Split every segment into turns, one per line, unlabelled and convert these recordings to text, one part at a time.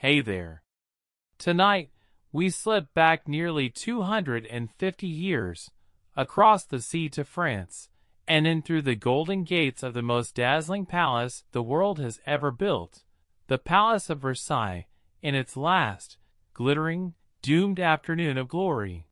Hey there. Tonight, we slip back nearly 250 years, across the sea to France, and in through the golden gates of the most dazzling palace the world has ever built, the Palace of Versailles, in its last, glittering, doomed afternoon of glory.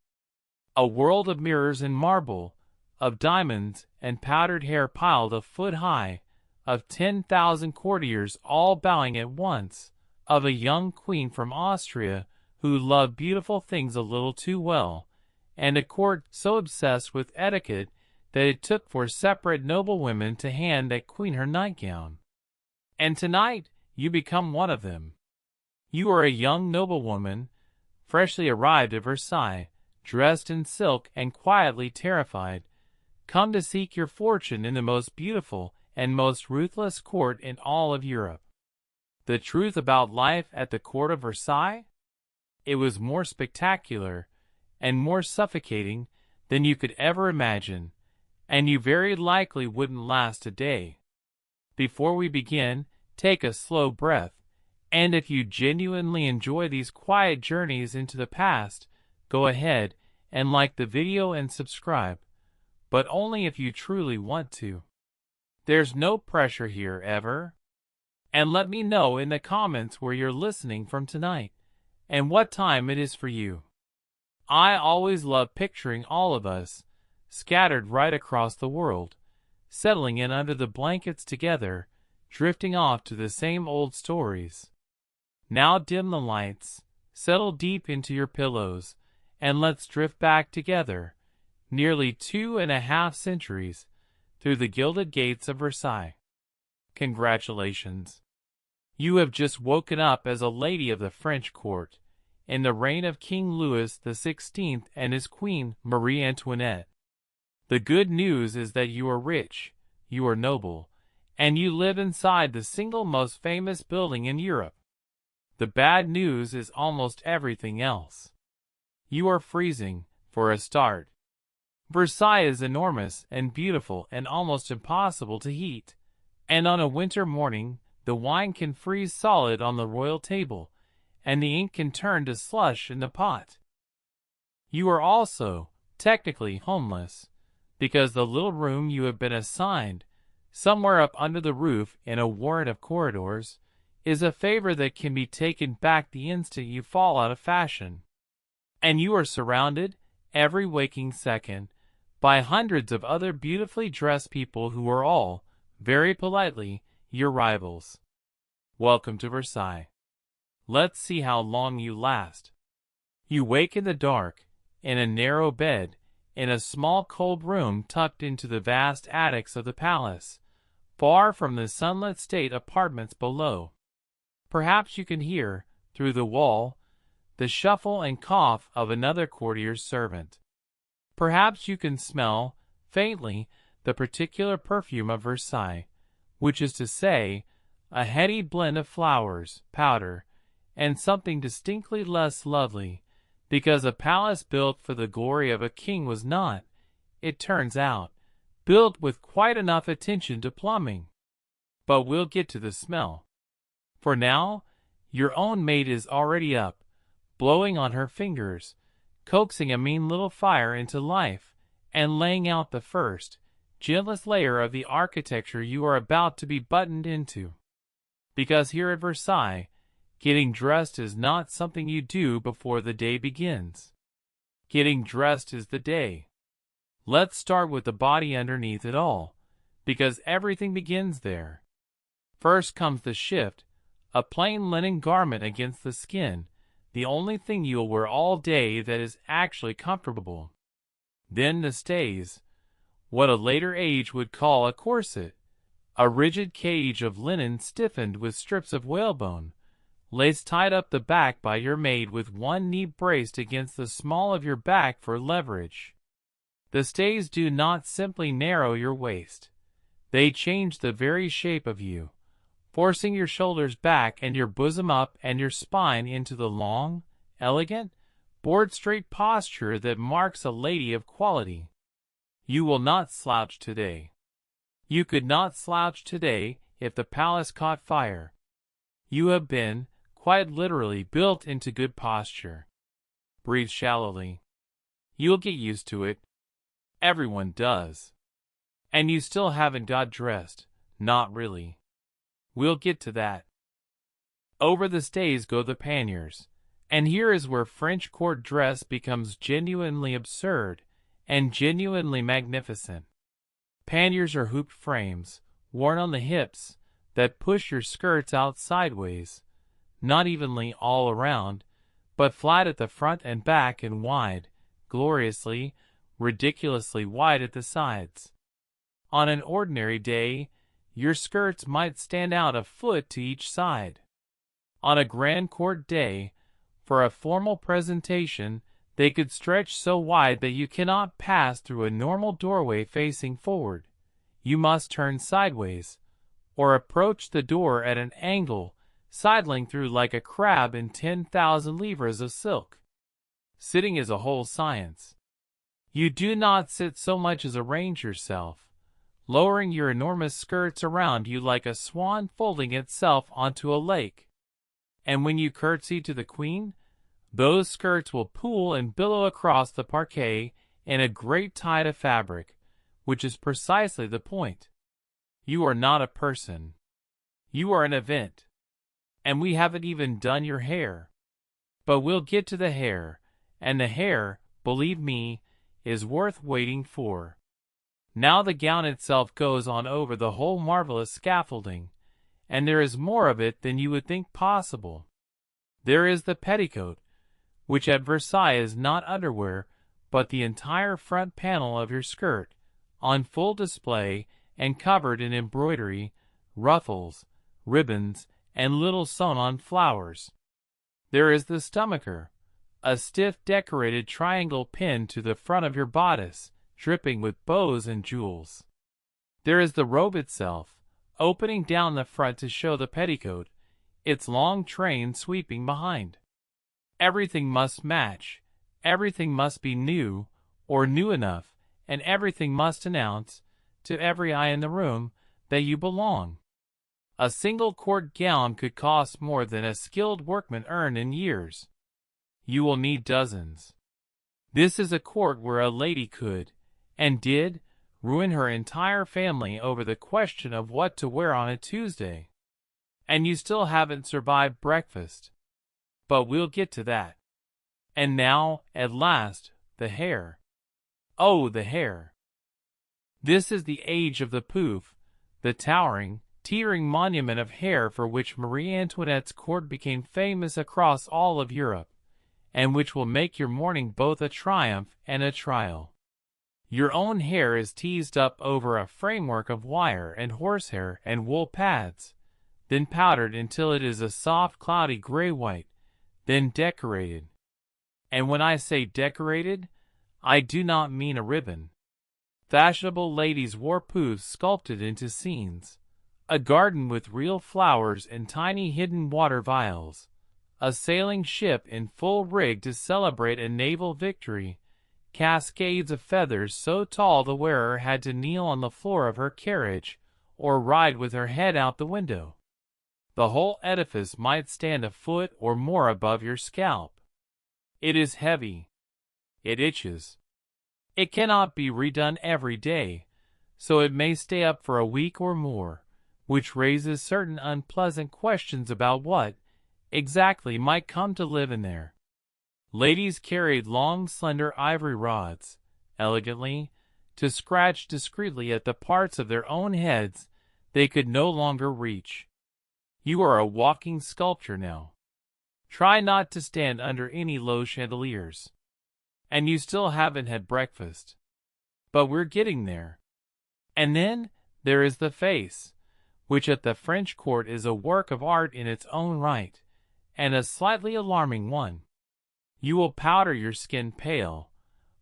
A world of mirrors and marble, of diamonds and powdered hair piled a foot high, of 10,000 courtiers all bowing at once, of a young queen from Austria who loved beautiful things a little too well, and a court so obsessed with etiquette that it took 4 separate noblewomen to hand that queen her nightgown. And tonight, you become one of them. You are a young noblewoman, freshly arrived at Versailles, dressed in silk and quietly terrified, come to seek your fortune in the most beautiful and most ruthless court in all of Europe. The truth about life at the court of Versailles? It was more spectacular and more suffocating than you could ever imagine, and you very likely wouldn't last a day. Before we begin, take a slow breath, and if you genuinely enjoy these quiet journeys into the past, go ahead and like the video and subscribe, but only if you truly want to. There's no pressure here ever. And let me know in the comments where you're listening from tonight, and what time it is for you. I always love picturing all of us, scattered right across the world, settling in under the blankets together, drifting off to the same old stories. Now dim the lights, settle deep into your pillows, and let's drift back together, nearly 2.5 centuries, through the gilded gates of Versailles. Congratulations. You have just woken up as a lady of the French court, in the reign of King Louis the 16th and his queen, Marie Antoinette. The good news is that you are rich, you are noble, and you live inside the single most famous building in Europe. The bad news is almost everything else. You are freezing, for a start. Versailles is enormous and beautiful and almost impossible to heat. And on a winter morning, the wine can freeze solid on the royal table, and the ink can turn to slush in the pot. You are also, technically, homeless, because the little room you have been assigned, somewhere up under the roof in a warren of corridors, is a favor that can be taken back the instant you fall out of fashion. And you are surrounded, every waking second, by hundreds of other beautifully dressed people who are all, very politely, your rivals. Welcome to Versailles. Let's see how long you last. You wake in the dark, in a narrow bed, in a small cold room tucked into the vast attics of the palace, far from the sunlit state apartments below. Perhaps you can hear, through the wall, the shuffle and cough of another courtier's servant. Perhaps you can smell, faintly, the particular perfume of Versailles, which is to say, a heady blend of flowers, powder, and something distinctly less lovely, because a palace built for the glory of a king was not, it turns out, built with quite enough attention to plumbing. But we'll get to the smell. For now, your own maid is already up, blowing on her fingers, coaxing a mean little fire into life, and laying out the first, gentlest layer of the architecture you are about to be buttoned into. Because here at Versailles, getting dressed is not something you do before the day begins. Getting dressed is the day. Let's start with the body underneath it all, because everything begins there. First comes the shift, a plain linen garment against the skin, the only thing you'll wear all day that is actually comfortable. Then the stays, what a later age would call a corset, a rigid cage of linen stiffened with strips of whalebone, lace tied up the back by your maid with one knee braced against the small of your back for leverage. The stays do not simply narrow your waist. They change the very shape of you, forcing your shoulders back and your bosom up and your spine into the long, elegant, board-straight posture that marks a lady of quality. You will not slouch today. You could not slouch today if the palace caught fire. You have been, quite literally built into good posture. Breathe shallowly. You'll get used to it. Everyone does. And you still haven't got dressed. Not really. We'll get to that. Over the stays go the panniers, and here is where French court dress becomes genuinely absurd and genuinely magnificent. Panniers are hooped frames, worn on the hips, that push your skirts out sideways, not evenly all around, but flat at the front and back and wide, gloriously, ridiculously wide at the sides. On an ordinary day, your skirts might stand out a foot to each side. On a grand court day, for a formal presentation, they could stretch so wide that you cannot pass through a normal doorway facing forward. You must turn sideways, or approach the door at an angle, sidling through like a crab in 10,000 livres of silk. Sitting is a whole science. You do not sit so much as arrange yourself, lowering your enormous skirts around you like a swan folding itself onto a lake. And when you curtsy to the queen, those skirts will pool and billow across the parquet in a great tide of fabric, which is precisely the point. You are not a person. You are an event. And we haven't even done your hair. But we'll get to the hair, and the hair, believe me, is worth waiting for. Now the gown itself goes on over the whole marvelous scaffolding, and there is more of it than you would think possible. There is the petticoat, which at Versailles is not underwear, but the entire front panel of your skirt, on full display and covered in embroidery, ruffles, ribbons, and little sewn-on flowers. There is the stomacher, a stiff decorated triangle pinned to the front of your bodice, dripping with bows and jewels. There is the robe itself, opening down the front to show the petticoat, its long train sweeping behind. Everything must match, everything must be new, or new enough, and everything must announce, to every eye in the room, that you belong. A single court gown could cost more than a skilled workman earned in years. You will need dozens. This is a court where a lady could, and did, ruin her entire family over the question of what to wear on a Tuesday. And you still haven't survived breakfast. But we'll get to that. And now, at last, the hair. Oh, the hair. This is the age of the pouf, the towering, teetering monument of hair for which Marie Antoinette's court became famous across all of Europe, and which will make your morning both a triumph and a trial. Your own hair is teased up over a framework of wire and horsehair and wool pads, then powdered until it is a soft cloudy gray-white, then decorated. And when I say decorated, I do not mean a ribbon. Fashionable ladies wore poufs sculpted into scenes, a garden with real flowers and tiny hidden water vials, a sailing ship in full rig to celebrate a naval victory, cascades of feathers so tall the wearer had to kneel on the floor of her carriage or ride with her head out the window. The whole edifice might stand a foot or more above your scalp. It is heavy. It itches. It cannot be redone every day, so it may stay up for a week or more, which raises certain unpleasant questions about what, exactly, might come to live in there. Ladies carried long slender ivory rods, elegantly, to scratch discreetly at the parts of their own heads they could no longer reach. You are a walking sculpture now. Try not to stand under any low chandeliers. And you still haven't had breakfast. But we're getting there. And then there is the face, which at the French court is a work of art in its own right, and a slightly alarming one. You will powder your skin pale,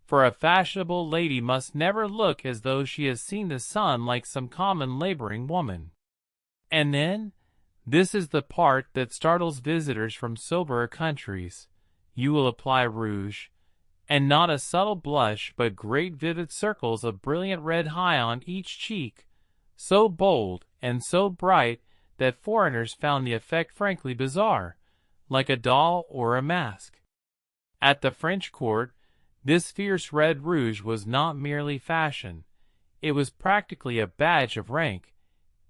for a fashionable lady must never look as though she has seen the sun like some common laboring woman. And then, this is the part that startles visitors from soberer countries, you will apply rouge, and not a subtle blush but great vivid circles of brilliant red high on each cheek, so bold and so bright that foreigners found the effect frankly bizarre, like a doll or a mask. At the French court, this fierce red rouge was not merely fashion. It was practically a badge of rank,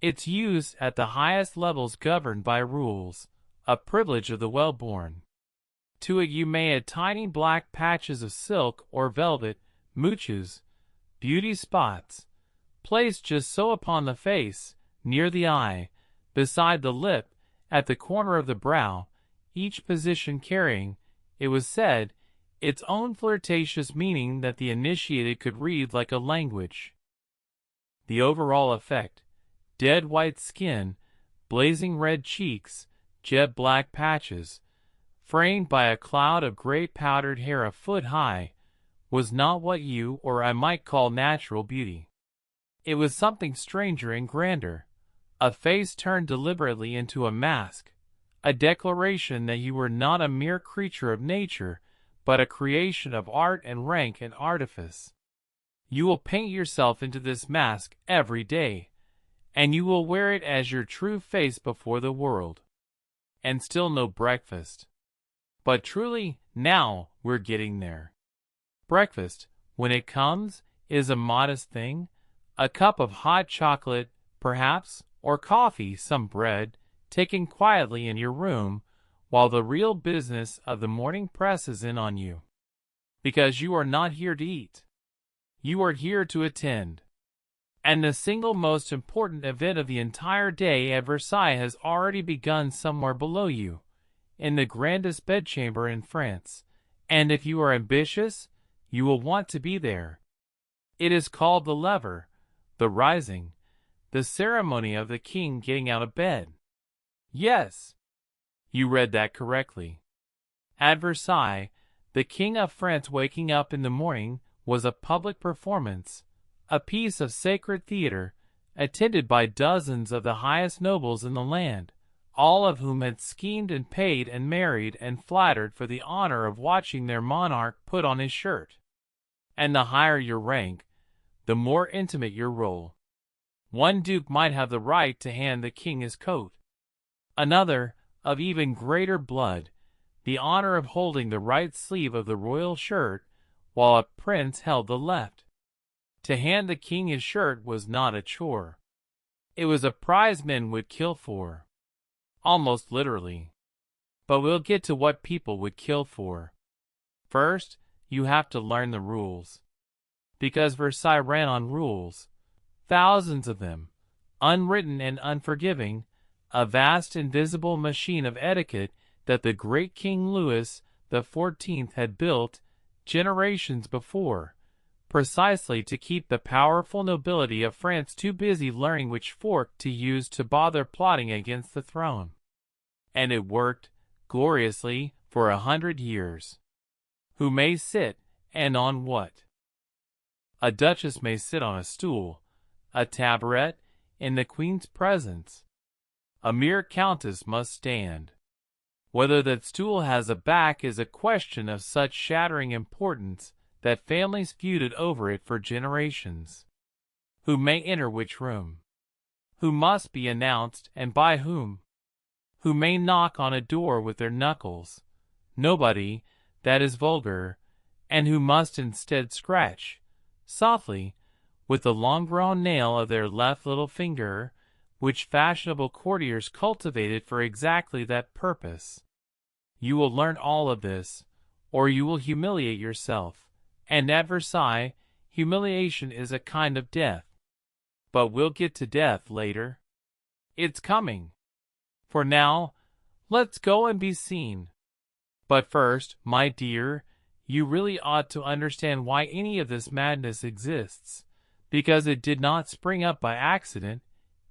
its use at the highest levels governed by rules, a privilege of the well-born. To it you may add tiny black patches of silk or velvet, mouches, beauty spots, placed just so upon the face, near the eye, beside the lip, at the corner of the brow, each position carrying, it was said, its own flirtatious meaning that the initiated could read like a language. The overall effect: dead white skin, blazing red cheeks, jet black patches, framed by a cloud of gray powdered hair a foot high, was not what you or I might call natural beauty. It was something stranger and grander, a face turned deliberately into a mask, a declaration that you were not a mere creature of nature, but a creation of art and rank and artifice. You will paint yourself into this mask every day, and you will wear it as your true face before the world. And still no breakfast. But truly, now we're getting there. Breakfast, when it comes, is a modest thing. A cup of hot chocolate, perhaps, or coffee, some bread, taken quietly in your room, while the real business of the morning presses in on you. Because you are not here to eat. You are here to attend. And the single most important event of the entire day at Versailles has already begun somewhere below you, in the grandest bedchamber in France, and if you are ambitious, you will want to be there. It is called the lever, the rising, the ceremony of the king getting out of bed. Yes, you read that correctly. At Versailles, the King of France waking up in the morning was a public performance, a piece of sacred theater, attended by dozens of the highest nobles in the land, all of whom had schemed and paid and married and flattered for the honor of watching their monarch put on his shirt. And the higher your rank, the more intimate your role. One duke might have the right to hand the king his coat. Another, of even greater blood, the honor of holding the right sleeve of the royal shirt, while a prince held the left. To hand the king his shirt was not a chore. It was a prize men would kill for. Almost literally. But we'll get to what people would kill for. First, you have to learn the rules. Because Versailles ran on rules. Thousands of them, unwritten and unforgiving, a vast invisible machine of etiquette that the great King Louis the 14th had built generations before, precisely to keep the powerful nobility of France too busy learning which fork to use to bother plotting against the throne. And it worked, gloriously, for 100 years. Who may sit, and on what? A duchess may sit on a stool, a taboret, in the queen's presence. A mere countess must stand. Whether that stool has a back is a question of such shattering importance that families feuded over it for generations. Who may enter which room? Who must be announced, and by whom? Who may knock on a door with their knuckles? Nobody, that is vulgar, and who must instead scratch, softly, with the long-grown nail of their left little finger, which fashionable courtiers cultivated for exactly that purpose. You will learn all of this, or you will humiliate yourself, and at Versailles, humiliation is a kind of death. But we'll get to death later. It's coming. For now, let's go and be seen. But first, my dear, you really ought to understand why any of this madness exists, because it did not spring up by accident.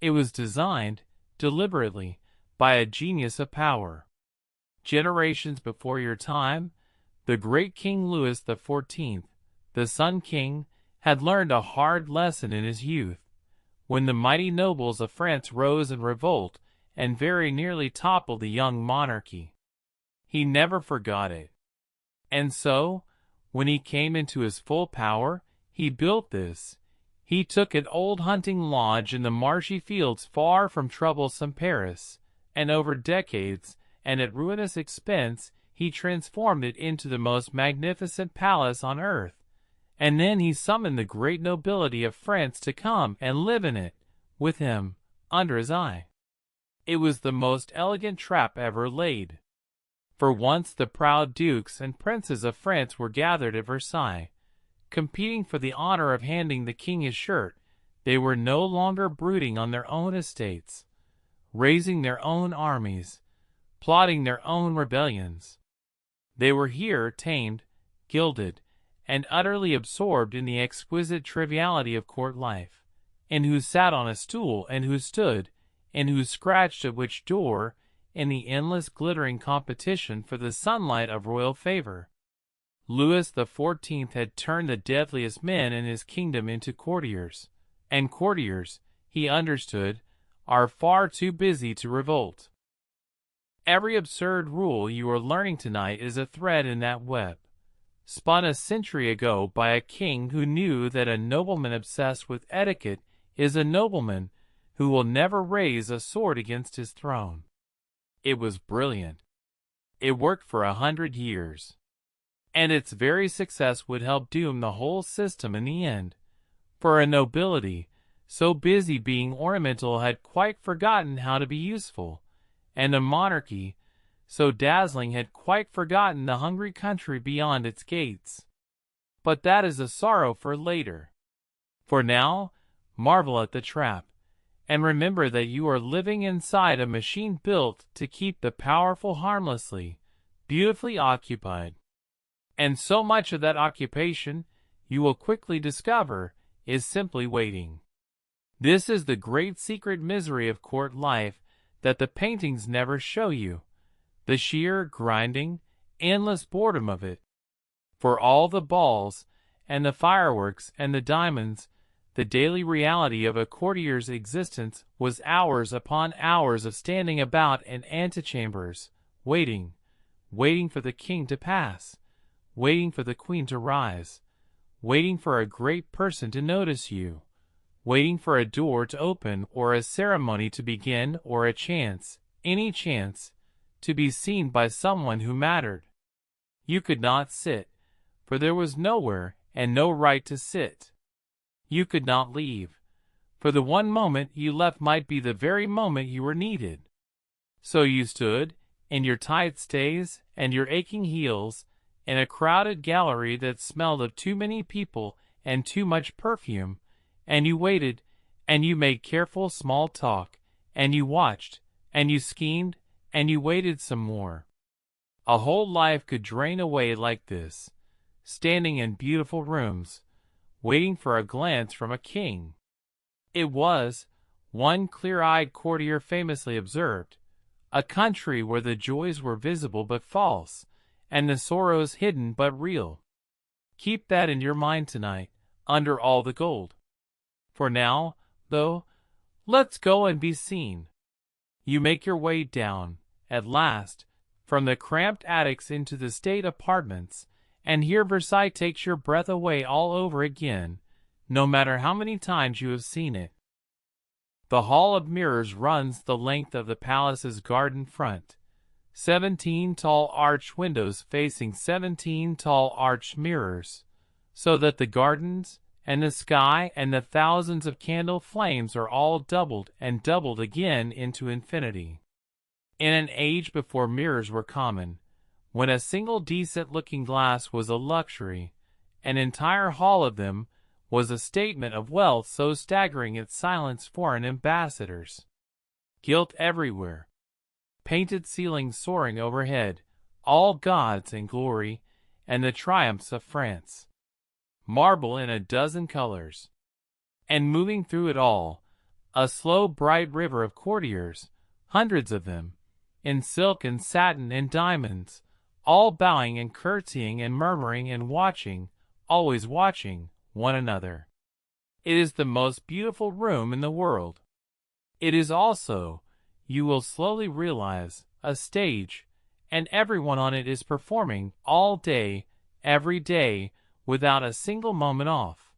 It was designed, deliberately, by a genius of power. Generations before your time, the great King Louis the 14th, the Sun King, had learned a hard lesson in his youth, when the mighty nobles of France rose in revolt and very nearly toppled the young monarchy. He never forgot it. And so, when he came into his full power, he built this. He took an old hunting lodge in the marshy fields far from troublesome Paris, and over decades, and at ruinous expense he transformed it into the most magnificent palace on earth. And then he summoned the great nobility of France to come and live in it, with him, under his eye. It was the most elegant trap ever laid. For once the proud dukes and princes of France were gathered at Versailles, competing for the honor of handing the king his shirt. They were no longer brooding on their own estates, raising their own armies, plotting their own rebellions. They were here tamed, gilded, and utterly absorbed in the exquisite triviality of court life, and who sat on a stool and who stood, and who scratched at which door, in the endless glittering competition for the sunlight of royal favor. Louis XIV had turned the deadliest men in his kingdom into courtiers, and courtiers, he understood, are far too busy to revolt. Every absurd rule you are learning tonight is a thread in that web, spun a century ago by a king who knew that a nobleman obsessed with etiquette is a nobleman who will never raise a sword against his throne. It was brilliant. It worked for 100 years. And its very success would help doom the whole system in the end. For a nobility, so busy being ornamental, had quite forgotten how to be useful, and a monarchy, so dazzling, had quite forgotten the hungry country beyond its gates. But that is a sorrow for later. For now, marvel at the trap, and remember that you are living inside a machine built to keep the powerful harmlessly, beautifully occupied. And so much of that occupation, you will quickly discover, is simply waiting. This is the great secret misery of court life that the paintings never show you, the sheer, grinding, endless boredom of it. For all the balls, and the fireworks, and the diamonds, the daily reality of a courtier's existence was hours upon hours of standing about in antechambers, waiting for the king to pass, waiting for the queen to rise, waiting for a great person to notice you, waiting for a door to open or a ceremony to begin or a chance, any chance, to be seen by someone who mattered. You could not sit, for there was nowhere and no right to sit. You could not leave, for the one moment you left might be the very moment you were needed. So you stood, in your tight stays and your aching heels, in a crowded gallery that smelled of too many people and too much perfume, and you waited, and you made careful small talk, and you watched, and you schemed, and you waited some more. A whole life could drain away like this, standing in beautiful rooms, waiting for a glance from a king. It was, one clear-eyed courtier famously observed, a country where the joys were visible but false, and the sorrows hidden but real. Keep that in your mind tonight, under all the gold. For now, though, let's go and be seen. You make your way down, at last, from the cramped attics into the state apartments, and here Versailles takes your breath away all over again, no matter how many times you have seen it. The hall of mirrors runs the length of the palace's garden front. 17 tall arched windows facing 17 tall arched mirrors, so that the gardens, and the sky, and the thousands of candle flames are all doubled and doubled again into infinity. In an age before mirrors were common, when a single decent-looking glass was a luxury, an entire hall of them was a statement of wealth so staggering it silenced foreign ambassadors. Gilt everywhere, painted ceilings soaring overhead, all gods and glory, and the triumphs of France. Marble in a dozen colors. And moving through it all, a slow bright river of courtiers, hundreds of them, in silk and satin and diamonds, all bowing and curtsying and murmuring and watching, always watching, one another. It is the most beautiful room in the world. It is also, you will slowly realize, a stage, and everyone on it is performing all day, every day, without a single moment off,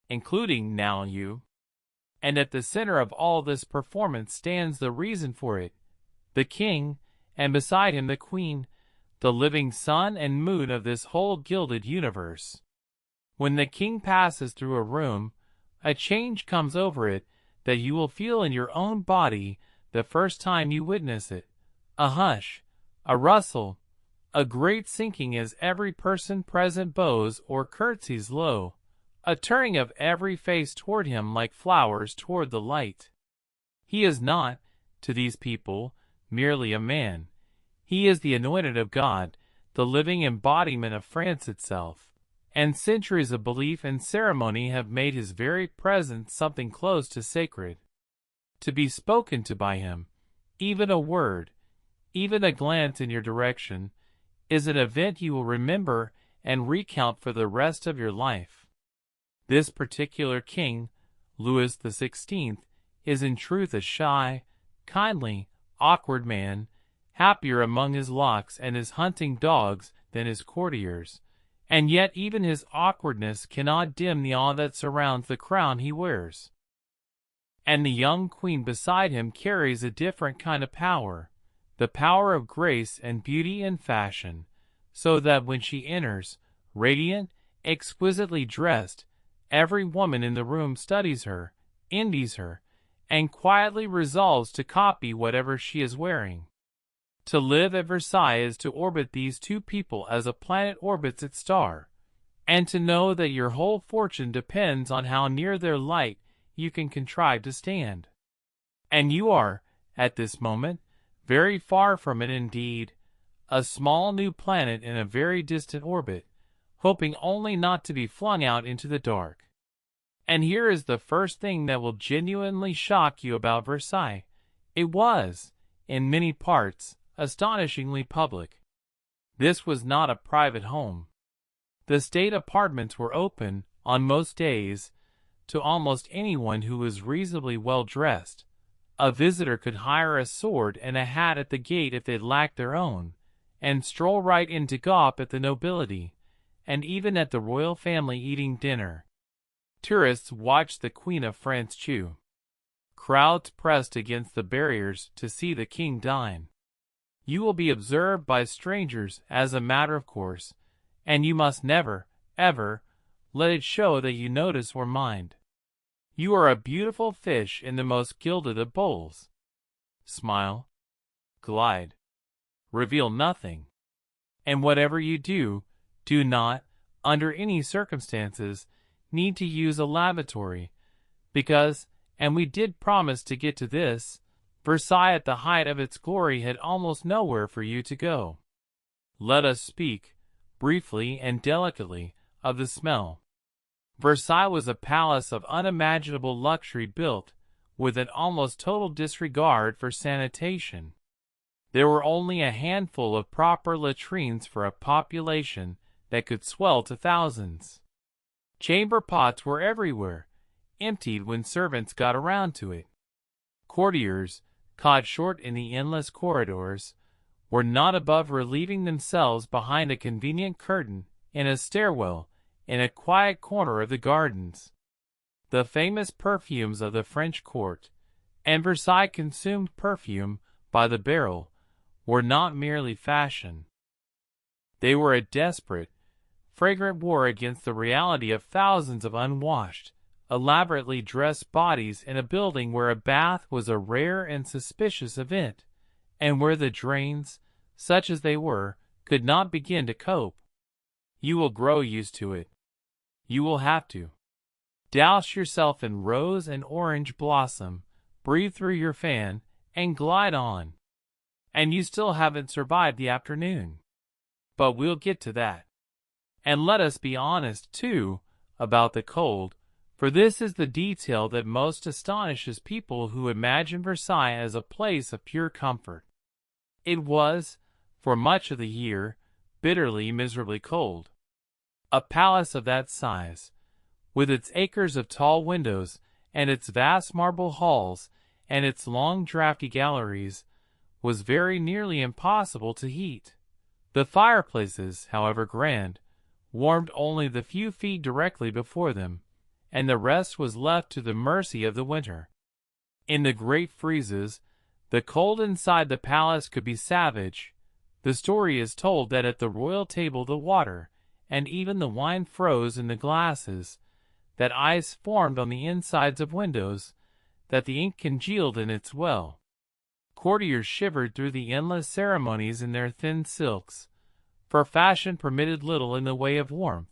including now you. And at the center of all this performance stands the reason for it, the king, and beside him the queen, the living sun and moon of this whole gilded universe. When the king passes through a room, a change comes over it that you will feel in your own body the first time you witness it. A hush, a rustle, a great sinking as every person present bows or curtsies low, a turning of every face toward him like flowers toward the light. He is not, to these people, merely a man. He is the anointed of God, the living embodiment of France itself, and centuries of belief and ceremony have made his very presence something close to sacred. To be spoken to by him, even a word, even a glance in your direction, is an event you will remember and recount for the rest of your life. This particular king, Louis the 16th, is in truth a shy, kindly, awkward man, happier among his locks and his hunting dogs than his courtiers, and yet even his awkwardness cannot dim the awe that surrounds the crown he wears. And the young queen beside him carries a different kind of power, the power of grace and beauty and fashion, so that when she enters, radiant, exquisitely dressed, every woman in the room studies her, envies her, and quietly resolves to copy whatever she is wearing. To live at Versailles is to orbit these two people as a planet orbits its star, and to know that your whole fortune depends on how near their light you can contrive to stand. And you are, at this moment, very far from it indeed, a small new planet in a very distant orbit, hoping only not to be flung out into the dark. And here is the first thing that will genuinely shock you about Versailles. It was, in many parts, astonishingly public. This was not a private home. The state apartments were open, on most days, to almost anyone who was reasonably well dressed. A visitor could hire a sword and a hat at the gate if they lacked their own, and stroll right in to gawp at the nobility, and even at the royal family eating dinner. Tourists watched the Queen of France chew. Crowds pressed against the barriers to see the king dine. You will be observed by strangers as a matter of course, and you must never, ever, let it show that you notice or mind. You are a beautiful fish in the most gilded of bowls. Smile, glide, reveal nothing. And whatever you do, do not, under any circumstances, need to use a lavatory, because, and we did promise to get to this, Versailles at the height of its glory had almost nowhere for you to go. Let us speak, briefly and delicately, of the smell. Versailles was a palace of unimaginable luxury built with an almost total disregard for sanitation. There were only a handful of proper latrines for a population that could swell to thousands. Chamber pots were everywhere, emptied when servants got around to it. Courtiers, caught short in the endless corridors, were not above relieving themselves behind a convenient curtain in a stairwell in a quiet corner of the gardens. The famous perfumes of the French court, and Versailles consumed perfume by the barrel, were not merely fashion. They were a desperate, fragrant war against the reality of thousands of unwashed, elaborately dressed bodies in a building where a bath was a rare and suspicious event, and where the drains, such as they were, could not begin to cope. You will grow used to it. You will have to. Douse yourself in rose and orange blossom, breathe through your fan, and glide on. And you still haven't survived the afternoon. But we'll get to that. And let us be honest, too, about the cold, for this is the detail that most astonishes people who imagine Versailles as a place of pure comfort. It was, for much of the year, bitterly, miserably cold. A palace of that size, with its acres of tall windows, and its vast marble halls, and its long draughty galleries, was very nearly impossible to heat. The fireplaces, however grand, warmed only the few feet directly before them, and the rest was left to the mercy of the winter. In the great freezes, The cold inside the palace could be savage. The story is told that at the royal table the water, and even the wine froze in the glasses, that ice formed on the insides of windows, that the ink congealed in its well. Courtiers shivered through the endless ceremonies in their thin silks, for fashion permitted little in the way of warmth,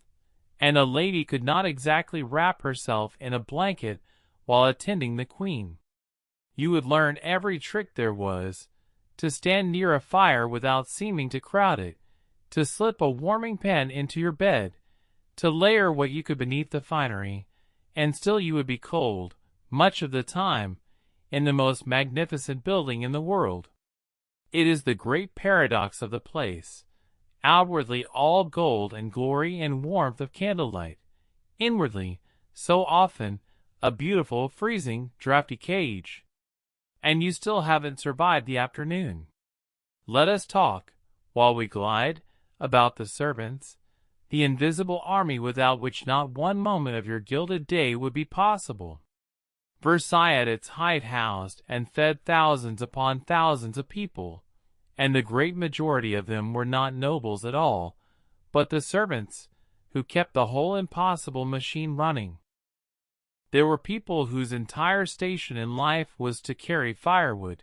and a lady could not exactly wrap herself in a blanket while attending the queen. You would learn every trick there was, to stand near a fire without seeming to crowd it, to slip a warming pan into your bed, to layer what you could beneath the finery, and still you would be cold, much of the time, in the most magnificent building in the world. It is the great paradox of the place. Outwardly all gold and glory and warmth of candlelight, inwardly, so often, a beautiful, freezing, draughty cage. And you still haven't survived the afternoon. Let us talk, while we glide, about the servants, the invisible army without which not one moment of your gilded day would be possible. Versailles at its height housed and fed thousands upon thousands of people, and the great majority of them were not nobles at all, but the servants, who kept the whole impossible machine running. There were people whose entire station in life was to carry firewood,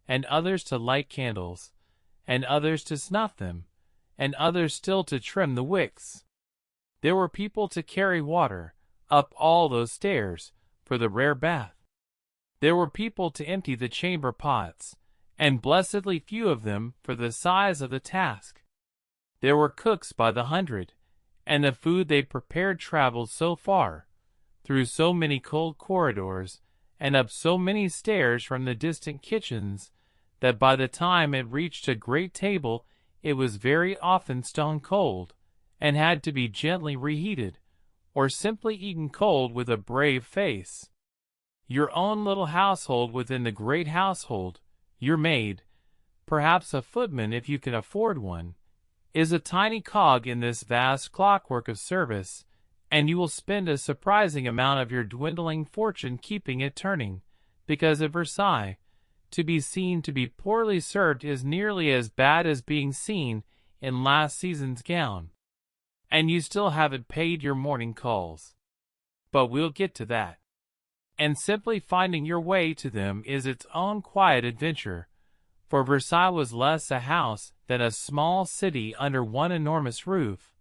and others to light candles, and others to snuff them, and others still to trim the wicks. There were people to carry water, up all those stairs, for the rare bath. There were people to empty the chamber pots, and blessedly few of them for the size of the task. There were cooks by the hundred, and the food they prepared traveled so far, through so many cold corridors, and up so many stairs from the distant kitchens, that by the time it reached a great table it was very often stone cold, and had to be gently reheated, or simply eaten cold with a brave face. Your own little household within the great household, your maid, perhaps a footman if you can afford one, is a tiny cog in this vast clockwork of service, and you will spend a surprising amount of your dwindling fortune keeping it turning, because at Versailles, to be seen to be poorly served is nearly as bad as being seen in last season's gown. And you still haven't paid your morning calls. But we'll get to that. And simply finding your way to them is its own quiet adventure, for Versailles was less a house than a small city under one enormous roof,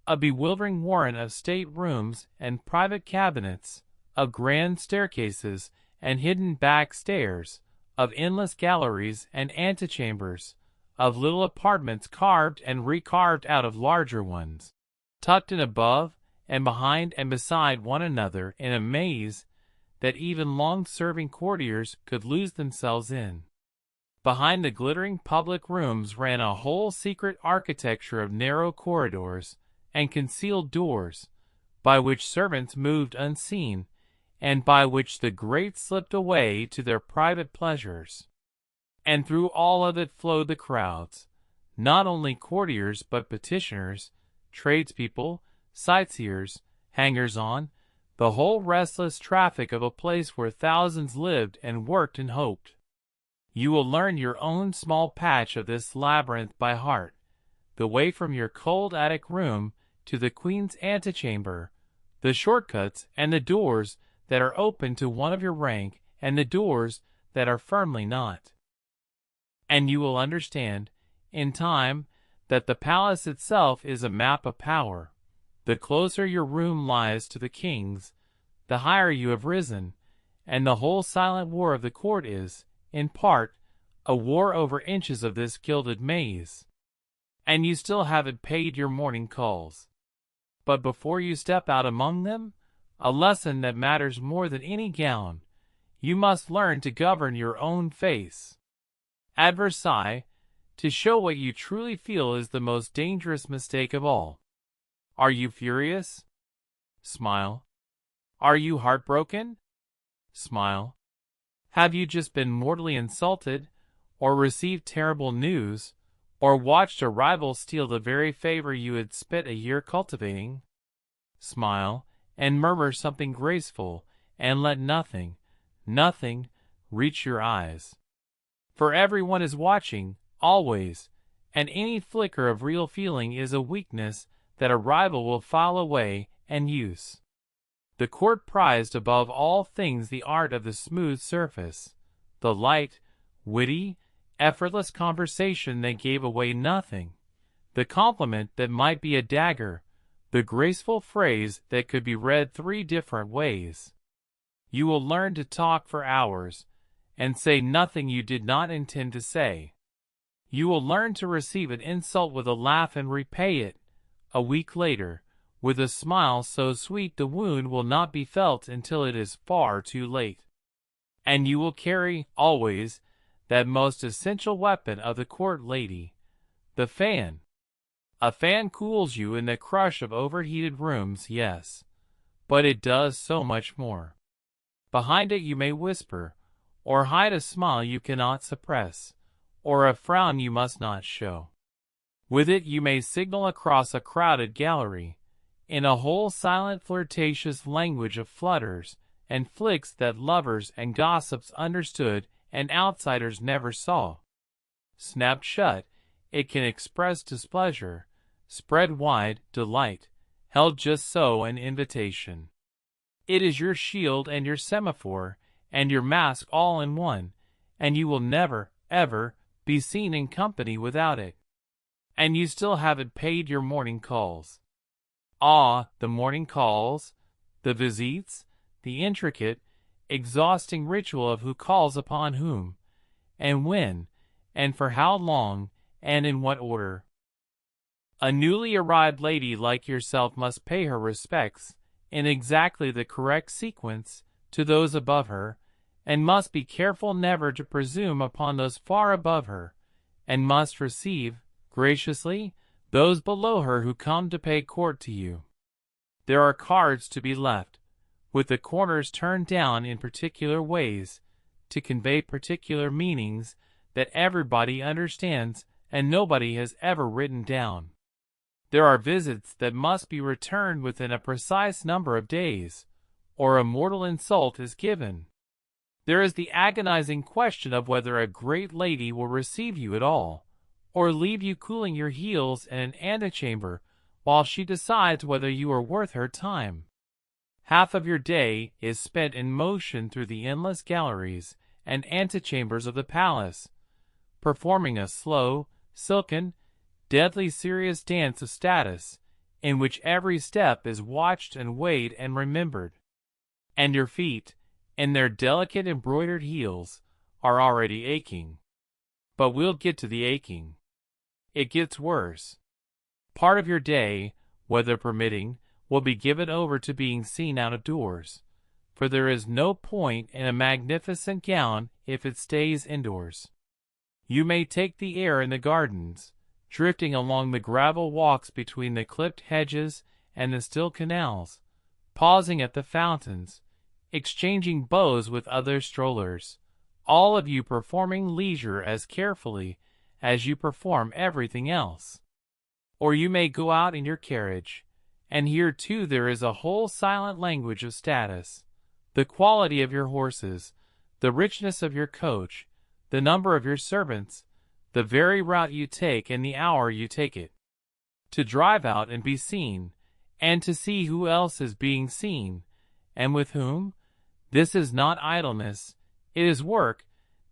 a bewildering warren of state rooms and private cabinets, of grand staircases and hidden back stairs, of endless galleries and antechambers, of little apartments carved and recarved out of larger ones, tucked in above and behind and beside one another in a maze that even long-serving courtiers could lose themselves in. Behind the glittering public rooms ran a whole secret architecture of narrow corridors and concealed doors, by which servants moved unseen, and by which the great slipped away to their private pleasures. And through all of it flowed the crowds, not only courtiers but petitioners, tradespeople, sightseers, hangers-on, the whole restless traffic of a place where thousands lived and worked and hoped. You will learn your own small patch of this labyrinth by heart, the way from your cold attic room to the Queen's antechamber, the shortcuts and the doors that are open to one of your rank and the doors that are firmly not. And you will understand, in time, that the palace itself is a map of power. The closer your room lies to the king's, the higher you have risen, and the whole silent war of the court is, in part, a war over inches of this gilded maze. And you still haven't paid your morning calls. But before you step out among them, a lesson that matters more than any gown, you must learn to govern your own face. At Versailles, to show what you truly feel is the most dangerous mistake of all. Are you furious? Smile. Are you heartbroken? Smile. Have you just been mortally insulted, or received terrible news, or watched a rival steal the very favor you had spent a year cultivating? Smile, and murmur something graceful, and let nothing, nothing, reach your eyes. For everyone is watching, always, and any flicker of real feeling is a weakness that a rival will file away and use. The court prized above all things the art of the smooth surface, the light, witty, effortless conversation that gave away nothing, the compliment that might be a dagger, the graceful phrase that could be read 3 different ways. You will learn to talk for hours, and say nothing you did not intend to say. You will learn to receive an insult with a laugh and repay it, a week later, with a smile so sweet the wound will not be felt until it is far too late. And you will carry, always, that most essential weapon of the court lady, the fan. A fan cools you in the crush of overheated rooms, yes, but it does so much more. Behind it you may whisper, or hide a smile you cannot suppress, or a frown you must not show. With it you may signal across a crowded gallery, in a whole silent flirtatious language of flutters and flicks that lovers and gossips understood and outsiders never saw. Snapped shut, it can express displeasure, spread wide, delight, held just so an invitation. It is your shield and your semaphore, and your mask all in one, and you will never, ever, be seen in company without it. And you still haven't paid your morning calls. Ah, the morning calls, the visites, the intricate, exhausting ritual of who calls upon whom, and when, and for how long, and in what order. A newly arrived lady like yourself must pay her respects, in exactly the correct sequence, to those above her, and must be careful never to presume upon those far above her, and must receive, graciously, those below her who come to pay court to you. There are cards to be left, with the corners turned down in particular ways, to convey particular meanings that everybody understands and nobody has ever written down. There are visits that must be returned within a precise number of days, or a mortal insult is given. There is the agonizing question of whether a great lady will receive you at all, or leave you cooling your heels in an antechamber while she decides whether you are worth her time. Half of your day is spent in motion through the endless galleries and antechambers of the palace, performing a slow, silken, deadly serious dance of status, in which every step is watched and weighed and remembered. And your feet, in their delicate embroidered heels, are already aching. But we'll get to the aching. It gets worse. Part of your day, weather permitting, will be given over to being seen out of doors, for there is no point in a magnificent gown if it stays indoors. You may take the air in the gardens, drifting along the gravel walks between the clipped hedges and the still canals, pausing at the fountains, exchanging bows with other strollers, all of you performing leisure as carefully as you perform everything else. Or you may go out in your carriage, and here too there is a whole silent language of status, the quality of your horses, the richness of your coach, the number of your servants, the very route you take and the hour you take it. To drive out and be seen, and to see who else is being seen, and with whom? This is not idleness, it is work,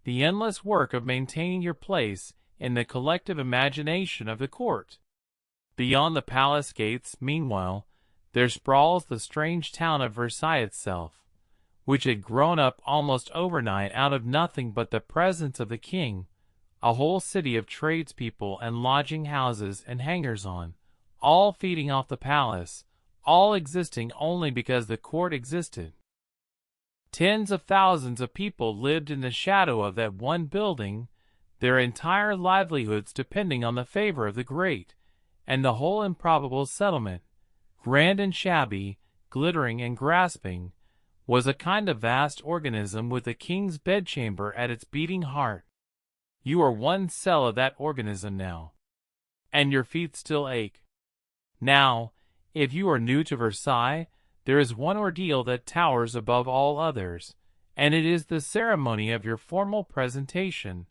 the endless work of maintaining your place in the collective imagination of the court. Beyond the palace gates, meanwhile, there sprawls the strange town of Versailles itself, which had grown up almost overnight out of nothing but the presence of the king, a whole city of tradespeople and lodging-houses and hangers-on, all feeding off the palace, all existing only because the court existed. Tens of thousands of people lived in the shadow of that one building, their entire livelihoods depending on the favor of the great, and the whole improbable settlement, grand and shabby, glittering and grasping, was a kind of vast organism with the king's bedchamber at its beating heart. You are one cell of that organism now, and your feet still ache. Now, if you are new to Versailles, there is one ordeal that towers above all others, and it is the ceremony of your formal presentation,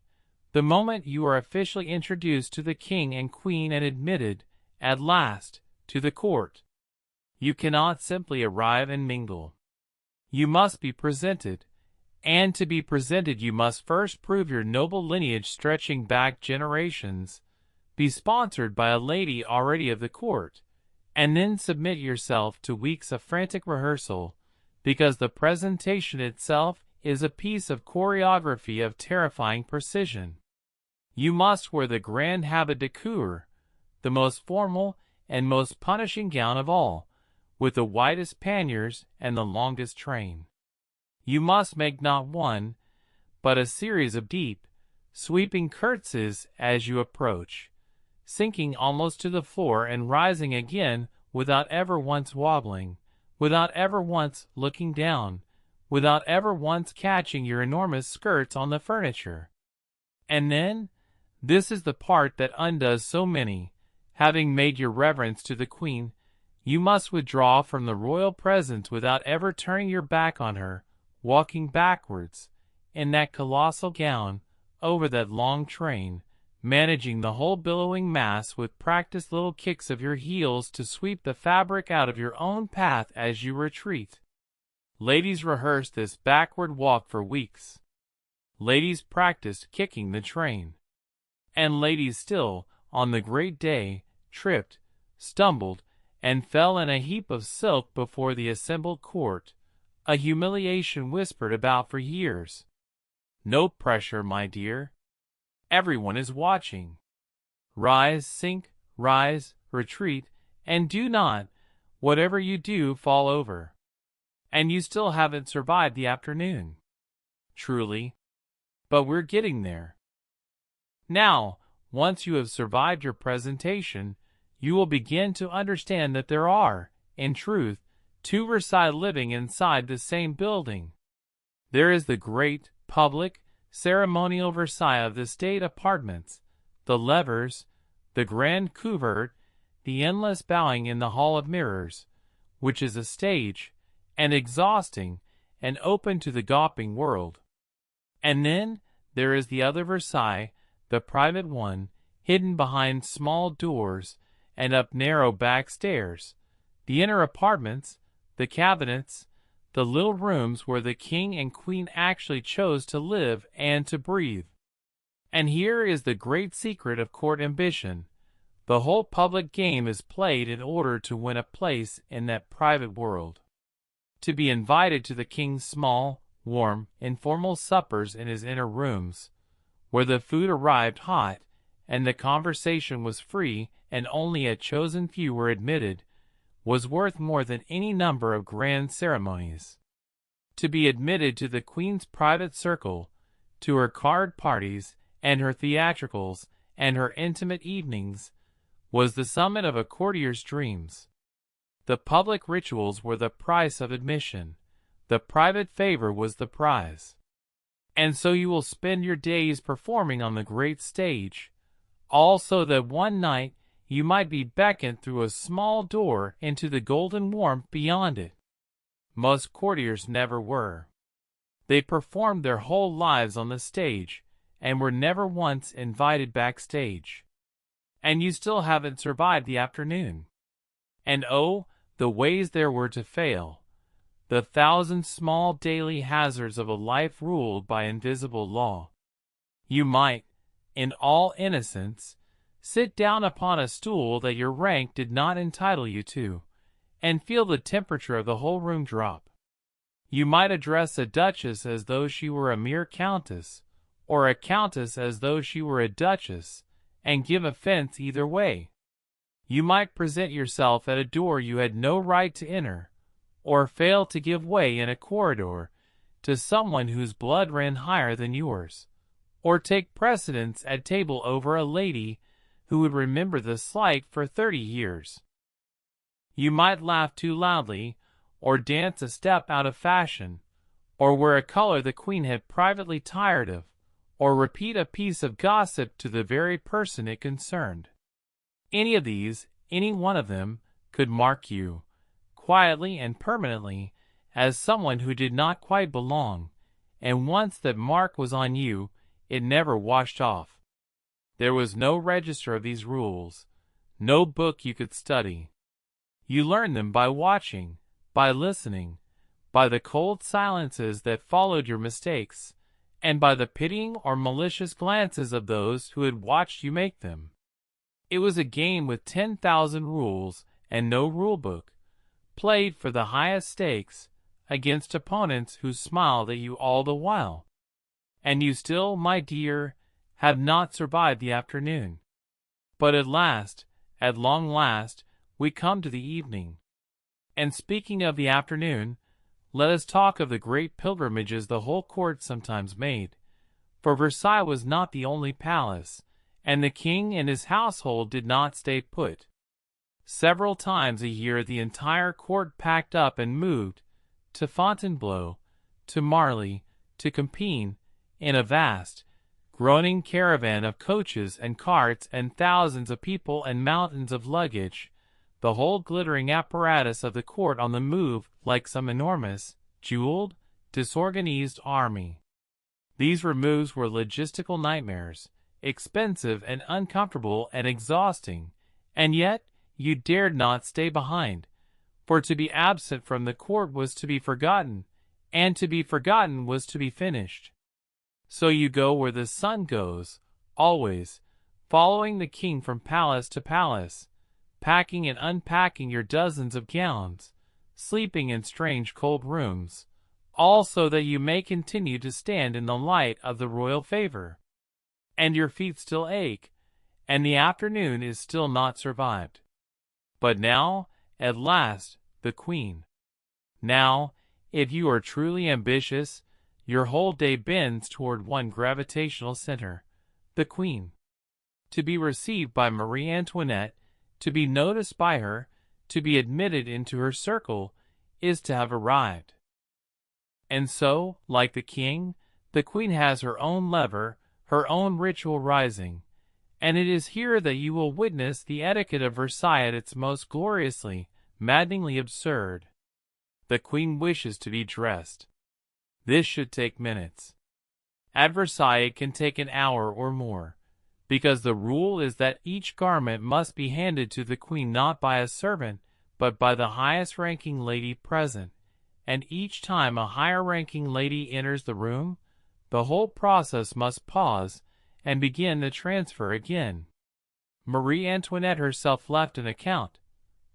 The moment you are officially introduced to the king and queen and admitted, at last, to the court, you cannot simply arrive and mingle. You must be presented, and to be presented you must first prove your noble lineage stretching back generations, be sponsored by a lady already of the court, and then submit yourself to weeks of frantic rehearsal, because the presentation itself is a piece of choreography of terrifying precision. You must wear the grand habit de cour, the most formal and most punishing gown of all, with the widest panniers and the longest train. You must make not one, but a series of deep, sweeping curtsies as you approach, sinking almost to the floor and rising again without ever once wobbling, without ever once looking down, without ever once catching your enormous skirts on the furniture. And then, this is the part that undoes so many, having made your reverence to the queen, you must withdraw from the royal presence without ever turning your back on her, walking backwards, in that colossal gown, over that long train, managing the whole billowing mass with practiced little kicks of your heels to sweep the fabric out of your own path as you retreat. Ladies rehearse this backward walk for weeks. Ladies practiced kicking the train. And ladies still, on the great day, tripped, stumbled, and fell in a heap of silk before the assembled court, a humiliation whispered about for years. No pressure, my dear. Everyone is watching. Rise, sink, rise, retreat, and do not, whatever you do, fall over. And you still haven't survived the afternoon. Truly. But we're getting there. Now, once you have survived your presentation, you will begin to understand that there are, in truth, two Versailles living inside the same building. There is the great, public, ceremonial Versailles of the state apartments, the levers, the grand couvert, the endless bowing in the hall of mirrors, which is a stage, and exhausting, and open to the gawping world. And then there is the other Versailles, the private one, hidden behind small doors and up narrow back stairs, the inner apartments, the cabinets, the little rooms where the king and queen actually chose to live and to breathe. And here is the great secret of court ambition. The whole public game is played in order to win a place in that private world. To be invited to the king's small, warm, informal suppers in his inner rooms, where the food arrived hot, and the conversation was free and only a chosen few were admitted, was worth more than any number of grand ceremonies. To be admitted to the queen's private circle, to her card parties and her theatricals and her intimate evenings, was the summit of a courtier's dreams. The public rituals were the price of admission. The private favor was the prize. And so you will spend your days performing on the great stage, all so that one night you might be beckoned through a small door into the golden warmth beyond it. Most courtiers never were. They performed their whole lives on the stage, and were never once invited backstage. And you still haven't survived the afternoon. And oh, the ways there were to fail. The thousand small daily hazards of a life ruled by invisible law. You might, in all innocence, sit down upon a stool that your rank did not entitle you to, and feel the temperature of the whole room drop. You might address a duchess as though she were a mere countess, or a countess as though she were a duchess, and give offense either way. You might present yourself at a door you had no right to enter, or fail to give way in a corridor to someone whose blood ran higher than yours, or take precedence at table over a lady who would remember the slight for 30 years. You might laugh too loudly, or dance a step out of fashion, or wear a color the queen had privately tired of, or repeat a piece of gossip to the very person it concerned. Any of these, any one of them, could mark you, quietly and permanently, as someone who did not quite belong, and once that mark was on you, it never washed off. There was no register of these rules, no book you could study. You learned them by watching, by listening, by the cold silences that followed your mistakes, and by the pitying or malicious glances of those who had watched you make them. It was a game with 10,000 rules and no rulebook, played for the highest stakes, against opponents who smiled at you all the while. And you still, my dear, have not survived the afternoon. But at long last, we come to the evening. And speaking of the afternoon, let us talk of the great pilgrimages the whole court sometimes made. For Versailles was not the only palace, and the king and his household did not stay put. Several times a year the entire court packed up and moved, to Fontainebleau, to Marly, to Compiègne, in a vast, groaning caravan of coaches and carts and thousands of people and mountains of luggage, the whole glittering apparatus of the court on the move like some enormous, jeweled, disorganized army. These removes were logistical nightmares, expensive and uncomfortable and exhausting, and yet you dared not stay behind, for to be absent from the court was to be forgotten, and to be forgotten was to be finished. So you go where the sun goes, always, following the king from palace to palace, packing and unpacking your dozens of gowns, sleeping in strange cold rooms, all so that you may continue to stand in the light of the royal favor. And your feet still ache, and the afternoon is still not survived. But now, at last, the Queen. Now, if you are truly ambitious, your whole day bends toward one gravitational center, the Queen. To be received by Marie Antoinette, to be noticed by her, to be admitted into her circle, is to have arrived. And so, like the king, the Queen has her own lever, her own ritual rising, and it is here that you will witness the etiquette of Versailles at its most gloriously, maddeningly absurd. The Queen wishes to be dressed. This should take minutes. At Versailles it can take an hour or more, because the rule is that each garment must be handed to the Queen not by a servant, but by the highest-ranking lady present, and each time a higher-ranking lady enters the room, the whole process must pause and begin the transfer again. Marie Antoinette herself left an account,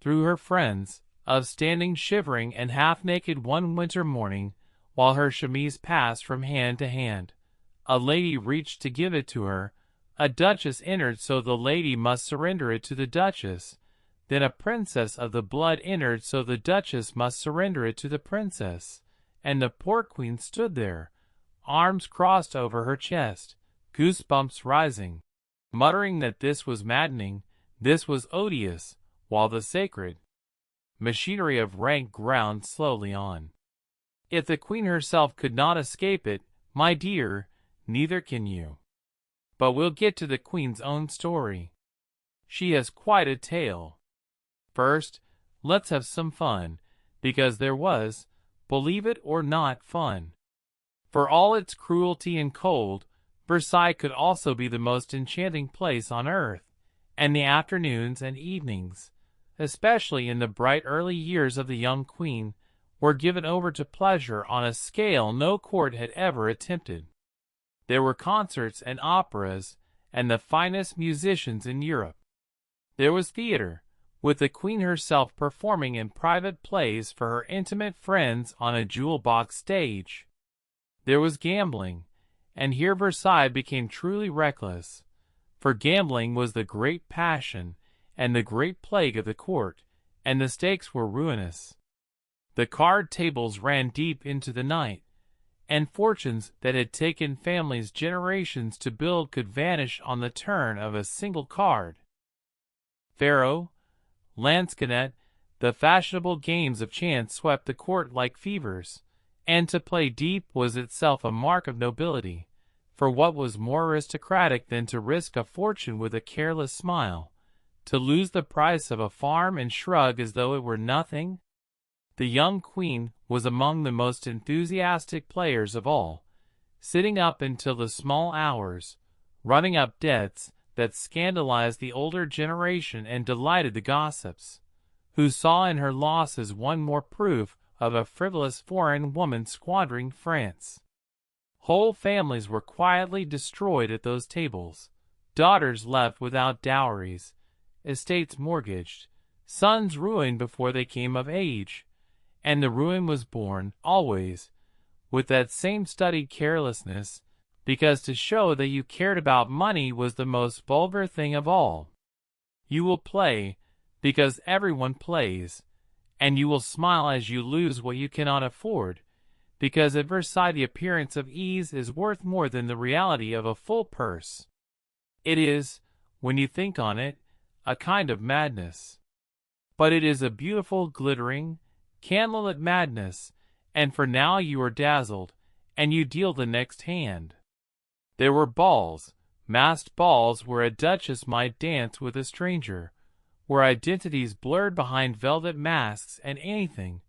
through her friends, of standing shivering and half-naked one winter morning while her chemise passed from hand to hand. A lady reached to give it to her, a duchess entered, so the lady must surrender it to the duchess. Then a princess of the blood entered, so the duchess must surrender it to the princess. And the poor Queen stood there, arms crossed over her chest, goosebumps rising, muttering that this was maddening, this was odious, while the sacred machinery of rank ground slowly on. If the Queen herself could not escape it, my dear, neither can you. But we'll get to the Queen's own story. She has quite a tale. First, let's have some fun, because there was, believe it or not, fun. For all its cruelty and cold, Versailles could also be the most enchanting place on earth, and the afternoons and evenings, especially in the bright early years of the young Queen, were given over to pleasure on a scale no court had ever attempted. There were concerts and operas, and the finest musicians in Europe. There was theater, with the Queen herself performing in private plays for her intimate friends on a jewel-box stage. There was gambling, and here Versailles became truly reckless, for gambling was the great passion and the great plague of the court, and the stakes were ruinous. The card tables ran deep into the night, and fortunes that had taken families generations to build could vanish on the turn of a single card. Faro, lansquenet, the fashionable games of chance swept the court like fevers, and to play deep was itself a mark of nobility, for what was more aristocratic than to risk a fortune with a careless smile, to lose the price of a farm and shrug as though it were nothing? The young Queen was among the most enthusiastic players of all. sitting up until the small hours, running up debts that scandalized the older generation and delighted the gossips, who saw in her losses one more proof of a frivolous foreign woman squandering France. Whole families were quietly destroyed at those tables, daughters left without dowries, estates mortgaged, sons ruined before they came of age, and the ruin was borne, always, with that same studied carelessness, because to show that you cared about money was the most vulgar thing of all. You will play, because everyone plays, and you will smile as you lose what you cannot afford, because at Versailles the appearance of ease is worth more than the reality of a full purse. It is, when you think on it, a kind of madness. But it is a beautiful, glittering, candlelit madness, and for now you are dazzled, and you deal the next hand. There were balls, masked balls where a duchess might dance with a stranger, where identities blurred behind velvet masks, and anything,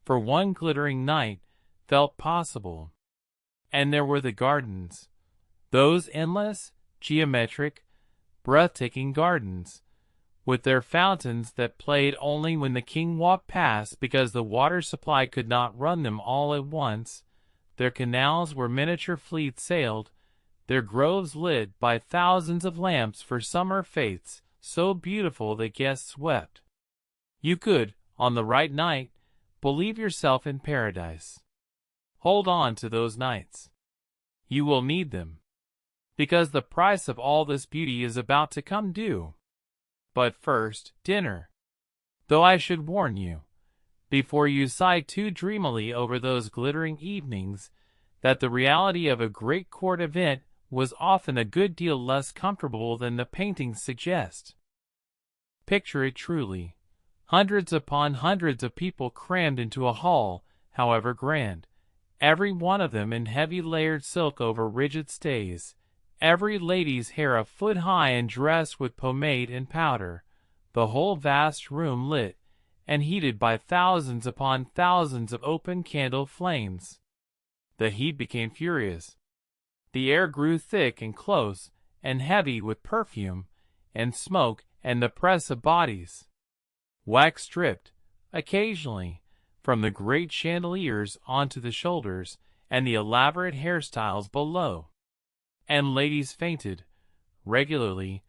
for one glittering night, felt possible. And there were the gardens, those endless, geometric, breathtaking gardens, with their fountains that played only when the king walked past because the water supply could not run them all at once, their canals where miniature fleets sailed, their groves lit by thousands of lamps for summer fetes, so beautiful that guests wept. You could, on the right night, believe yourself in paradise. Hold on to those nights. You will need them, because the price of all this beauty is about to come due. But first, dinner. Though I should warn you, before you sigh too dreamily over those glittering evenings, that the reality of a great court event was often a good deal less comfortable than the paintings suggest. Picture it truly. Hundreds upon hundreds of people crammed into a hall, however grand, every one of them in heavy layered silk over rigid stays, every lady's hair a foot high and dressed with pomade and powder, the whole vast room lit and heated by thousands upon thousands of open candle flames. The heat became furious. The air grew thick and close and heavy with perfume and smoke and the press of bodies. Wax dripped, occasionally, from the great chandeliers onto the shoulders and the elaborate hairstyles below. And ladies fainted, regularly,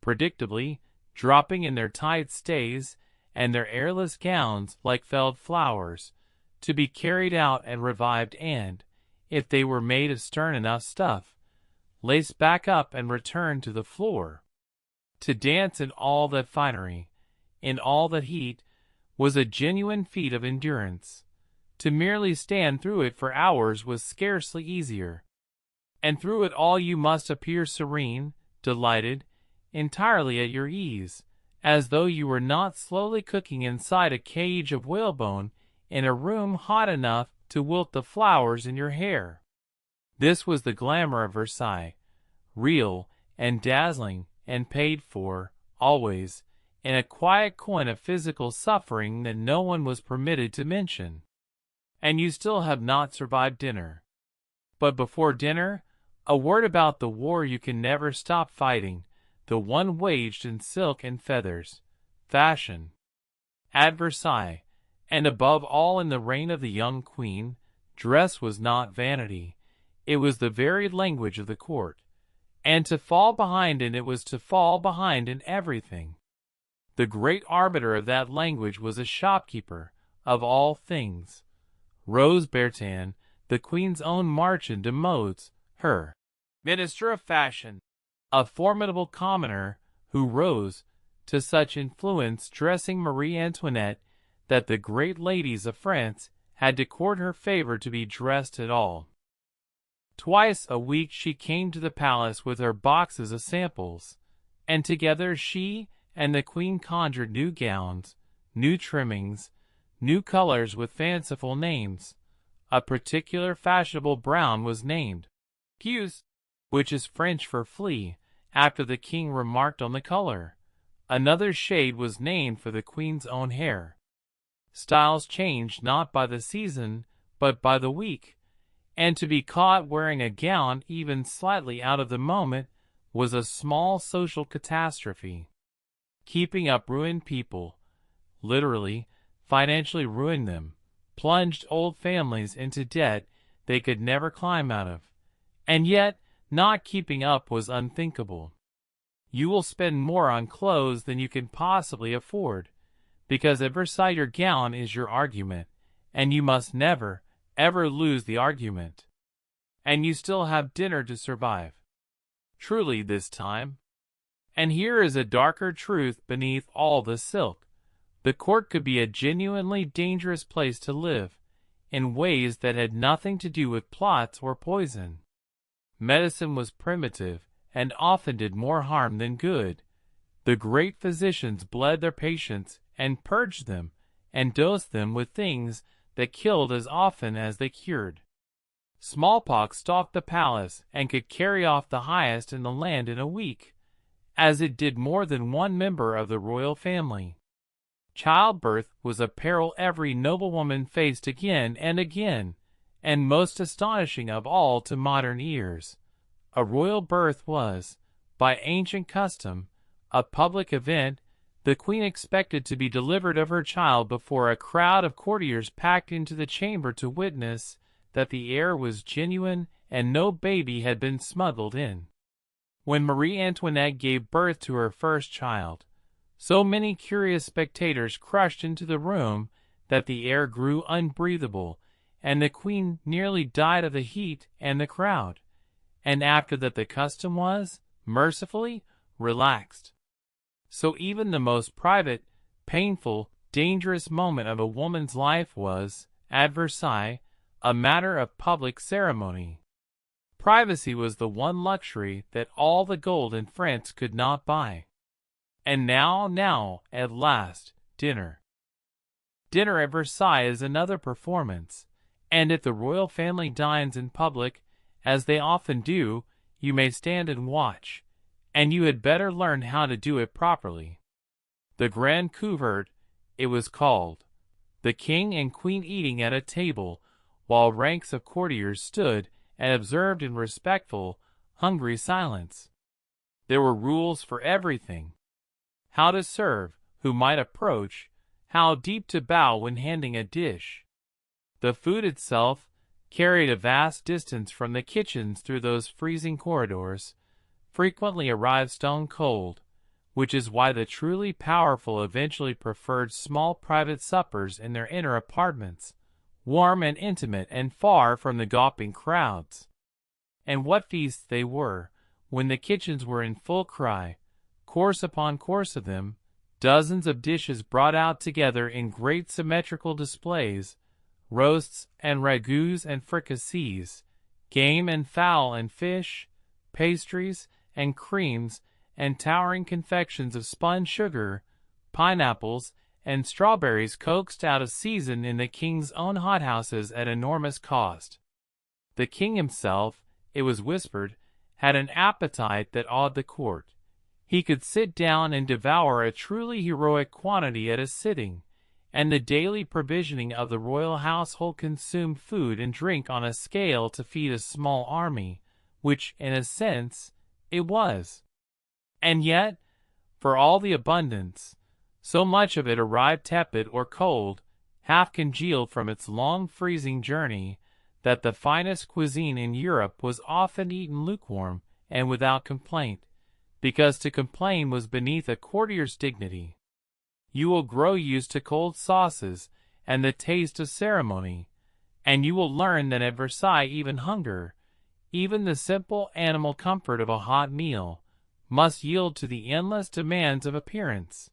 predictably, dropping in their tight stays and their airless gowns like felled flowers, to be carried out and revived and, if they were made of stern enough stuff, laced back up and returned to the floor. To dance in all that finery, in all that heat, was a genuine feat of endurance. To merely stand through it for hours was scarcely easier. And through it all you must appear serene, delighted, entirely at your ease, as though you were not slowly cooking inside a cage of whalebone in a room hot enough to wilt the flowers in your hair. This was the glamour of Versailles, real and dazzling and paid for, always, in a quiet coin of physical suffering that no one was permitted to mention. And you still have not survived dinner. But before dinner, a word about the war you can never stop fighting, the one waged in silk and feathers, fashion. At Versailles, and above all in the reign of the young queen, dress was not vanity, it was the very language of the court, and to fall behind in it was to fall behind in everything. The great arbiter of that language was a shopkeeper, of all things. Rose Bertin, the queen's own marchand de modes, her minister of fashion, a formidable commoner, who rose to such influence dressing Marie Antoinette that the great ladies of France had to court her favor to be dressed at all. Twice a week she came to the palace with her boxes of samples, and together she and the queen conjured new gowns, new trimmings, new colors with fanciful names. A particular fashionable brown was named puce, which is French for flea, after the king remarked on the color. Another shade was named for the queen's own hair. Styles changed not by the season, but by the week. and to be caught wearing a gown even slightly out of the moment was a small social catastrophe. Keeping up ruined people, literally, financially ruined them, plunged old families into debt they could never climb out of. And yet, not keeping up was unthinkable. You will spend more on clothes than you can possibly afford, because at Versailles your gown is your argument, and you must never, ever lose the argument. And you still have dinner to survive. Truly this time. And here is a darker truth beneath all the silk. The court could be a genuinely dangerous place to live, in ways that had nothing to do with plots or poison. Medicine was primitive, and often did more harm than good. The great physicians bled their patients, and purged them, and dosed them with things that killed as often as they cured. Smallpox stalked the palace, and could carry off the highest in the land in a week, as it did more than one member of the royal family. Childbirth was a peril every noblewoman faced again and again, and most astonishing of all to modern ears. A royal birth was, by ancient custom, a public event. The queen expected to be delivered of her child before a crowd of courtiers packed into the chamber to witness that the air was genuine and no baby had been smuggled in. When Marie Antoinette gave birth to her first child, so many curious spectators crushed into the room that the air grew unbreathable, and the queen nearly died of the heat and the crowd. And after that the custom was, mercifully, relaxed. So even the most private, painful, dangerous moment of a woman's life was, at Versailles, a matter of public ceremony. Privacy was the one luxury that all the gold in France could not buy. And now, at last, dinner. Dinner at Versailles is another performance, and if the royal family dines in public, as they often do, you may stand and watch, and you had better learn how to do it properly. The grand couvert, it was called. The king and queen eating at a table, while ranks of courtiers stood and observed in respectful, hungry silence. There were rules for everything. How to serve, who might approach, how deep to bow when handing a dish. The food itself, carried a vast distance from the kitchens through those freezing corridors, frequently arrived stone cold, which is why the truly powerful eventually preferred small private suppers in their inner apartments, warm and intimate and far from the gawping crowds. And what feasts they were, when the kitchens were in full cry, course upon course of them, dozens of dishes brought out together in great symmetrical displays, roasts and ragouts and fricassees, game and fowl and fish, pastries and creams, and towering confections of spun sugar, pineapples, and strawberries coaxed out of season in the king's own hothouses at enormous cost. The king himself, it was whispered, had an appetite that awed the court. He could sit down and devour a truly heroic quantity at a sitting, and the daily provisioning of the royal household consumed food and drink on a scale to feed a small army, which, in a sense, it was. And yet, for all the abundance, so much of it arrived tepid or cold, half congealed from its long freezing journey, that the finest cuisine in Europe was often eaten lukewarm and without complaint, because to complain was beneath a courtier's dignity. You will grow used to cold sauces and the taste of ceremony, and you will learn that at Versailles even hunger, even the simple animal comfort of a hot meal, must yield to the endless demands of appearance.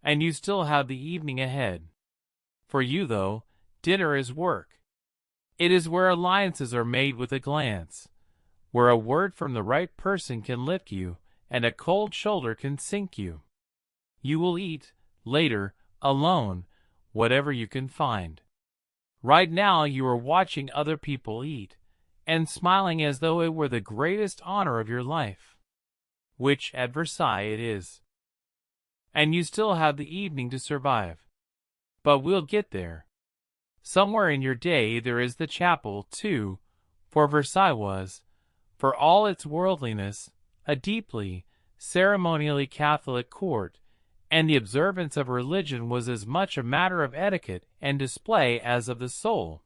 And you still have the evening ahead. For you, though, dinner is work. It is where alliances are made with a glance, where a word from the right person can lift you, and a cold shoulder can sink you. You will eat, later, alone, whatever you can find. Right now you are watching other people eat, and smiling as though it were the greatest honor of your life. Which, at Versailles, it is. And you still have the evening to survive. But we'll get there. Somewhere in your day there is the chapel, too, For Versailles was, for all its worldliness, a deeply, ceremonially Catholic court, and the observance of religion was as much a matter of etiquette and display as of the soul.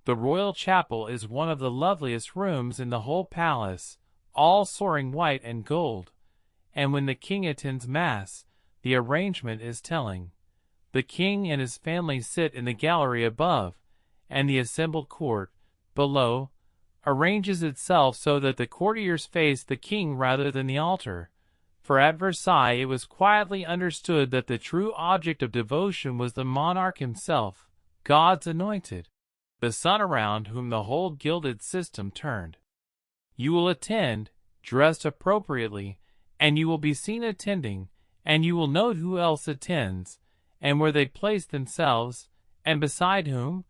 The royal chapel is one of the loveliest rooms in the whole palace, all soaring white and gold, and when the king attends mass, the arrangement is telling. The king and his family sit in the gallery above, and the assembled court, below, arranges itself so that the courtiers face the king rather than the altar. For at Versailles it was quietly understood that the true object of devotion was the monarch himself, God's anointed, the sun around whom the whole gilded system turned. You will attend, dressed appropriately, and you will be seen attending, and you will note who else attends, and where they place themselves, and beside whom,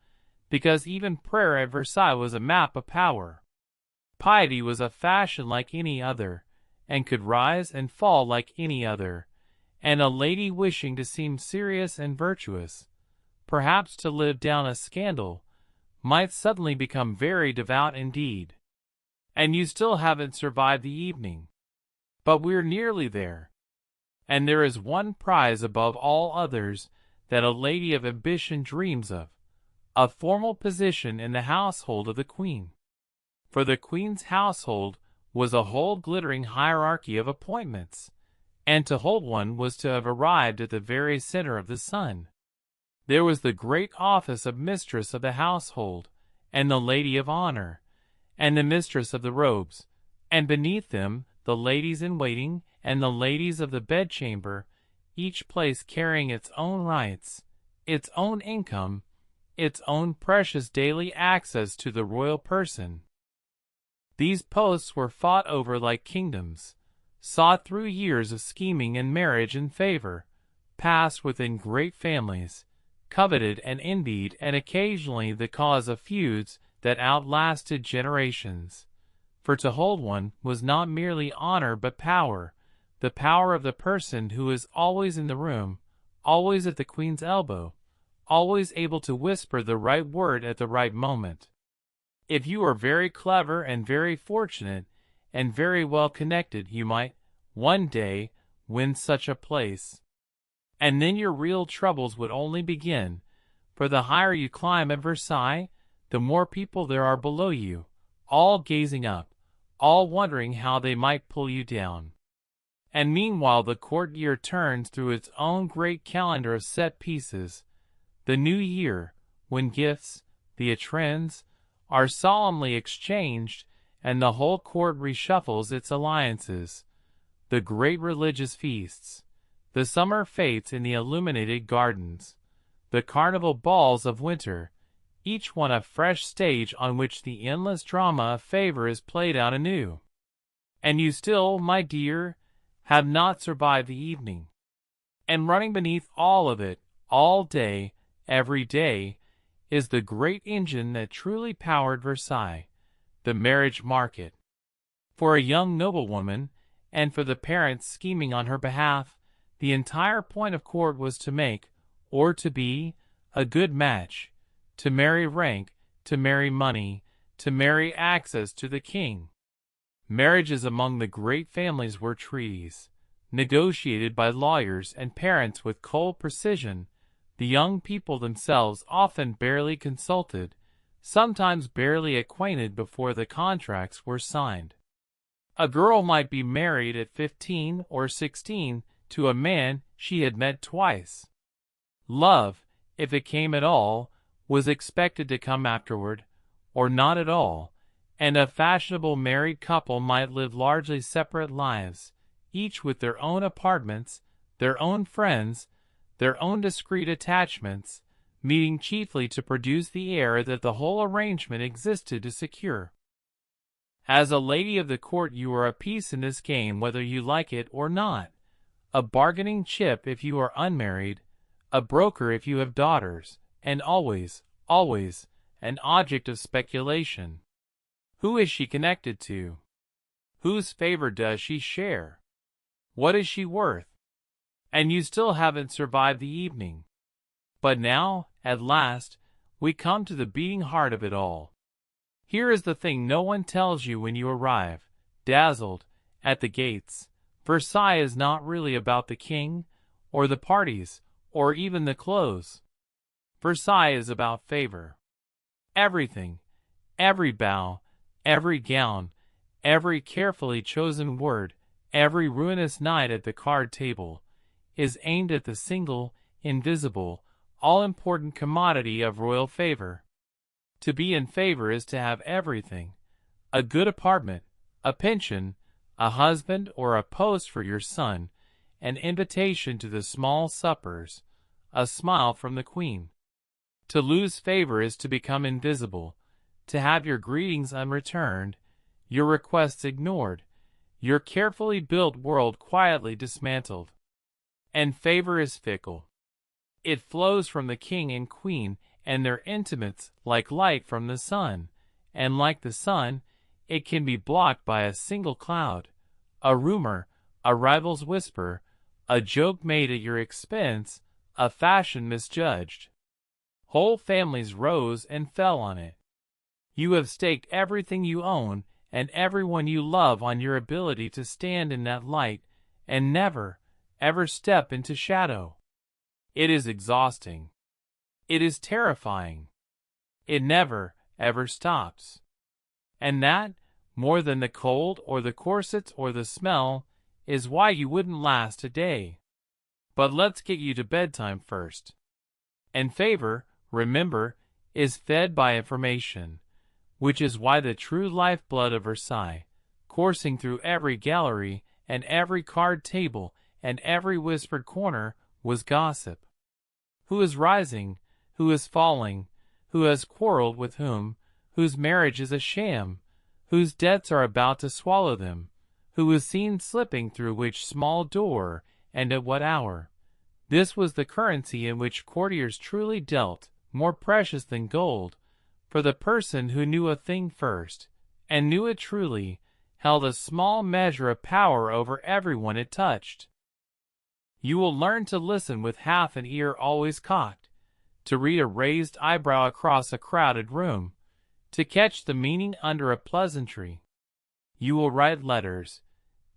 because even prayer at Versailles was a map of power. Piety was a fashion like any other, and could rise and fall like any other, and a lady wishing to seem serious and virtuous, perhaps to live down a scandal, might suddenly become very devout indeed. And you still haven't survived the evening. But we're nearly there. And there is one prize above all others that a lady of ambition dreams of, a formal position in the household of the Queen. For the Queen's household was a whole glittering hierarchy of appointments, and to hold one was to have arrived at the very center of the sun. There was the great office of mistress of the household, and the lady of honor, and the mistress of the robes, and beneath them the ladies-in-waiting and the ladies of the bedchamber, each place carrying its own rights, its own income, its own precious daily access to the royal person. These posts were fought over like kingdoms, sought through years of scheming and marriage and favor, passed within great families, coveted and envied, and occasionally the cause of feuds that outlasted generations. For to hold one was not merely honor but power, the power of the person who is always in the room, always at the Queen's elbow, always able to whisper the right word at the right moment. If you are very clever and very fortunate and very well connected, you might, one day, win such a place. And then your real troubles would only begin, for the higher you climb at Versailles, the more people there are below you, all gazing up, all wondering how they might pull you down. And meanwhile the court year turns through its own great calendar of set pieces, the new year, when gifts, the étrennes, are solemnly exchanged, and the whole court reshuffles its alliances, the great religious feasts, the summer fêtes in the illuminated gardens, the carnival balls of winter, each one a fresh stage on which the endless drama of favor is played out anew. And you still, my dear, have not survived the evening. And running beneath all of it, all day, every day, is the great engine that truly powered Versailles, the marriage market. For a young noblewoman, and for the parents scheming on her behalf, the entire point of court was to make, or to be, a good match, to marry rank, to marry money, to marry access to the king. Marriages among the great families were treaties, negotiated by lawyers and parents with cold precision, the young people themselves often barely consulted, sometimes barely acquainted before the contracts were signed. A girl might be married at 15 or 16 to a man she had met twice. Love, if it came at all, was expected to come afterward, or not at all, and a fashionable married couple might live largely separate lives, each with their own apartments, their own friends, their own discreet attachments, meeting chiefly to produce the air that the whole arrangement existed to secure. As a lady of the court you are a piece in this game whether you like it or not, a bargaining chip if you are unmarried, a broker if you have daughters, and always, always, an object of speculation. Who is she connected to? Whose favor does she share? What is she worth? And you still haven't survived the evening. But now, at last, we come to the beating heart of it all. Here is the thing no one tells you when you arrive, dazzled, at the gates. Versailles is not really about the king, or the parties, or even the clothes. Versailles is about favor. Everything, every bow, every gown, every carefully chosen word, every ruinous night at the card table, is aimed at the single, invisible, all-important commodity of royal favor. To be in favor is to have everything: a good apartment, a pension, a husband or a post for your son, an invitation to the small suppers, a smile from the queen. To lose favor is to become invisible, to have your greetings unreturned, your requests ignored, your carefully built world quietly dismantled. And favor is fickle. It flows from the king and queen and their intimates like light from the sun, and like the sun, it can be blocked by a single cloud, a rumor, a rival's whisper, a joke made at your expense, a fashion misjudged. Whole families rose and fell on it. You have staked everything you own and everyone you love on your ability to stand in that light and never, ever step into shadow. It is exhausting. It is terrifying. It never, ever stops. And that, more than the cold or the corsets or the smell, is why you wouldn't last a day. But let's get you to bedtime first. And favor, remember, is fed by information, which is why the true lifeblood of Versailles, coursing through every gallery and every card table and every whispered corner, was gossip. Who is rising? Who is falling? Who has quarreled with whom? Whose marriage is a sham? Whose debts are about to swallow them? Who is seen slipping through which small door, and at what hour? This was the currency in which courtiers truly dealt, more precious than gold, for the person who knew a thing first, and knew it truly, held a small measure of power over everyone it touched. You will learn to listen with half an ear always cocked, to read a raised eyebrow across a crowded room, to catch the meaning under a pleasantry. You will write letters.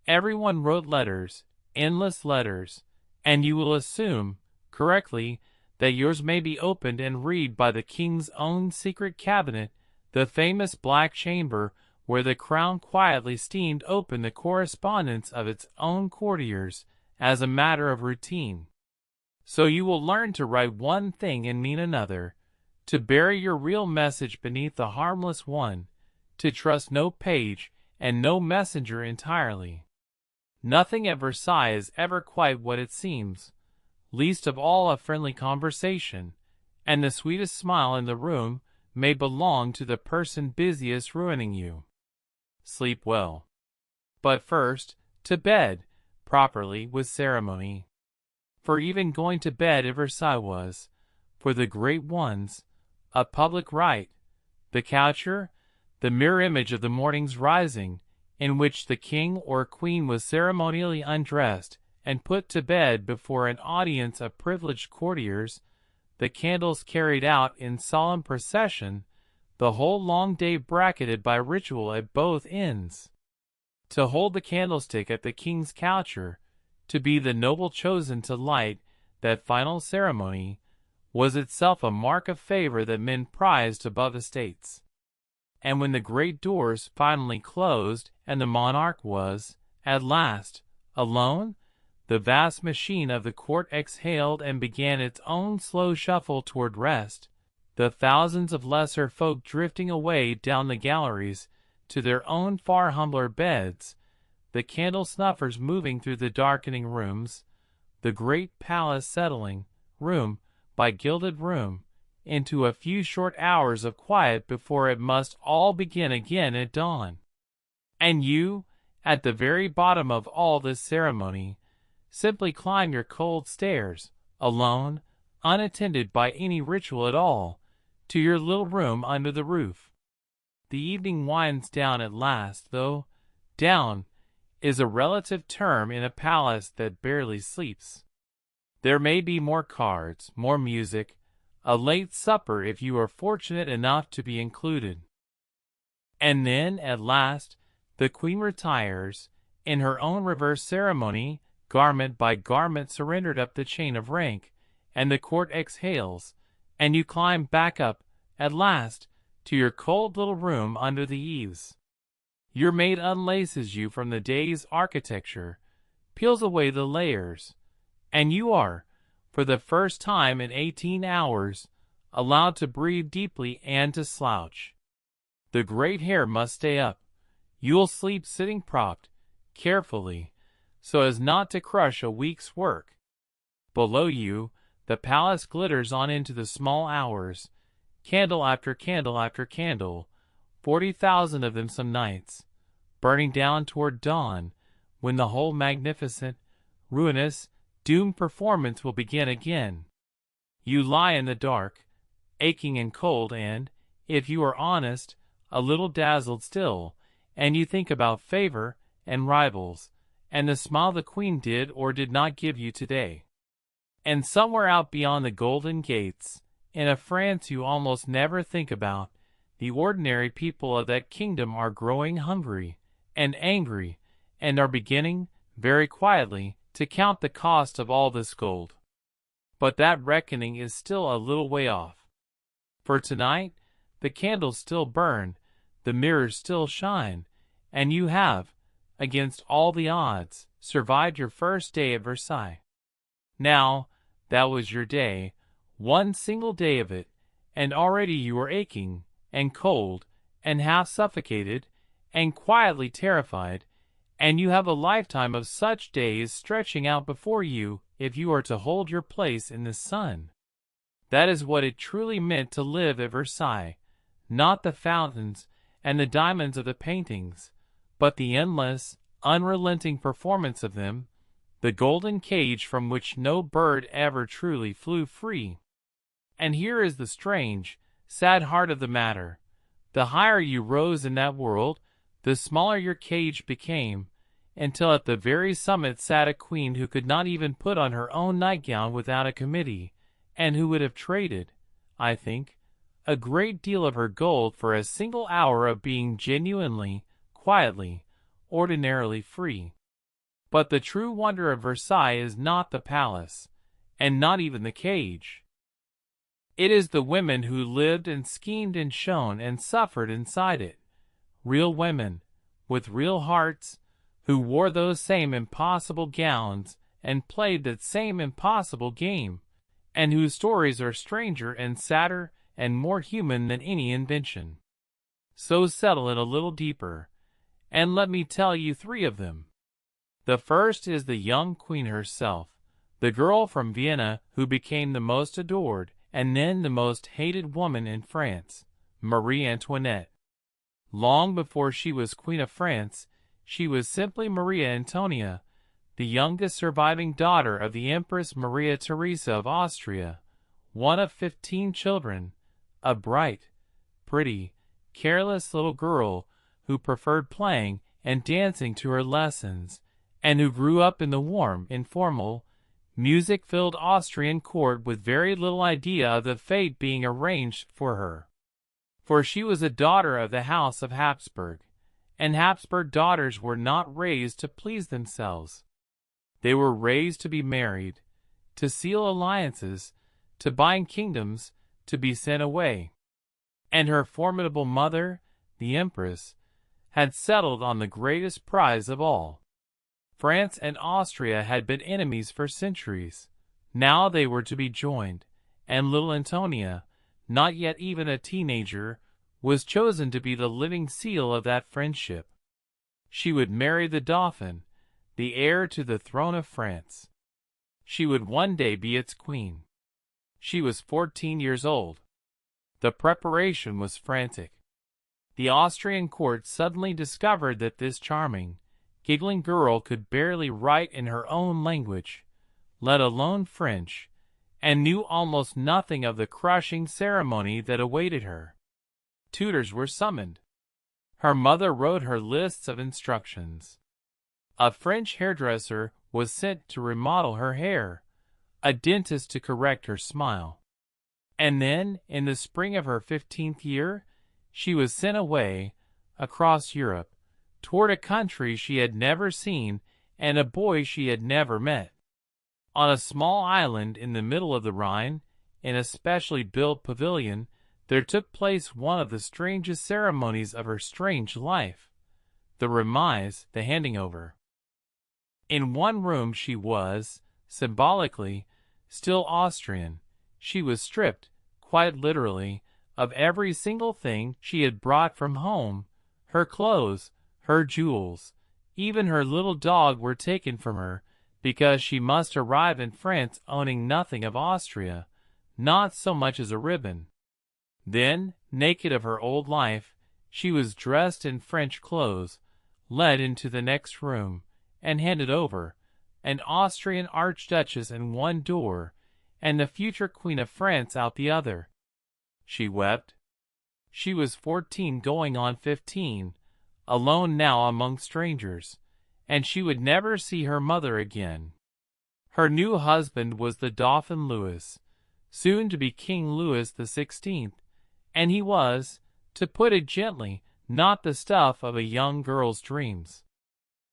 Everyone wrote letters, endless letters, and you will assume, correctly, that yours may be opened and read by the king's own secret cabinet, the famous black chamber where the crown quietly steamed open the correspondence of its own courtiers as a matter of routine. So you will learn to write one thing and mean another, to bury your real message beneath the harmless one, to trust no page and no messenger entirely. Nothing at Versailles is ever quite what it seems, least of all a friendly conversation, and the sweetest smile in the room may belong to the person busiest ruining you. Sleep well. But first, to bed, properly, with ceremony. For even going to bed at Versailles was, for the great ones, a public rite. The coucher, the mirror image of the morning's rising, in which the king or queen was ceremonially undressed and put to bed before an audience of privileged courtiers, the candles carried out in solemn procession, the whole long day bracketed by ritual at both ends. To hold the candlestick at the king's coucher, to be the noble chosen to light that final ceremony, was itself a mark of favor that men prized above estates. And when the great doors finally closed and the monarch was, at last, alone, the vast machine of the court exhaled and began its own slow shuffle toward rest, the thousands of lesser folk drifting away down the galleries to their own far humbler beds, the candle snuffers moving through the darkening rooms, the great palace settling, room by gilded room, into a few short hours of quiet before it must all begin again at dawn. And you, at the very bottom of all this ceremony, simply climb your cold stairs, alone, unattended by any ritual at all, to your little room under the roof. The evening winds down at last, though down is a relative term in a palace that barely sleeps. There may be more cards, more music, a late supper if you are fortunate enough to be included. And then, at last, the queen retires, in her own reverse ceremony, garment by garment surrendered up the chain of rank, and the court exhales, and you climb back up, at last, to your cold little room under the eaves. Your maid unlaces you from the day's architecture, peels away the layers, and you are, for the first time in 18 hours, allowed to breathe deeply and to slouch. The great hair must stay up. You'll sleep sitting propped, carefully, so as not to crush a week's work. Below you, the palace glitters on into the small hours, candle after candle after candle, 40,000 of them some nights, burning down toward dawn, when the whole magnificent, ruinous, doomed performance will begin again. You lie in the dark, aching and cold and, if you are honest, a little dazzled still, and you think about favour and rivals, and the smile the queen did or did not give you today. And somewhere out beyond the golden gates, in a France you almost never think about, the ordinary people of that kingdom are growing hungry and angry, and are beginning, very quietly, to count the cost of all this gold. But that reckoning is still a little way off. For tonight, the candles still burn, the mirrors still shine, and you have, against all the odds, survived your first day at Versailles. Now, that was your day, one single day of it, and already you are aching, and cold, and half suffocated, and quietly terrified, and you have a lifetime of such days stretching out before you if you are to hold your place in the sun. That is what it truly meant to live at Versailles, not the fountains and the diamonds of the paintings, but the endless, unrelenting performance of them, the golden cage from which no bird ever truly flew free. And here is the strange, sad heart of the matter. The higher you rose in that world, the smaller your cage became, until at the very summit sat a queen who could not even put on her own nightgown without a committee, and who would have traded, I think, a great deal of her gold for a single hour of being genuinely, quietly, ordinarily free. But the true wonder of Versailles is not the palace, and not even the cage. It is the women who lived and schemed and shone and suffered inside it. Real women, with real hearts, who wore those same impossible gowns and played that same impossible game, and whose stories are stranger and sadder and more human than any invention. So settle it a little deeper, and let me tell you three of them. The first is the young queen herself, the girl from Vienna who became the most adored and then the most hated woman in France, Marie Antoinette. Long before she was Queen of France, she was simply Maria Antonia, the youngest surviving daughter of the Empress Maria Theresa of Austria, one of 15 children, a bright, pretty, careless little girl who preferred playing and dancing to her lessons, and who grew up in the warm, informal, music-filled Austrian court with very little idea of the fate being arranged for her. For she was a daughter of the House of Habsburg, and Habsburg daughters were not raised to please themselves. They were raised to be married, to seal alliances, to bind kingdoms, to be sent away. And her formidable mother, the Empress, had settled on the greatest prize of all. France and Austria had been enemies for centuries. Now they were to be joined, and little Antonia, not yet even a teenager, was chosen to be the living seal of that friendship. She would marry the Dauphin, the heir to the throne of France. She would one day be its queen. She was 14 years old. The preparation was frantic. The Austrian court suddenly discovered that this charming, giggling girl could barely write in her own language, let alone French, and knew almost nothing of the crushing ceremony that awaited her. Tutors were summoned. Her mother wrote her lists of instructions. A French hairdresser was sent to remodel her hair, a dentist to correct her smile. And then, in the spring of her 15th year, she was sent away, across Europe, toward a country she had never seen and a boy she had never met. On a small island in the middle of the Rhine, in a specially built pavilion, there took place one of the strangest ceremonies of her strange life, the remise, the handing over. In one room she was, symbolically, still Austrian. She was stripped, quite literally, of every single thing she had brought from home. Her clothes, her jewels, even her little dog were taken from her, because she must arrive in France owning nothing of Austria, not so much as a ribbon. Then, naked of her old life, she was dressed in French clothes, led into the next room, and handed over, an Austrian archduchess in one door, and the future Queen of France out the other. She wept. She was 14 going on 15, alone now among strangers, and she would never see her mother again. Her new husband was the Dauphin Louis, soon to be King Louis the 16th, and he was, to put it gently, not the stuff of a young girl's dreams.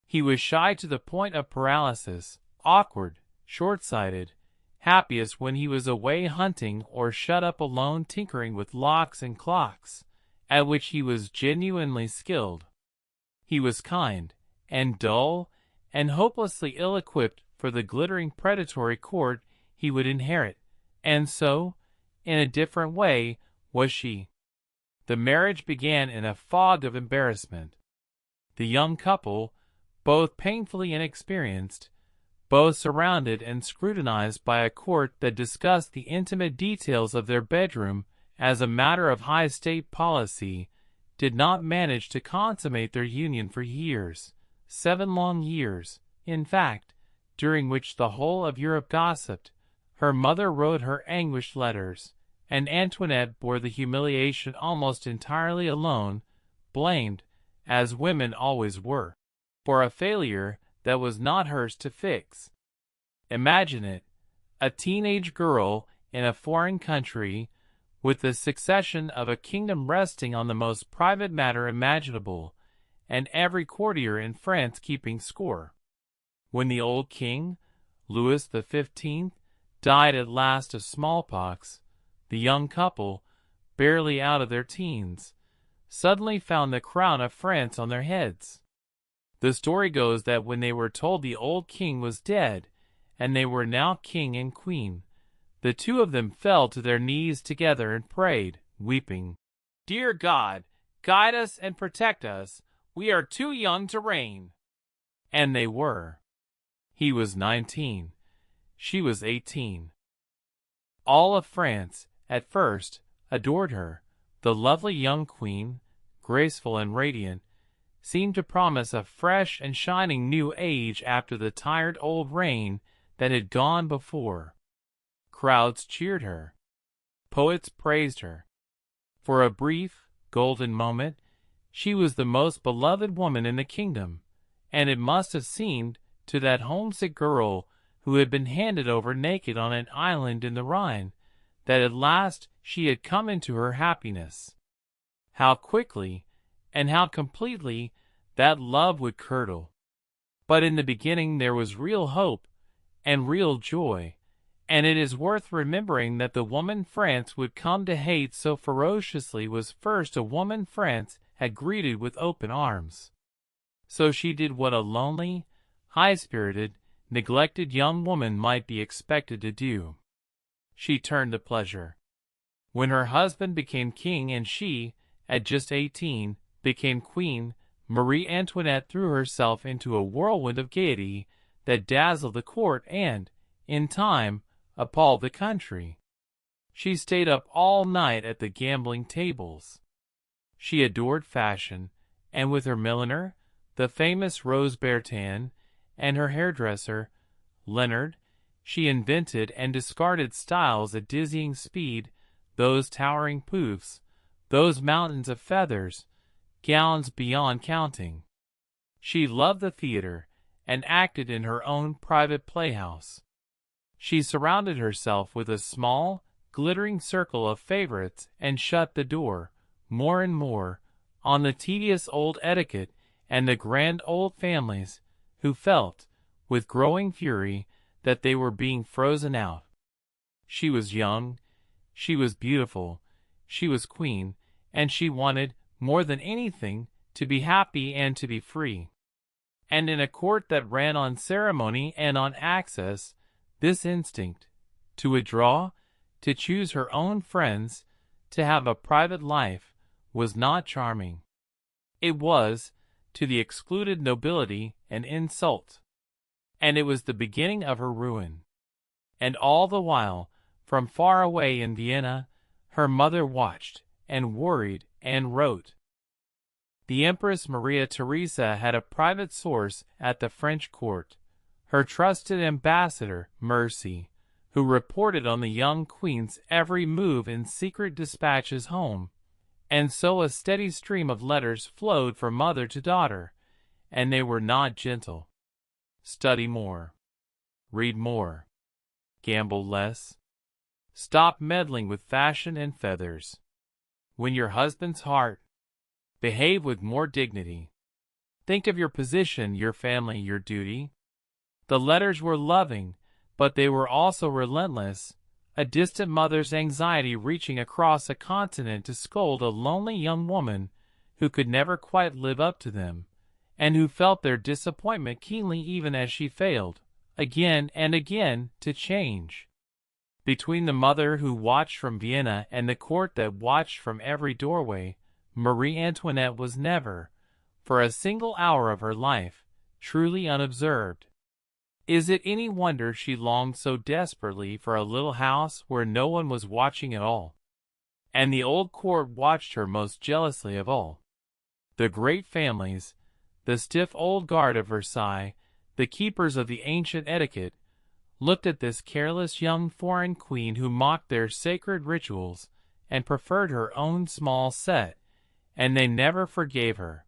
He was shy to the point of paralysis, awkward, short-sighted, happiest when he was away hunting or shut up alone tinkering with locks and clocks, at which he was genuinely skilled. He was kind, and dull, and hopelessly ill-equipped for the glittering predatory court he would inherit, and so, in a different way, was she. The marriage began in a fog of embarrassment. The young couple, both painfully inexperienced, both surrounded and scrutinized by a court that discussed the intimate details of their bedroom as a matter of high state policy, did not manage to consummate their union for years, 7 long years, in fact, during which the whole of Europe gossiped. Her mother wrote her anguished letters, and Antoinette bore the humiliation almost entirely alone, blamed, as women always were, for a failure that was not hers to fix. Imagine it, a teenage girl in a foreign country, with the succession of a kingdom resting on the most private matter imaginable, and every courtier in France keeping score. When the old king, Louis XV, died at last of smallpox, the young couple, barely out of their teens, suddenly found the crown of France on their heads. The story goes that when they were told the old king was dead, and they were now king and queen, the two of them fell to their knees together and prayed, weeping, "Dear God, guide us and protect us. We are too young to reign." And they were. He was 19. She was 18. All of France, at first, adored her. The lovely young queen, graceful and radiant, seemed to promise a fresh and shining new age after the tired old reign that had gone before. Crowds cheered her. Poets praised her. For a brief, golden moment, she was the most beloved woman in the kingdom, and it must have seemed to that homesick girl who had been handed over naked on an island in the Rhine, that at last she had come into her happiness. How quickly and how completely that love would curdle. But in the beginning there was real hope and real joy, and it is worth remembering that the woman France would come to hate so ferociously was first a woman France had greeted with open arms. So she did what a lonely, high-spirited, neglected young woman might be expected to do. She turned to pleasure. When her husband became king and she, at just 18, became queen, Marie Antoinette threw herself into a whirlwind of gaiety that dazzled the court and, in time, appalled the country. She stayed up all night at the gambling tables. She adored fashion, and with her milliner, the famous Rose Bertin, and her hairdresser, Leonard, she invented and discarded styles at dizzying speed, those towering poufs, those mountains of feathers, gowns beyond counting. She loved the theater, and acted in her own private playhouse. She surrounded herself with a small, glittering circle of favorites and shut the door, more and more, on the tedious old etiquette and the grand old families, who felt, with growing fury, that they were being frozen out. She was young, she was beautiful, she was queen, and she wanted, more than anything, to be happy and to be free. And in a court that ran on ceremony and on access, this instinct, to withdraw, to choose her own friends, to have a private life, was not charming. It was, to the excluded nobility, an insult. And it was the beginning of her ruin. And all the while, from far away in Vienna, her mother watched, and worried, and wrote. The Empress Maria Theresa had a private source at the French court, her trusted ambassador, Mercy, who reported on the young queen's every move in secret dispatches home, and so a steady stream of letters flowed from mother to daughter, and they were not gentle. Study more. Read more. Gamble less. Stop meddling with fashion and feathers. Win your husband's heart. Behave with more dignity. Think of your position, your family, your duty. The letters were loving, but they were also relentless, a distant mother's anxiety reaching across a continent to scold a lonely young woman who could never quite live up to them, and who felt their disappointment keenly even as she failed, again and again, to change. Between the mother who watched from Vienna and the court that watched from every doorway, Marie Antoinette was never, for a single hour of her life, truly unobserved. Is it any wonder she longed so desperately for a little house where no one was watching at all? And the old court watched her most jealously of all. The great families, the stiff old guard of Versailles, the keepers of the ancient etiquette, looked at this careless young foreign queen who mocked their sacred rituals and preferred her own small set, and they never forgave her.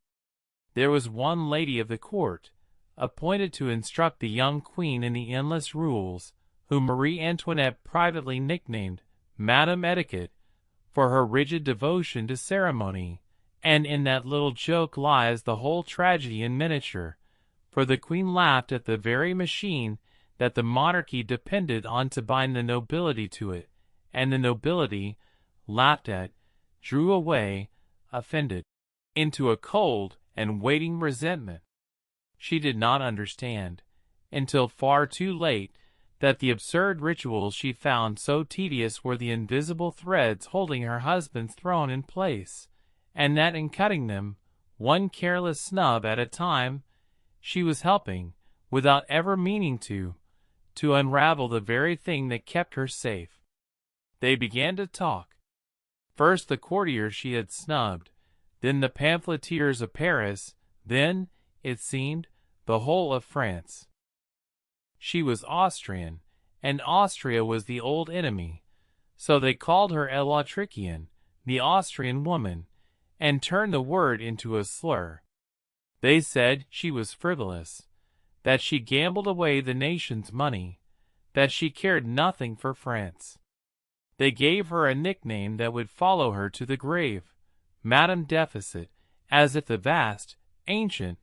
There was one lady of the court, appointed to instruct the young queen in the endless rules, whom Marie Antoinette privately nicknamed Madame Etiquette, for her rigid devotion to ceremony, and in that little joke lies the whole tragedy in miniature, for the queen laughed at the very machine that the monarchy depended on to bind the nobility to it, and the nobility, laughed at, drew away, offended, into a cold and waiting resentment. She did not understand, until far too late, that the absurd rituals she found so tedious were the invisible threads holding her husband's throne in place, and that in cutting them, one careless snub at a time, she was helping, without ever meaning to unravel the very thing that kept her safe. They began to talk. First the courtiers she had snubbed, then the pamphleteers of Paris, then, it seemed, the whole of France. She was Austrian, and Austria was the old enemy, so they called her l'Autrichienne, the Austrian woman, and turned the word into a slur. They said she was frivolous, that she gambled away the nation's money, that she cared nothing for France. They gave her a nickname that would follow her to the grave, Madame Deficit, as if the vast, ancient,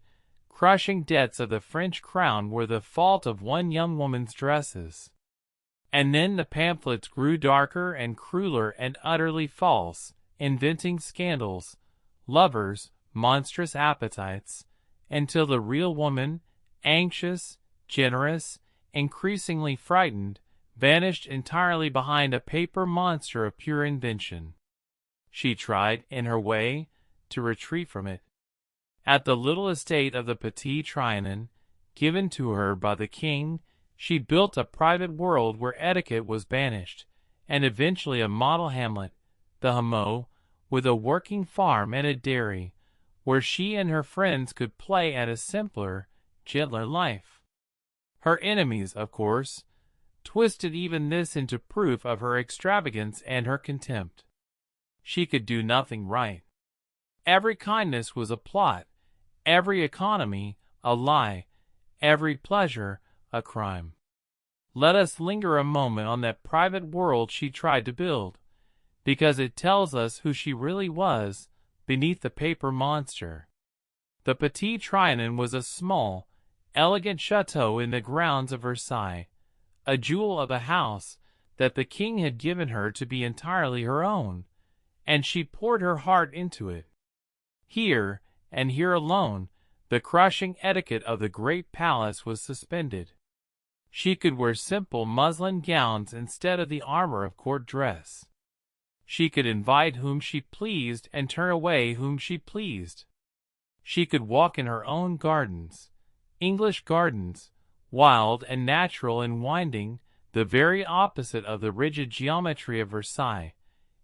crushing debts of the French crown were the fault of one young woman's dresses. And then the pamphlets grew darker and crueler and utterly false, inventing scandals, lovers, monstrous appetites, until the real woman, anxious, generous, increasingly frightened, vanished entirely behind a paper monster of pure invention. She tried, in her way, to retreat from it. At the little estate of the Petit Trianon, given to her by the king, she built a private world where etiquette was banished, and eventually a model hamlet, the Hameau, with a working farm and a dairy, where she and her friends could play at a simpler, gentler life. Her enemies, of course, twisted even this into proof of her extravagance and her contempt. She could do nothing right. Every kindness was a plot, every economy a lie, every pleasure a crime. Let us linger a moment on that private world she tried to build, because it tells us who she really was, beneath the paper monster. The Petit Trianon was a small, elegant chateau in the grounds of Versailles, a jewel of a house that the king had given her to be entirely her own, and she poured her heart into it. Here, and here alone, the crushing etiquette of the great palace was suspended. She could wear simple muslin gowns instead of the armor of court dress. She could invite whom she pleased and turn away whom she pleased. She could walk in her own gardens, English gardens, wild and natural and winding, the very opposite of the rigid geometry of Versailles,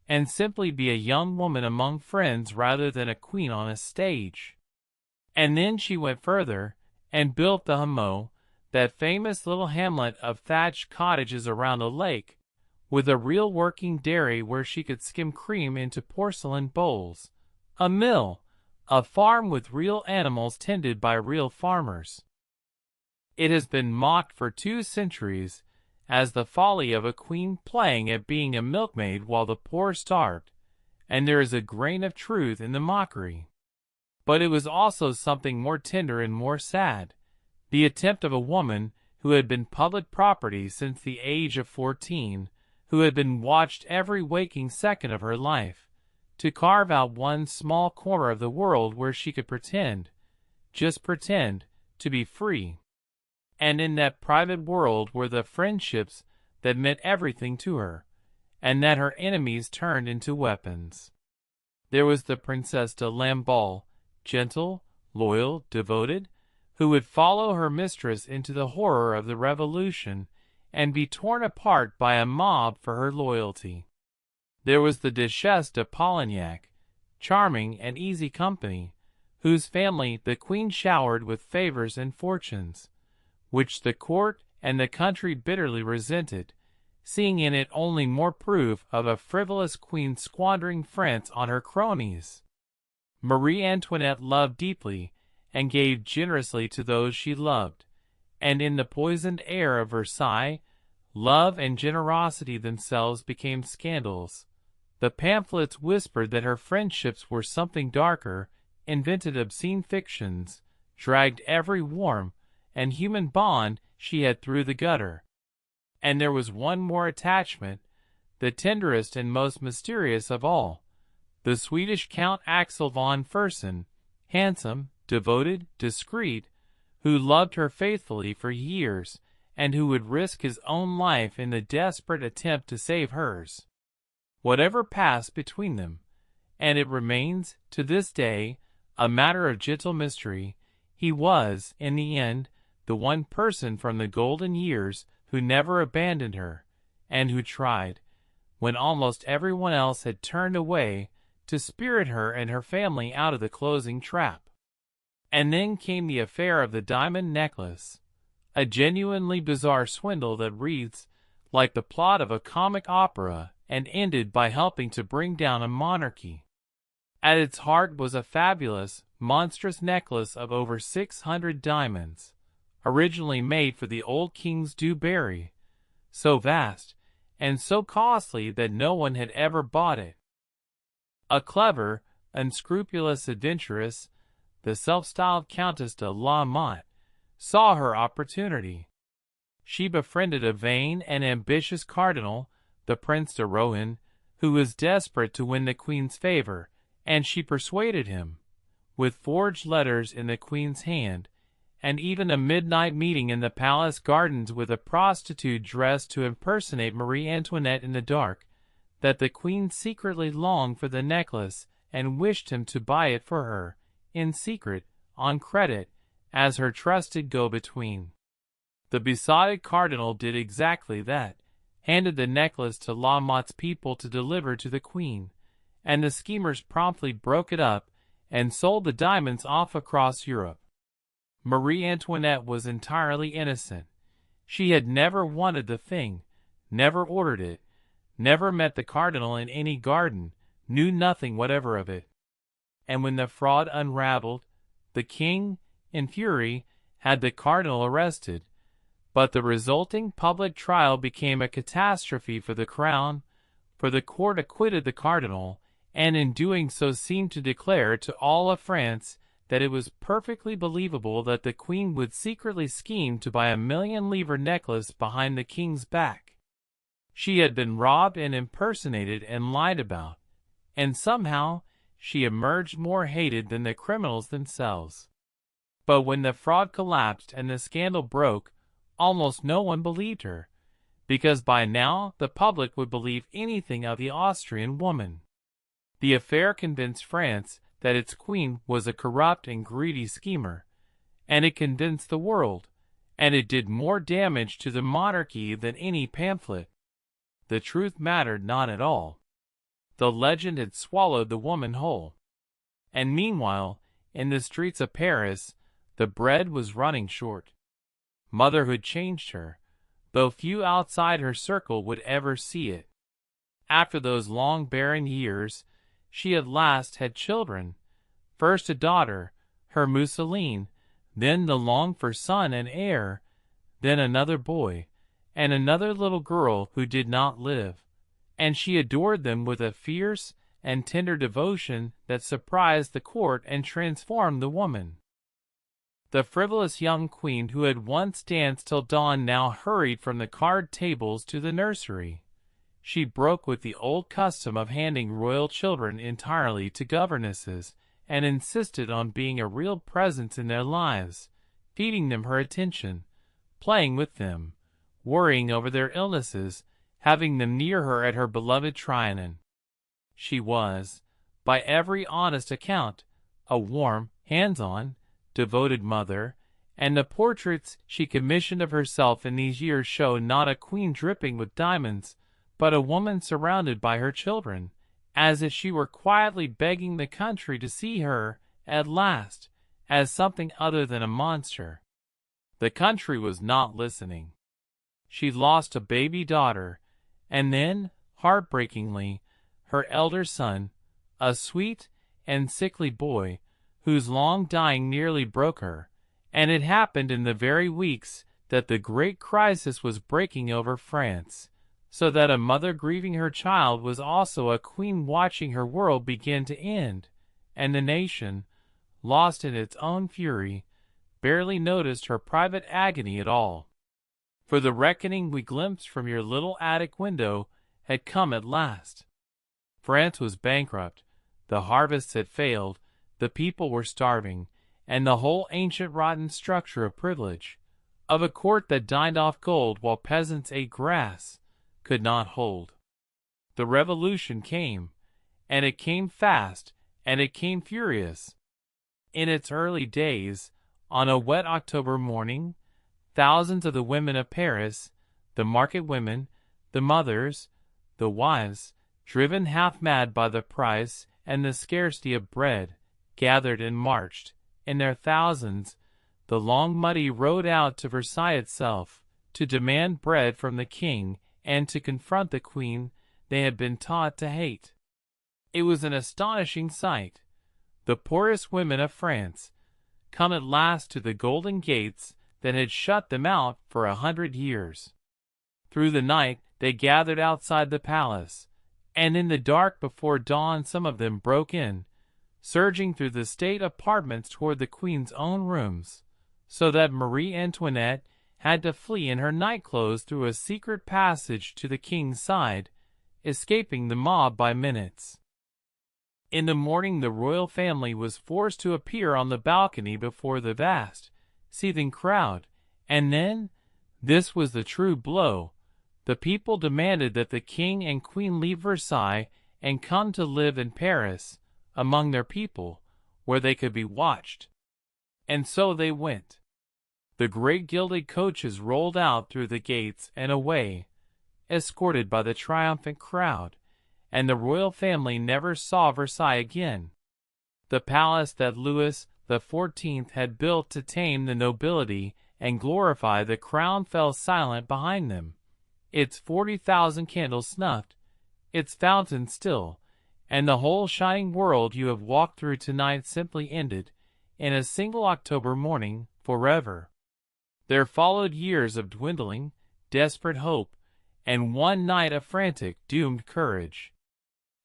and simply be a young woman among friends rather than a queen on a stage. And then she went further, and built the Hameau, that famous little hamlet of thatched cottages around a lake, with a real working dairy where she could skim cream into porcelain bowls, a mill, a farm with real animals tended by real farmers. It has been mocked for 2 centuries as the folly of a queen playing at being a milkmaid while the poor starved, and there is a grain of truth in the mockery. But it was also something more tender and more sad, the attempt of a woman who had been public property since the age of 14, who had been watched every waking second of her life, to carve out one small corner of the world where she could pretend, just pretend, to be free. And in that private world were the friendships that meant everything to her, and that her enemies turned into weapons. There was the Princess de Lamballe, gentle, loyal, devoted, who would follow her mistress into the horror of the Revolution and be torn apart by a mob for her loyalty. There was the Duchesse de Polignac, charming and easy company, whose family the queen showered with favors and fortunes, which the court and the country bitterly resented, seeing in it only more proof of a frivolous queen squandering France on her cronies. Marie Antoinette loved deeply, and gave generously to those she loved, and in the poisoned air of Versailles, love and generosity themselves became scandals. The pamphlets whispered that her friendships were something darker, invented obscene fictions, dragged every warm and human bond she had through the gutter. And there was one more attachment, the tenderest and most mysterious of all, the Swedish Count Axel von Fersen, handsome, devoted, discreet, who loved her faithfully for years, and who would risk his own life in the desperate attempt to save hers. Whatever passed between them, and it remains, to this day, a matter of gentle mystery, he was, in the end, the one person from the golden years who never abandoned her, and who tried, when almost everyone else had turned away, to spirit her and her family out of the closing trap. And then came the affair of the diamond necklace, a genuinely bizarre swindle that reads like the plot of a comic opera and ended by helping to bring down a monarchy. At its heart was a fabulous, monstrous necklace of over 600 diamonds, originally made for the old king's dewberry, so vast and so costly that no one had ever bought it. A clever, unscrupulous adventuress, the self-styled Countess de la Motte, saw her opportunity. She befriended a vain and ambitious cardinal, the Prince de Rohan, who was desperate to win the queen's favor, and she persuaded him, with forged letters in the queen's hand, and even a midnight meeting in the palace gardens with a prostitute dressed to impersonate Marie Antoinette in the dark, that the queen secretly longed for the necklace and wished him to buy it for her, in secret, on credit, as her trusted go-between. The besotted cardinal did exactly that, handed the necklace to La Motte's people to deliver to the queen, and the schemers promptly broke it up and sold the diamonds off across Europe. Marie Antoinette was entirely innocent. She had never wanted the thing, never ordered it, never met the cardinal in any garden, knew nothing whatever of it. And when the fraud unraveled, the king, in fury, had the cardinal arrested, but the resulting public trial became a catastrophe for the crown, for the court acquitted the cardinal, and in doing so seemed to declare to all of France that it was perfectly believable that the queen would secretly scheme to buy a 1,000,000 livre necklace behind the king's back. She had been robbed and impersonated and lied about, and somehow she emerged more hated than the criminals themselves. But when the fraud collapsed and the scandal broke, almost no one believed her, because by now the public would believe anything of the Austrian woman. The affair convinced France that its queen was a corrupt and greedy schemer, and it convinced the world, and it did more damage to the monarchy than any pamphlet. The truth mattered not at all. The legend had swallowed the woman whole. And meanwhile, in the streets of Paris, the bread was running short. Motherhood changed her, though few outside her circle would ever see it. After those long barren years, she at last had children, first a daughter, her Mousseline, then the longed-for son and heir, then another boy, and another little girl who did not live, and she adored them with a fierce and tender devotion that surprised the court and transformed the woman. The frivolous young queen who had once danced till dawn now hurried from the card tables to the nursery. She broke with the old custom of handing royal children entirely to governesses, and insisted on being a real presence in their lives, feeding them her attention, playing with them, worrying over their illnesses, having them near her at her beloved Trianon. She was, by every honest account, a warm, hands-on, devoted mother, and the portraits she commissioned of herself in these years show not a queen dripping with diamonds, but a woman surrounded by her children, as if she were quietly begging the country to see her, at last, as something other than a monster. The country was not listening. She lost a baby daughter, and then, heartbreakingly, her elder son, a sweet and sickly boy, whose long dying nearly broke her, and it happened in the very weeks that the great crisis was breaking over France, so that a mother grieving her child was also a queen watching her world begin to end, and the nation, lost in its own fury, barely noticed her private agony at all. For the reckoning we glimpsed from your little attic window had come at last. France was bankrupt, the harvests had failed, the people were starving, and the whole ancient rotten structure of privilege, of a court that dined off gold while peasants ate grass, could not hold. The revolution came, and it came fast, and it came furious. In its early days, on a wet October morning, thousands of the women of Paris, the market women, the mothers, the wives, driven half mad by the price and the scarcity of bread, gathered and marched, in their thousands, the long muddy road out to Versailles itself, to demand bread from the king and to confront the queen they had been taught to hate. It was an astonishing sight. The poorest women of France, come at last to the golden gates that had shut them out for 100 years. Through the night they gathered outside the palace, and in the dark before dawn some of them broke in, surging through the state apartments toward the queen's own rooms, so that Marie Antoinette had to flee in her nightclothes through a secret passage to the king's side, escaping the mob by minutes. In the morning the royal family was forced to appear on the balcony before the vast, seething crowd, and then, this was the true blow, the people demanded that the king and queen leave Versailles and come to live in Paris, among their people, where they could be watched. And so they went. The great gilded coaches rolled out through the gates and away, escorted by the triumphant crowd, and the royal family never saw Versailles again. The palace that Louis the 14th had built to tame the nobility and glorify the crown fell silent behind them, its 40,000 candles snuffed, its fountain still, and the whole shining world you have walked through tonight simply ended, in a single October morning, forever. There followed years of dwindling, desperate hope, and one night of frantic, doomed courage.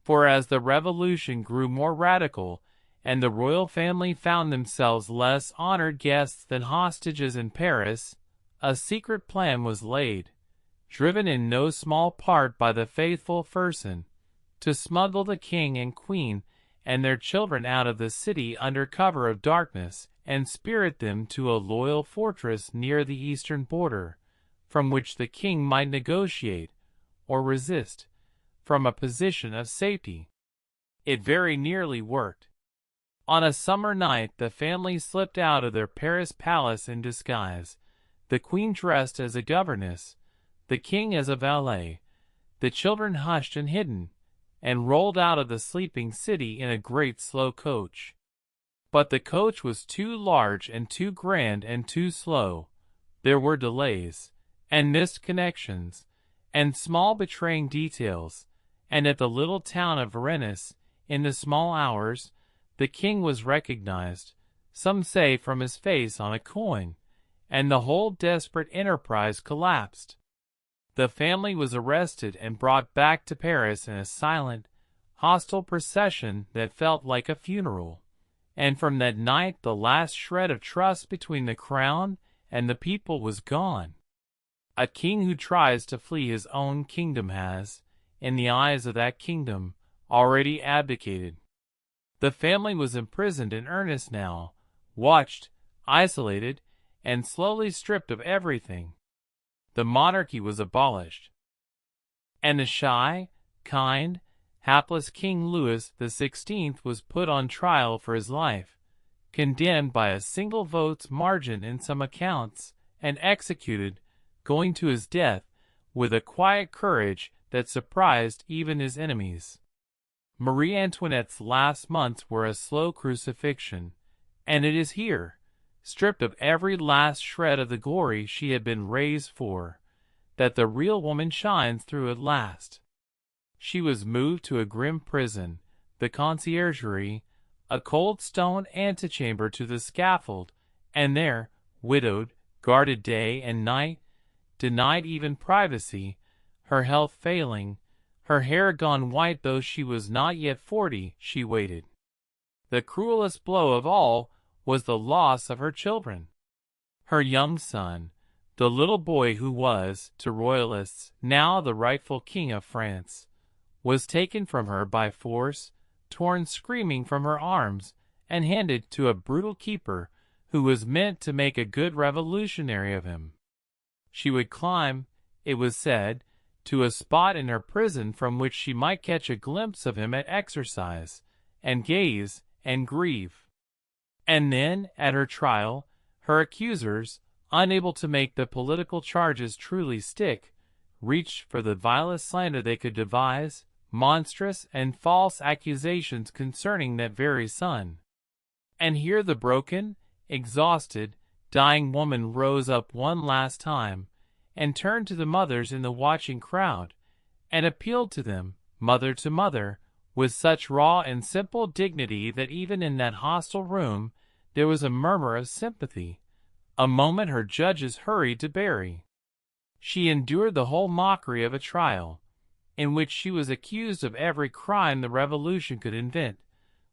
For as the revolution grew more radical, and the royal family found themselves less honored guests than hostages in Paris, a secret plan was laid, driven in no small part by the faithful Fersen, to smuggle the king and queen and their children out of the city under cover of darkness, and spirit them to a loyal fortress near the eastern border, from which the king might negotiate, or resist, from a position of safety. It very nearly worked. On a summer night the family slipped out of their Paris palace in disguise, the queen dressed as a governess, the king as a valet, the children hushed and hidden, and rolled out of the sleeping city in a great slow coach. But the coach was too large and too grand and too slow. There were delays, and missed connections, and small betraying details, and at the little town of Varennes, in the small hours, the king was recognized, some say from his face on a coin, and the whole desperate enterprise collapsed. The family was arrested and brought back to Paris in a silent, hostile procession that felt like a funeral. And from that night the last shred of trust between the crown and the people was gone. A king who tries to flee his own kingdom has, in the eyes of that kingdom, already abdicated. The family was imprisoned in earnest now, watched, isolated, and slowly stripped of everything. The monarchy was abolished. And the shy, kind, hapless King Louis the 16th was put on trial for his life, condemned by a single vote's margin in some accounts, and executed, going to his death, with a quiet courage that surprised even his enemies. Marie Antoinette's last months were a slow crucifixion, and it is here, stripped of every last shred of the glory she had been raised for, that the real woman shines through at last. She was moved to a grim prison, the conciergerie, a cold stone antechamber to the scaffold, and there, widowed, guarded day and night, denied even privacy, her health failing, her hair gone white though she was not yet 40, she waited. The cruelest blow of all was the loss of her children. Her young son, the little boy who was, to royalists, now the rightful king of France, was taken from her by force, torn screaming from her arms, and handed to a brutal keeper who was meant to make a good revolutionary of him. She would climb, it was said, to a spot in her prison from which she might catch a glimpse of him at exercise, and gaze, and grieve. And then, at her trial, her accusers, unable to make the political charges truly stick, reached for the vilest slander they could devise, monstrous and false accusations concerning that very son. And here the broken, exhausted, dying woman rose up one last time, and turned to the mothers in the watching crowd, and appealed to them, mother to mother, with such raw and simple dignity that even in that hostile room there was a murmur of sympathy, a moment her judges hurried to bury. She endured the whole mockery of a trial, in which she was accused of every crime the Revolution could invent,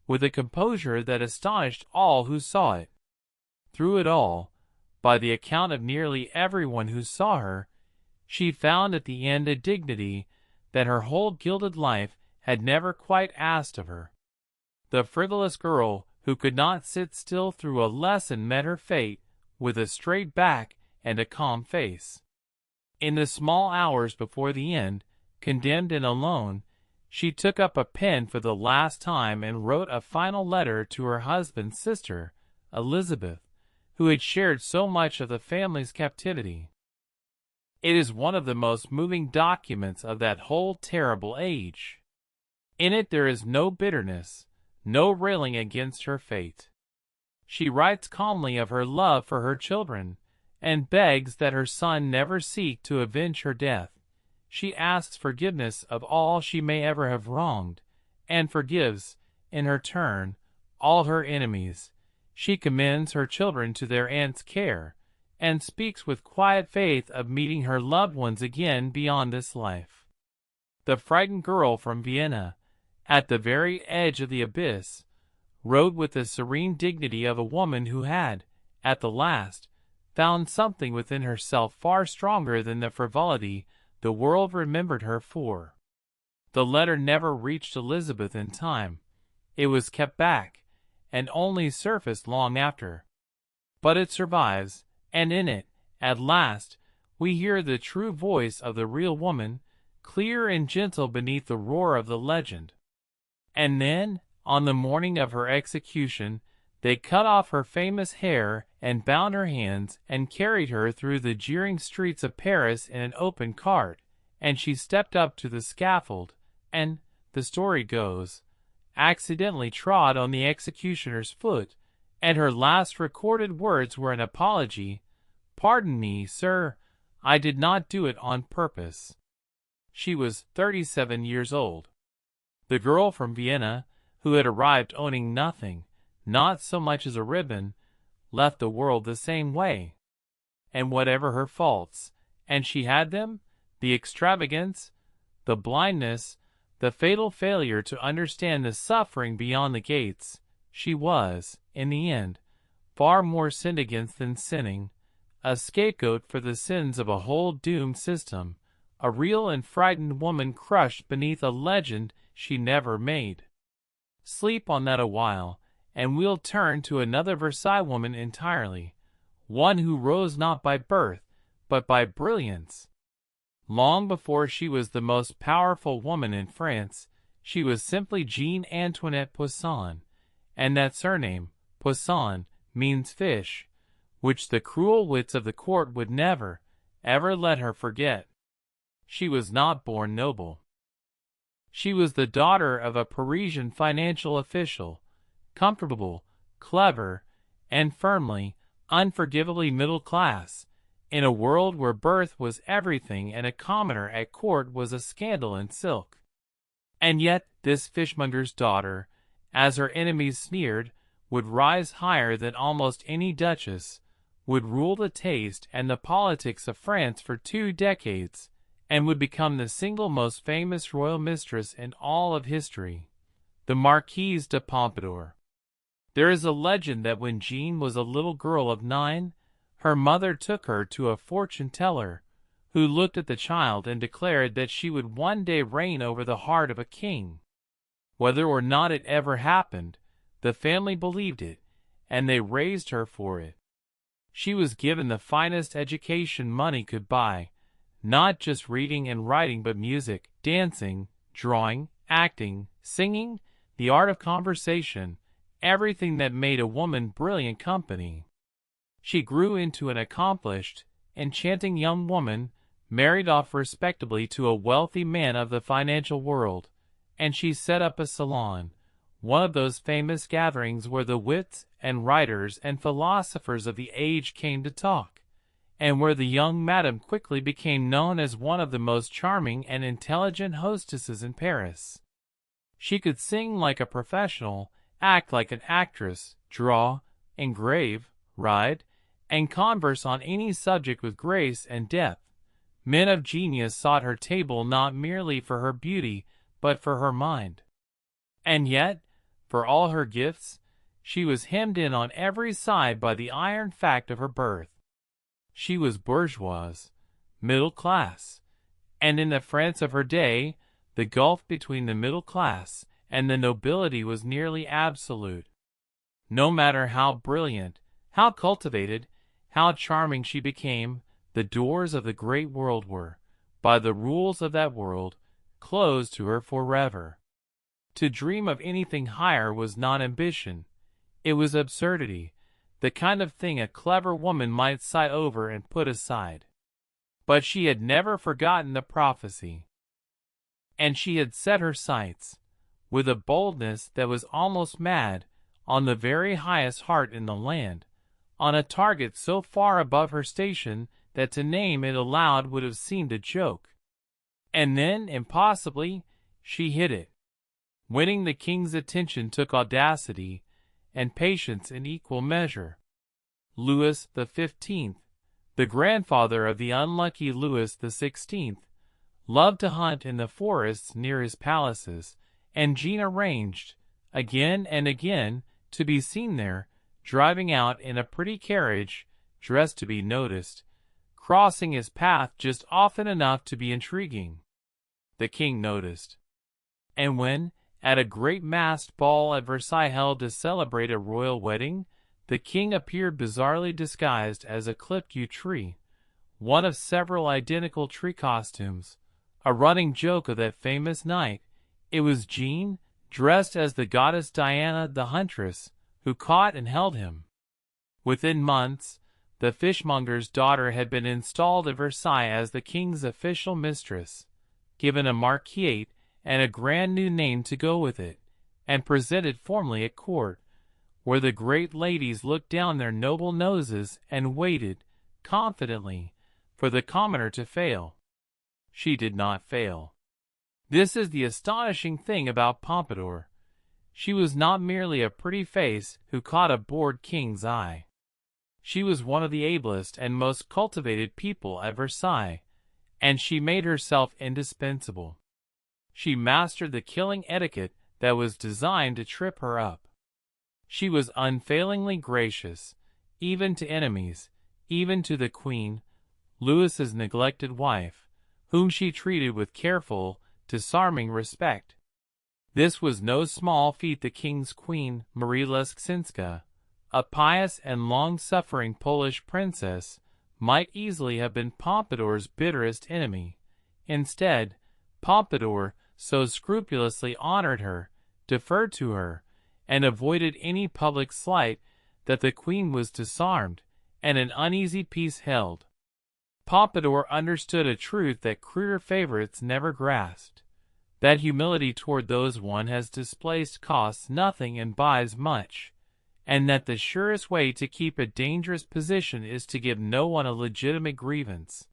with a composure that astonished all who saw it. Through it all, by the account of nearly everyone who saw her, she found at the end a dignity that her whole gilded life had never quite asked of her. The frivolous girl who could not sit still through a lesson met her fate with a straight back and a calm face. In the small hours before the end, condemned and alone, she took up a pen for the last time and wrote a final letter to her husband's sister, Elizabeth, who had shared so much of the family's captivity. It is one of the most moving documents of that whole terrible age. In it there is no bitterness, no railing against her fate. She writes calmly of her love for her children, and begs that her son never seek to avenge her death. She asks forgiveness of all she may ever have wronged, and forgives, in her turn, all her enemies. She commends her children to their aunt's care, and speaks with quiet faith of meeting her loved ones again beyond this life. The frightened girl from Vienna, at the very edge of the abyss, rode with the serene dignity of a woman who had, at the last, found something within herself far stronger than the frivolity the world remembered her for. The letter never reached Elizabeth in time. It was kept back, and only surfaced long after. But it survives, and in it, at last, we hear the true voice of the real woman, clear and gentle beneath the roar of the legend. And then, on the morning of her execution, they cut off her famous hair and bound her hands and carried her through the jeering streets of Paris in an open cart, and she stepped up to the scaffold, and, the story goes, accidentally trod on the executioner's foot, and her last recorded words were an apology. "Pardon me, sir, I did not do it on purpose." She was 37 years old. The girl from Vienna, who had arrived owning nothing, not so much as a ribbon, left the world the same way. And whatever her faults, and she had them, the extravagance, the blindness, the fatal failure to understand the suffering beyond the gates, she was, in the end, far more sinned against than sinning, a scapegoat for the sins of a whole doomed system, a real and frightened woman crushed beneath a legend she never made. Sleep on that a while, and we'll turn to another Versailles woman entirely, one who rose not by birth, but by brilliance. Long before she was the most powerful woman in France, she was simply Jean Antoinette Poisson, and that surname, Poisson, means fish, which the cruel wits of the court would never, ever let her forget. She was not born noble. She was the daughter of a Parisian financial official, comfortable, clever, and firmly, unforgivably middle class, in a world where birth was everything and a commoner at court was a scandal in silk. And yet this fishmonger's daughter, as her enemies sneered, would rise higher than almost any duchess, would rule the taste and the politics of France for 2 decades, and would become the single most famous royal mistress in all of history, the Marquise de Pompadour. There is a legend that when Jean was a little girl of 9, her mother took her to a fortune-teller, who looked at the child and declared that she would one day reign over the heart of a king. Whether or not it ever happened, the family believed it, and they raised her for it. She was given the finest education money could buy, not just reading and writing but music, dancing, drawing, acting, singing, the art of conversation, everything that made a woman brilliant company. She grew into an accomplished, enchanting young woman, married off respectably to a wealthy man of the financial world, and she set up a salon, one of those famous gatherings where the wits and writers and philosophers of the age came to talk, and where the young madam quickly became known as one of the most charming and intelligent hostesses in Paris. She could sing like a professional, act like an actress, draw, engrave, ride, and converse on any subject with grace and depth. Men of genius sought her table not merely for her beauty, but for her mind. And yet, for all her gifts, she was hemmed in on every side by the iron fact of her birth. She was bourgeoise, middle class, and in the France of her day, the gulf between the middle class and the nobility was nearly absolute. No matter how brilliant, how cultivated, how charming she became, the doors of the great world were, by the rules of that world, closed to her forever. To dream of anything higher was not ambition. It was absurdity, the kind of thing a clever woman might sigh over and put aside. But she had never forgotten the prophecy. And she had set her sights, with a boldness that was almost mad, on the very highest heart in the land, on a target so far above her station that to name it aloud would have seemed a joke. And then, impossibly, she hit it. Winning the king's attention took audacity and patience in equal measure. Louis the 15th, the grandfather of the unlucky Louis the 16th, loved to hunt in the forests near his palaces, and Jean arranged, again and again, to be seen there, driving out in a pretty carriage, dressed to be noticed, crossing his path just often enough to be intriguing. The king noticed. And when, at a great masked ball at Versailles held to celebrate a royal wedding, the king appeared bizarrely disguised as a clipped yew tree, one of several identical tree costumes, a running joke of that famous night, it was Jean, dressed as the goddess Diana the huntress, who caught and held him. Within months, the fishmonger's daughter had been installed at Versailles as the king's official mistress, given a marquisate and a grand new name to go with it, and presented formally at court, where the great ladies looked down their noble noses and waited, confidently, for the commoner to fail. She did not fail. This is the astonishing thing about Pompadour. She was not merely a pretty face who caught a bored king's eye. She was one of the ablest and most cultivated people at Versailles, and she made herself indispensable. She mastered the killing etiquette that was designed to trip her up. She was unfailingly gracious, even to enemies, even to the queen, Louis's neglected wife, whom she treated with careful, disarming respect. This was no small feat. The king's queen, Marie Leszczyńska, a pious and long-suffering Polish princess, might easily have been Pompadour's bitterest enemy. Instead, Pompadour so scrupulously honored her, deferred to her, and avoided any public slight that the queen was disarmed, and an uneasy peace held. Pompadour understood a truth that cruder favorites never grasped, that humility toward those one has displaced costs nothing and buys much, and that the surest way to keep a dangerous position is to give no one a legitimate grievance.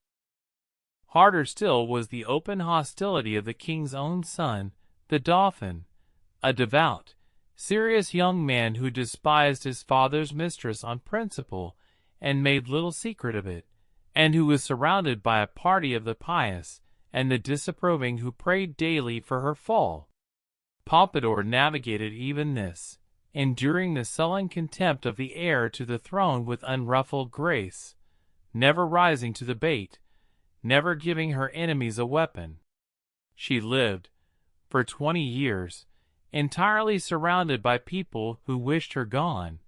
Harder still was the open hostility of the king's own son, the Dauphin, a devout, serious young man who despised his father's mistress on principle and made little secret of it, and who was surrounded by a party of the pious and the disapproving who prayed daily for her fall. Pompadour navigated even this, enduring the sullen contempt of the heir to the throne with unruffled grace, never rising to the bait, never giving her enemies a weapon. She lived, for 20 years, entirely surrounded by people who wished her gone,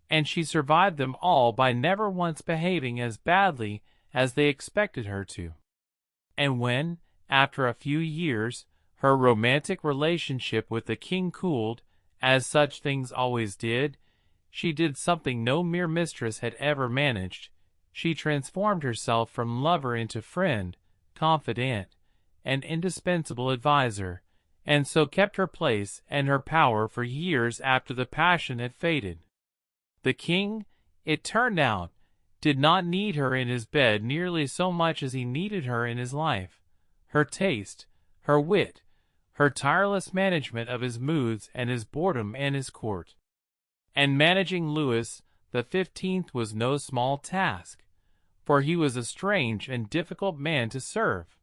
and she survived them all by never once behaving as badly as they expected her to. And when, after a few years, her romantic relationship with the king cooled, as such things always did, she did something no mere mistress had ever managed. She transformed herself from lover into friend, confidant, and indispensable adviser, and so kept her place and her power for years after the passion had faded. The king, it turned out, did not need her in his bed nearly so much as he needed her in his life. Her taste, her wit, her tireless management of his moods and his boredom and his court. And managing Louis the 15th was no small task, for he was a strange and difficult man to serve.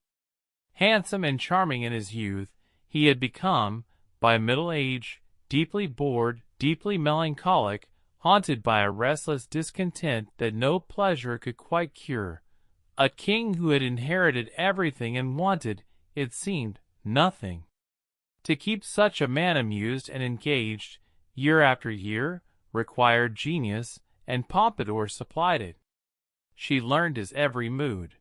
Handsome and charming in his youth, he had become, by middle age, deeply bored, deeply melancholic, haunted by a restless discontent that no pleasure could quite cure. A king who had inherited everything and wanted, it seemed, nothing. To keep such a man amused and engaged, year after year, required genius, and Pompadour supplied it. She learned his every mood.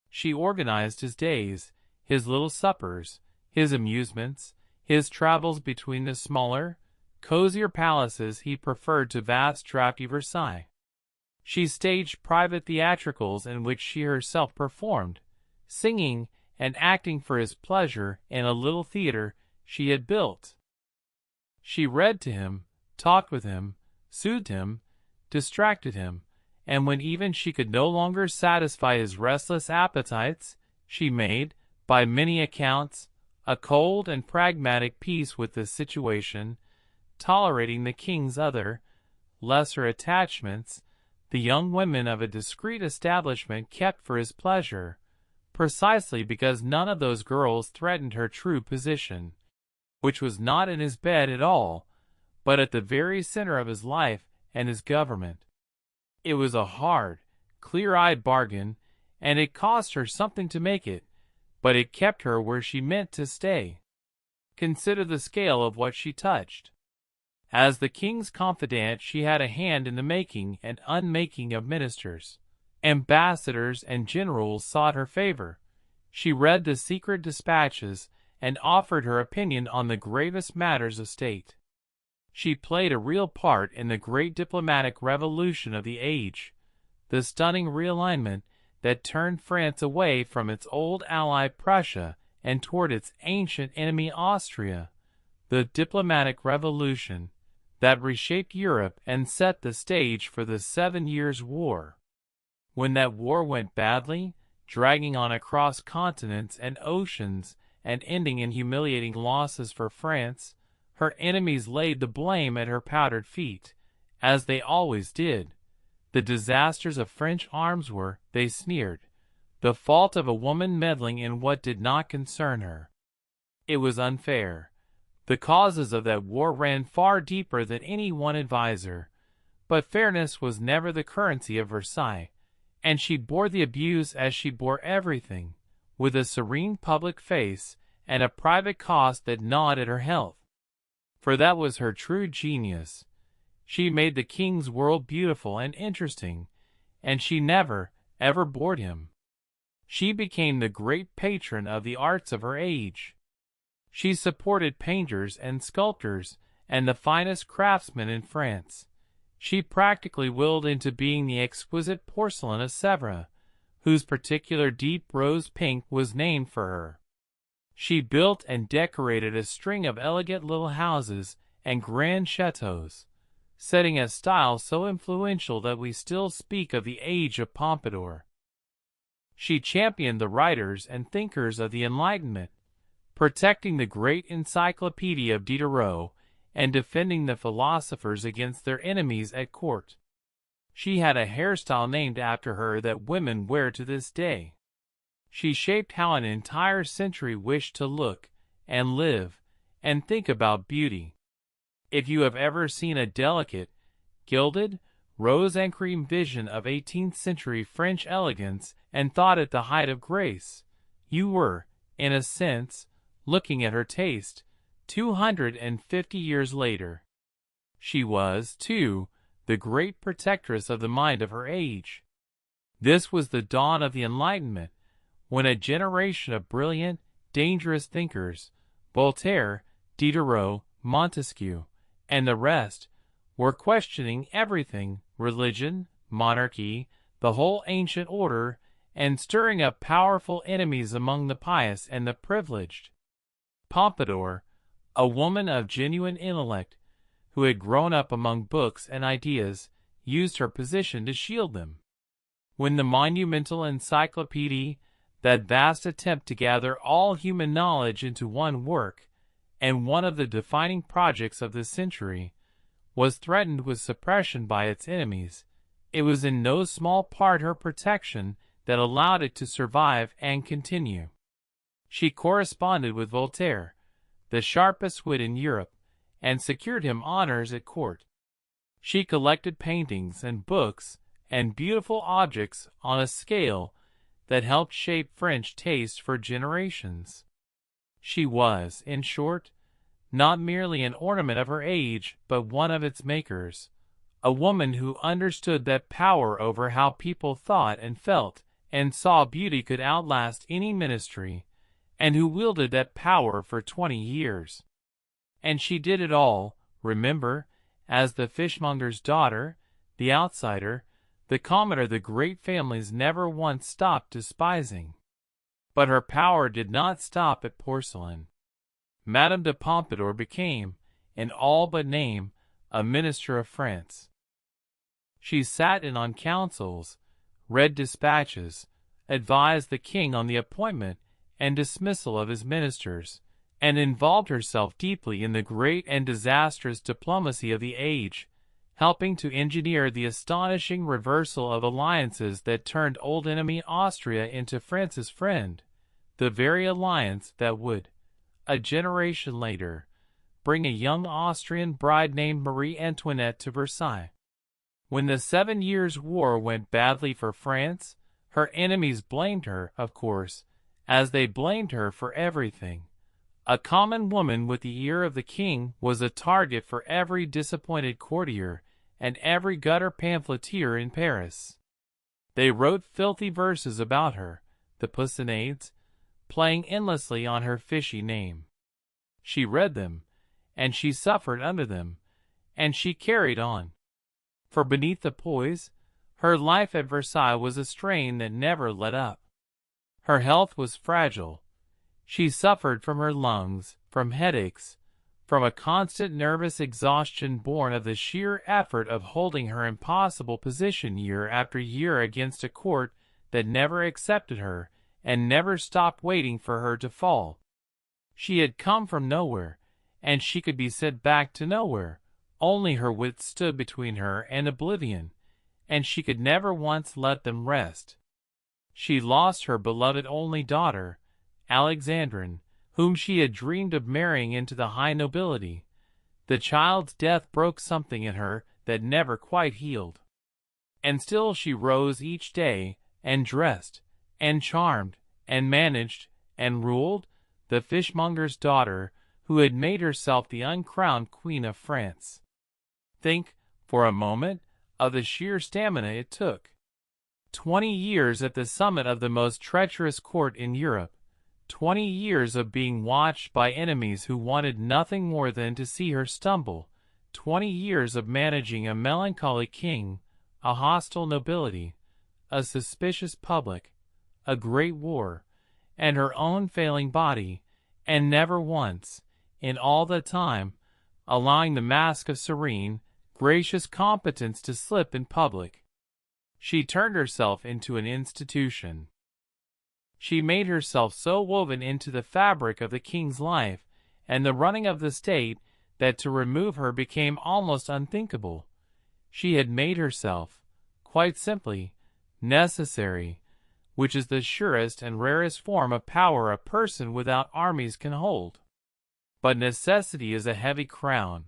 She organized his days, his little suppers, his amusements, his travels between the smaller, cozier palaces he preferred to vast draughty Versailles. She staged private theatricals in which she herself performed, singing and acting for his pleasure in a little theater she had built. She read to him, talked with him, soothed him, distracted him, and when even she could no longer satisfy his restless appetites, she made, by many accounts, a cold and pragmatic peace with the situation, tolerating the king's other, lesser attachments, the young women of a discreet establishment kept for his pleasure, precisely because none of those girls threatened her true position. which was not in his bed at all, but at the very center of his life and his government. It was a hard, clear-eyed bargain, and it cost her something to make it, but it kept her where she meant to stay. Consider the scale of what she touched. As the king's confidant, she had a hand in the making and unmaking of ministers. Ambassadors and generals sought her favor. She read the secret dispatches and offered her opinion on the gravest matters of state. She played a real part in the great diplomatic revolution of the age, the stunning realignment that turned France away from its old ally Prussia and toward its ancient enemy Austria, the diplomatic revolution that reshaped Europe and set the stage for the 7 Years' War. When that war went badly, dragging on across continents and oceans and ending in humiliating losses for France, her enemies laid the blame at her powdered feet, as they always did. The disasters of French arms were, they sneered, the fault of a woman meddling in what did not concern her. It was unfair. The causes of that war ran far deeper than any one adviser, but fairness was never the currency of Versailles, and she bore the abuse as she bore everything, with a serene public face and a private cost that gnawed at her health. For that was her true genius. She made the king's world beautiful and interesting, and she never, ever bored him. She became the great patron of the arts of her age. She supported painters and sculptors and the finest craftsmen in France. She practically willed into being the exquisite porcelain of Sèvres, whose particular deep rose pink was named for her. She built and decorated a string of elegant little houses and grand chateaux, setting a style so influential that we still speak of the age of Pompadour. She championed the writers and thinkers of the Enlightenment, protecting the great encyclopedia of Diderot and defending the philosophers against their enemies at court. She had a hairstyle named after her that women wear to this day. She shaped how an entire century wished to look and live and think about beauty. If you have ever seen a delicate, gilded, rose and cream vision of 18th century French elegance and thought it the height of grace, you were, in a sense, looking at her taste 250 years later. She was, too, the great protectress of the mind of her age. This was the dawn of the Enlightenment, when a generation of brilliant, dangerous thinkers, Voltaire, Diderot, Montesquieu, and the rest, were questioning everything, religion, monarchy, the whole ancient order, and stirring up powerful enemies among the pious and the privileged. Pompadour, a woman of genuine intellect, who had grown up among books and ideas, used her position to shield them. When the monumental encyclopedia, that vast attempt to gather all human knowledge into one work, and one of the defining projects of this century, was threatened with suppression by its enemies, it was in no small part her protection that allowed it to survive and continue. She corresponded with Voltaire, the sharpest wit in Europe, and secured him honors at court. She collected paintings and books and beautiful objects on a scale that helped shape French taste for generations. She was, in short, not merely an ornament of her age, but one of its makers, a woman who understood that power over how people thought and felt and saw beauty could outlast any ministry, and who wielded that power for 20 years. And she did it all, remember, as the fishmonger's daughter, the outsider, the commoner the great families never once stopped despising. But her power did not stop at porcelain. Madame de Pompadour became, in all but name, a minister of France. She sat in on councils, read dispatches, advised the king on the appointment and dismissal of his ministers, and involved herself deeply in the great and disastrous diplomacy of the age, helping to engineer the astonishing reversal of alliances that turned old enemy Austria into France's friend, the very alliance that would, a generation later, bring a young Austrian bride named Marie Antoinette to Versailles. When the 7 Years' War went badly for France, her enemies blamed her, of course, as they blamed her for everything. A common woman with the ear of the king was a target for every disappointed courtier and every gutter pamphleteer in Paris. They wrote filthy verses about her, the pussonades, playing endlessly on her fishy name. She read them, and she suffered under them, and she carried on. For beneath the poise, her life at Versailles was a strain that never let up. Her health was fragile. She suffered from her lungs, from headaches, from a constant nervous exhaustion born of the sheer effort of holding her impossible position year after year against a court that never accepted her and never stopped waiting for her to fall. She had come from nowhere, and she could be sent back to nowhere. Only her wits stood between her and oblivion, and she could never once let them rest. She lost her beloved only daughter, Alexandrine, whom she had dreamed of marrying into the high nobility. The child's death broke something in her that never quite healed. And still she rose each day, and dressed, and charmed, and managed, and ruled, the fishmonger's daughter, who had made herself the uncrowned queen of France. Think, for a moment, of the sheer stamina it took. 20 years at the summit of the most treacherous court in Europe. 20 years of being watched by enemies who wanted nothing more than to see her stumble. 20 years of managing a melancholy king, a hostile nobility, a suspicious public, a great war, and her own failing body, and never once, in all the time, allowing the mask of serene, gracious competence to slip in public. She turned herself into an institution. She made herself so woven into the fabric of the king's life and the running of the state that to remove her became almost unthinkable. She had made herself, quite simply, necessary, which is the surest and rarest form of power a person without armies can hold. But necessity is a heavy crown,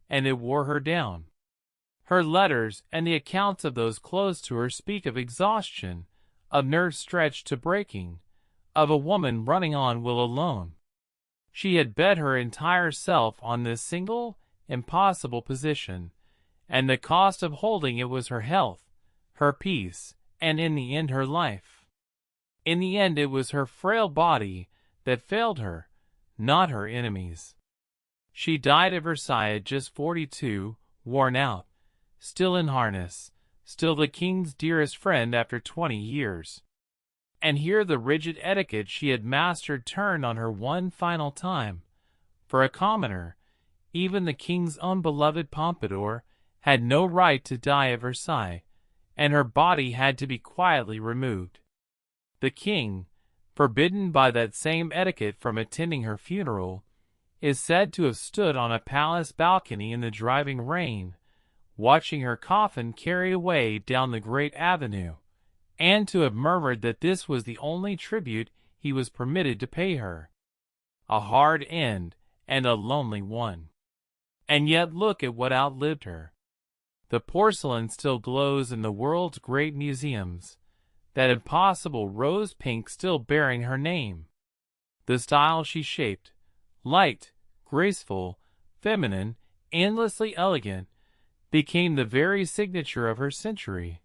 and it wore her down. Her letters and the accounts of those close to her speak of exhaustion, of nerves stretched to breaking, of a woman running on will alone. She had bet her entire self on this single, impossible position, and the cost of holding it was her health, her peace, and in the end her life. In the end it was her frail body that failed her, not her enemies. She died at Versailles at just 42, worn out, still in harness, still the king's dearest friend after 20 years. And here the rigid etiquette she had mastered turned on her one final time. For a commoner, even the king's own beloved Pompadour, had no right to die at Versailles, and her body had to be quietly removed. The king, forbidden by that same etiquette from attending her funeral, is said to have stood on a palace balcony in the driving rain, watching her coffin carried away down the great avenue, and to have murmured that this was the only tribute he was permitted to pay her. A hard end, and a lonely one. And yet look at what outlived her. The porcelain still glows in the world's great museums, that impossible rose pink still bearing her name. The style she shaped, light, graceful, feminine, endlessly elegant, became the very signature of her century,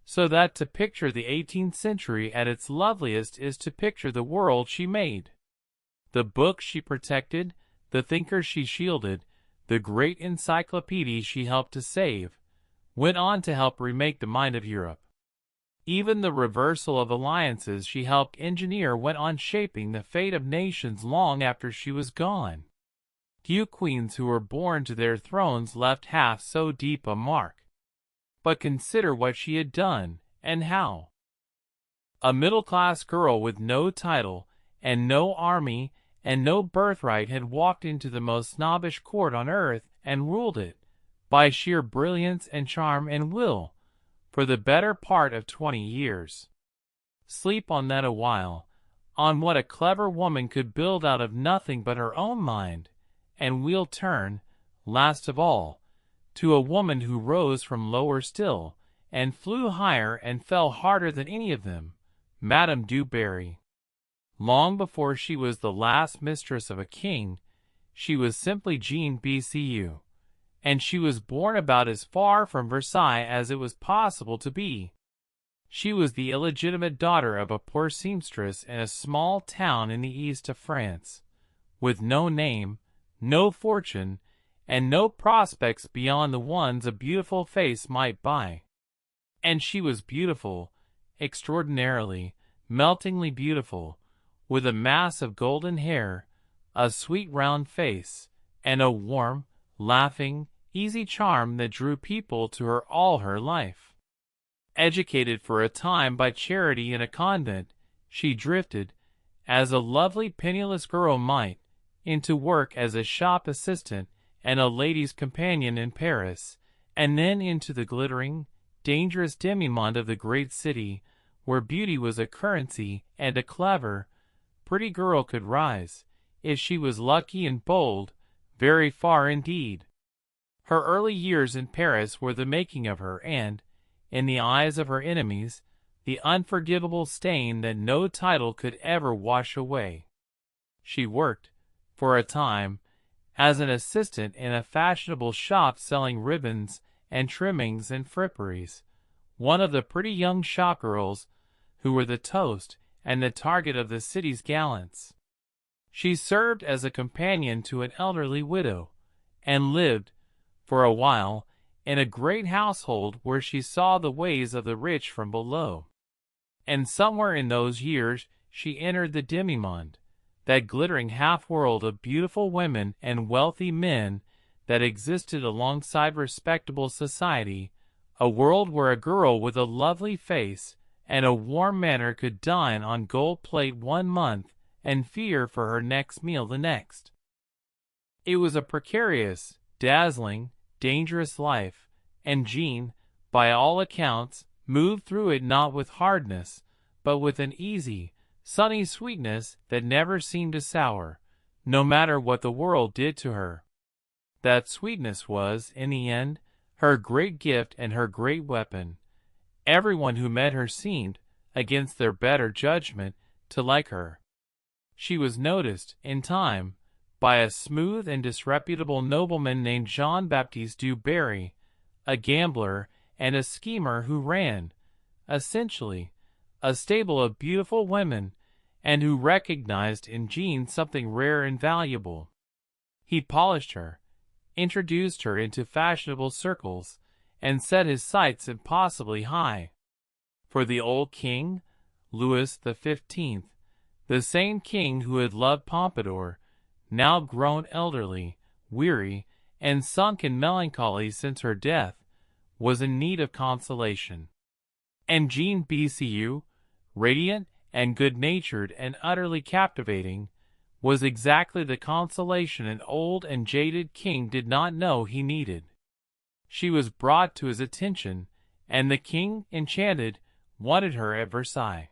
so that to picture the 18th century at its loveliest is to picture the world she made. The books she protected, the thinkers she shielded, the great encyclopedias she helped to save, went on to help remake the mind of Europe. Even the reversal of alliances she helped engineer went on shaping the fate of nations long after she was gone. Few queens who were born to their thrones left half so deep a mark. But consider what she had done, and how. A middle-class girl with no title, and no army, and no birthright had walked into the most snobbish court on earth and ruled it, by sheer brilliance and charm and will, for the better part of 20 years. Sleep on that a while, on what a clever woman could build out of nothing but her own mind, and we'll turn, last of all, to a woman who rose from lower still, and flew higher and fell harder than any of them, Madame du Barry. Long before she was the last mistress of a king, she was simply Jean Bcu, and she was born about as far from Versailles as it was possible to be. She was the illegitimate daughter of a poor seamstress in a small town in the east of France, with no name, no fortune, and no prospects beyond the ones a beautiful face might buy. And she was beautiful, extraordinarily, meltingly beautiful, with a mass of golden hair, a sweet round face, and a warm, laughing, easy charm that drew people to her all her life. Educated for a time by charity in a convent, she drifted, as a lovely penniless girl might, into work as a shop assistant and a lady's companion in Paris, and then into the glittering, dangerous demi-monde of the great city, where beauty was a currency and a clever, pretty girl could rise, if she was lucky and bold, very far indeed. Her early years in Paris were the making of her, and, in the eyes of her enemies, the unforgivable stain that no title could ever wash away. She worked, for a time, as an assistant in a fashionable shop selling ribbons and trimmings and fripperies, one of the pretty young shopgirls who were the toast and the target of the city's gallants. She served as a companion to an elderly widow, and lived, for a while, in a great household where she saw the ways of the rich from below. And somewhere in those years she entered the demi-monde, that glittering half-world of beautiful women and wealthy men that existed alongside respectable society, a world where a girl with a lovely face and a warm manner could dine on gold plate 1 month and fear for her next meal the next. It was a precarious, dazzling, dangerous life, and Jean, by all accounts, moved through it not with hardness, but with an easy, sunny sweetness that never seemed to sour, no matter what the world did to her. That sweetness was, in the end, her great gift and her great weapon. Everyone who met her seemed, against their better judgment, to like her. She was noticed, in time, by a smooth and disreputable nobleman named Jean-Baptiste du Barry, a gambler and a schemer who ran, essentially, a stable of beautiful women, and who recognized in Jean something rare and valuable. He polished her, introduced her into fashionable circles, and set his sights impossibly high. For the old king, Louis the 15th, the same king who had loved Pompadour, now grown elderly, weary, and sunk in melancholy since her death, was in need of consolation. And Jean Bcu, radiant and good-natured and utterly captivating, was exactly the consolation an old and jaded king did not know he needed. She was brought to his attention, and the king, enchanted, wanted her at Versailles.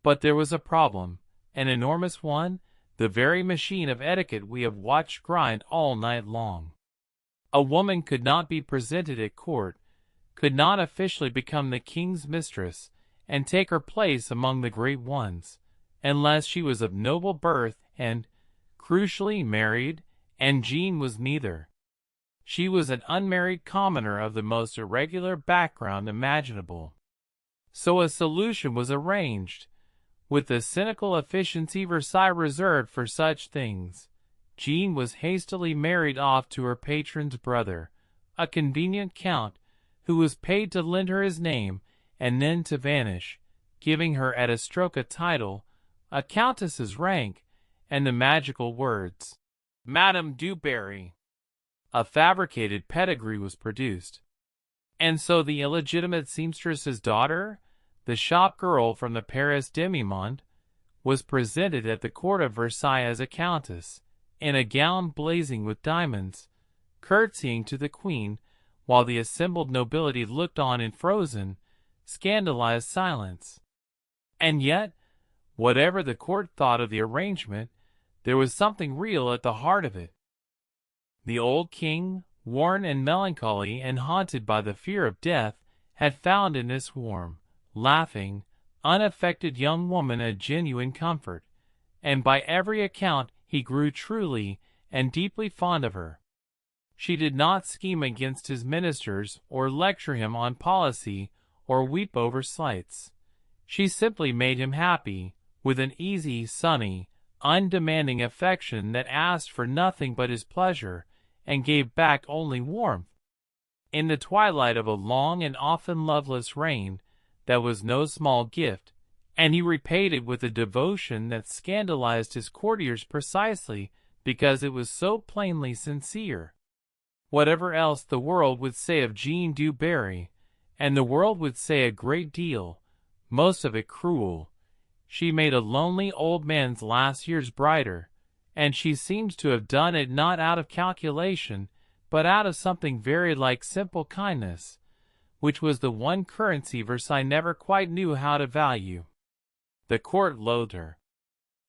But there was a problem, an enormous one, the very machine of etiquette we have watched grind all night long. A woman could not be presented at court, could not officially become the king's mistress, and take her place among the great ones, unless she was of noble birth and, crucially, married, and Jean was neither. She was an unmarried commoner of the most irregular background imaginable. So a solution was arranged. With the cynical efficiency Versailles reserved for such things, Jean was hastily married off to her patron's brother, a convenient count, who was paid to lend her his name and then to vanish, giving her at a stroke a title, a countess's rank, and the magical words, Madame du Barry. A fabricated pedigree was produced. And so the illegitimate seamstress's daughter, the shop girl from the Paris demi-monde, was presented at the court of Versailles as a countess, in a gown blazing with diamonds, curtsying to the queen, while the assembled nobility looked on in frozen, scandalized silence. And yet, Whatever the court thought of the arrangement, there was something real at the heart of it. The old king, worn and melancholy and haunted by the fear of death, had found in this warm, laughing, unaffected young woman a genuine comfort, and by every account he grew truly and deeply fond of her. She did not scheme against his ministers or lecture him on policy or weep over slights. She simply made him happy, with an easy, sunny, undemanding affection that asked for nothing but his pleasure and gave back only warmth. In the twilight of a long and often loveless reign, that was no small gift, and he repaid it with a devotion that scandalized his courtiers precisely because it was so plainly sincere. Whatever else the world would say of Jean du Barry, and the world would say a great deal, most of it cruel, she made a lonely old man's last years brighter, and she seems to have done it not out of calculation, but out of something very like simple kindness, which was the one currency Versailles never quite knew how to value. The court loathed her.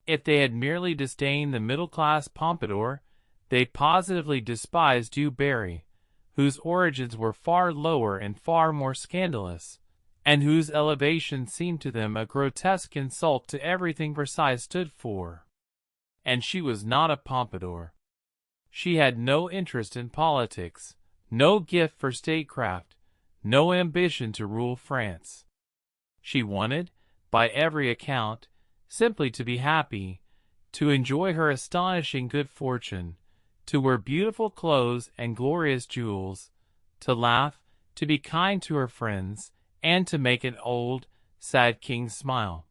If they had merely disdained the middle-class Pompadour, they positively despised du Barry, whose origins were far lower and far more scandalous, and whose elevation seemed to them a grotesque insult to everything Versailles stood for. And she was not a Pompadour. She had no interest in politics, no gift for statecraft, no ambition to rule France. She wanted, by every account, simply to be happy, to enjoy her astonishing good fortune, to wear beautiful clothes and glorious jewels, to laugh, to be kind to her friends, and to make an old, sad king smile.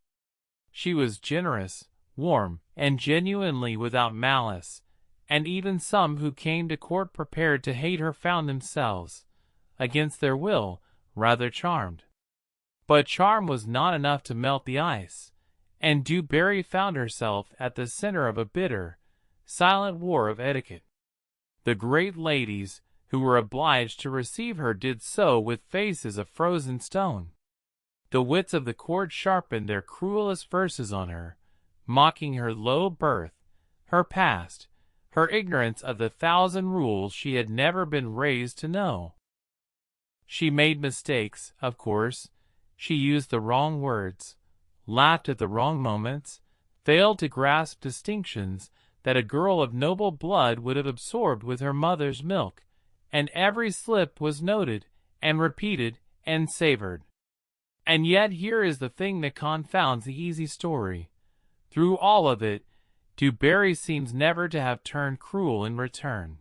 She was generous, warm, and genuinely without malice, and even some who came to court prepared to hate her found themselves, against their will, rather charmed. But charm was not enough to melt the ice, and du Barry found herself at the center of a bitter, silent war of etiquette. The great ladies who were obliged to receive her did so with faces of frozen stone. The wits of the court sharpened their cruelest verses on her, mocking her low birth, her past, her ignorance of the thousand rules she had never been raised to know. She made mistakes, of course. She used the wrong words, laughed at the wrong moments, failed to grasp distinctions that a girl of noble blood would have absorbed with her mother's milk, and every slip was noted and repeated and savored. And yet here is the thing that confounds the easy story. Through all of it, du Barry seems never to have turned cruel in return.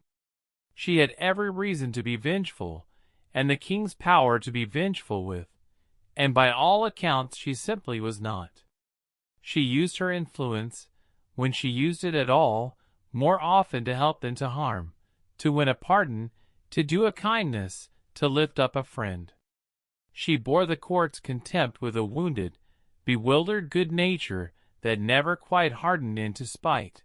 She had every reason to be vengeful, and the king's power to be vengeful with, and by all accounts she simply was not. She used her influence, when she used it at all, more often to help than to harm, to win a pardon, to do a kindness, to lift up a friend. She bore the court's contempt with a wounded, bewildered good nature that never quite hardened into spite.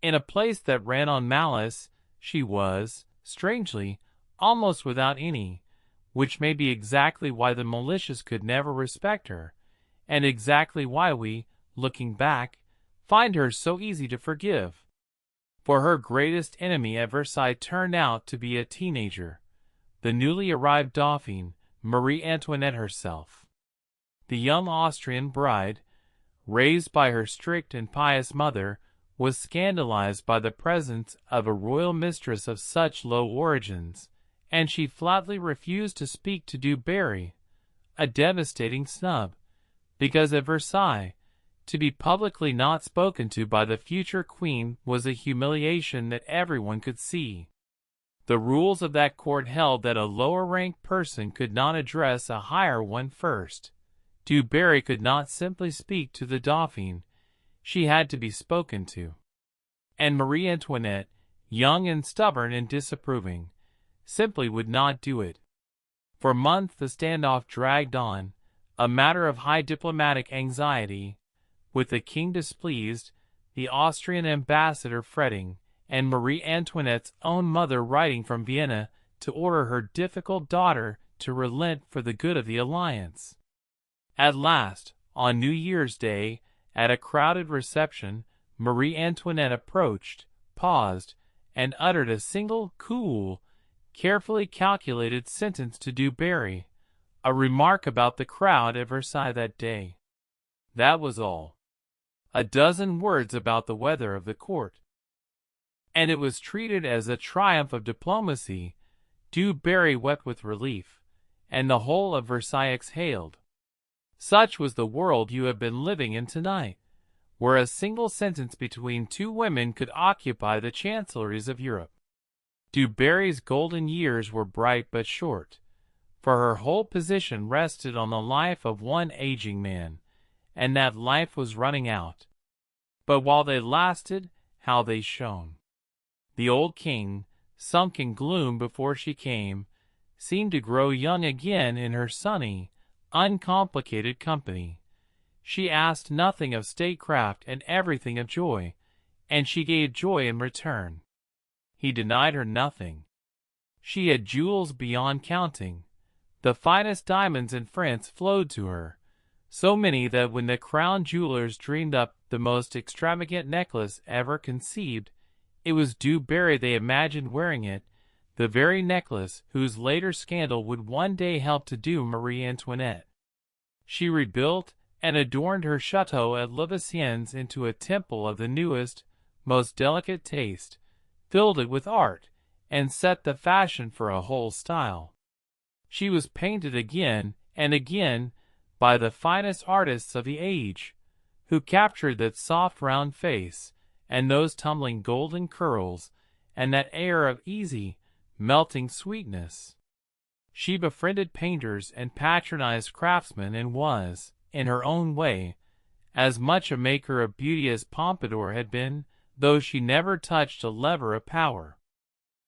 In a place that ran on malice, she was, strangely, almost without any, which may be exactly why the malicious could never respect her, and exactly why we, looking back, find her so easy to forgive. For her greatest enemy at Versailles turned out to be a teenager, the newly arrived Dauphin, Marie Antoinette herself. The young Austrian bride, raised by her strict and pious mother, was scandalized by the presence of a royal mistress of such low origins, and she flatly refused to speak to du Barry, a devastating snub, because at Versailles, to be publicly not spoken to by the future queen was a humiliation that everyone could see. The rules of that court held that a lower-ranked person could not address a higher one first. Du Barry could not simply speak to the Dauphin. She had to be spoken to. And Marie Antoinette, young and stubborn and disapproving, simply would not do it. For months the standoff dragged on, a matter of high diplomatic anxiety, with the king displeased, the Austrian ambassador fretting, and Marie Antoinette's own mother writing from Vienna to order her difficult daughter to relent for the good of the alliance. At last, on New Year's Day, At a crowded reception, Marie Antoinette approached, paused, and uttered a single, cool, carefully calculated sentence to Du Barry, a remark about the crowd at Versailles that day. That was all. A dozen words about the weather of the court. And it was treated as a triumph of diplomacy. Du Barry wept with relief, and the whole of Versailles exhaled. Such was the world you have been living in tonight, where a single sentence between two women could occupy the chancelleries of Europe. Du Barry's golden years were bright but short, for her whole position rested on the life of one aging man, and that life was running out. But while they lasted, how they shone! The old king, sunk in gloom before she came, seemed to grow young again in her sunny, uncomplicated company. She asked nothing of statecraft and everything of joy, and she gave joy in return. He denied her nothing. She had jewels beyond counting. The finest diamonds in France flowed to her, so many that when the crown jewelers dreamed up the most extravagant necklace ever conceived, it was Du Barry they imagined wearing it, the very necklace whose later scandal would one day help to doom Marie Antoinette. She rebuilt and adorned her chateau at Louveciennes into a temple of the newest, most delicate taste, filled it with art, and set the fashion for a whole style. She was painted again and again by the finest artists of the age, who captured that soft round face, and those tumbling golden curls, and that air of easy, melting sweetness. She befriended painters and patronized craftsmen, and was, in her own way, as much a maker of beauty as Pompadour had been, though she never touched a lever of power.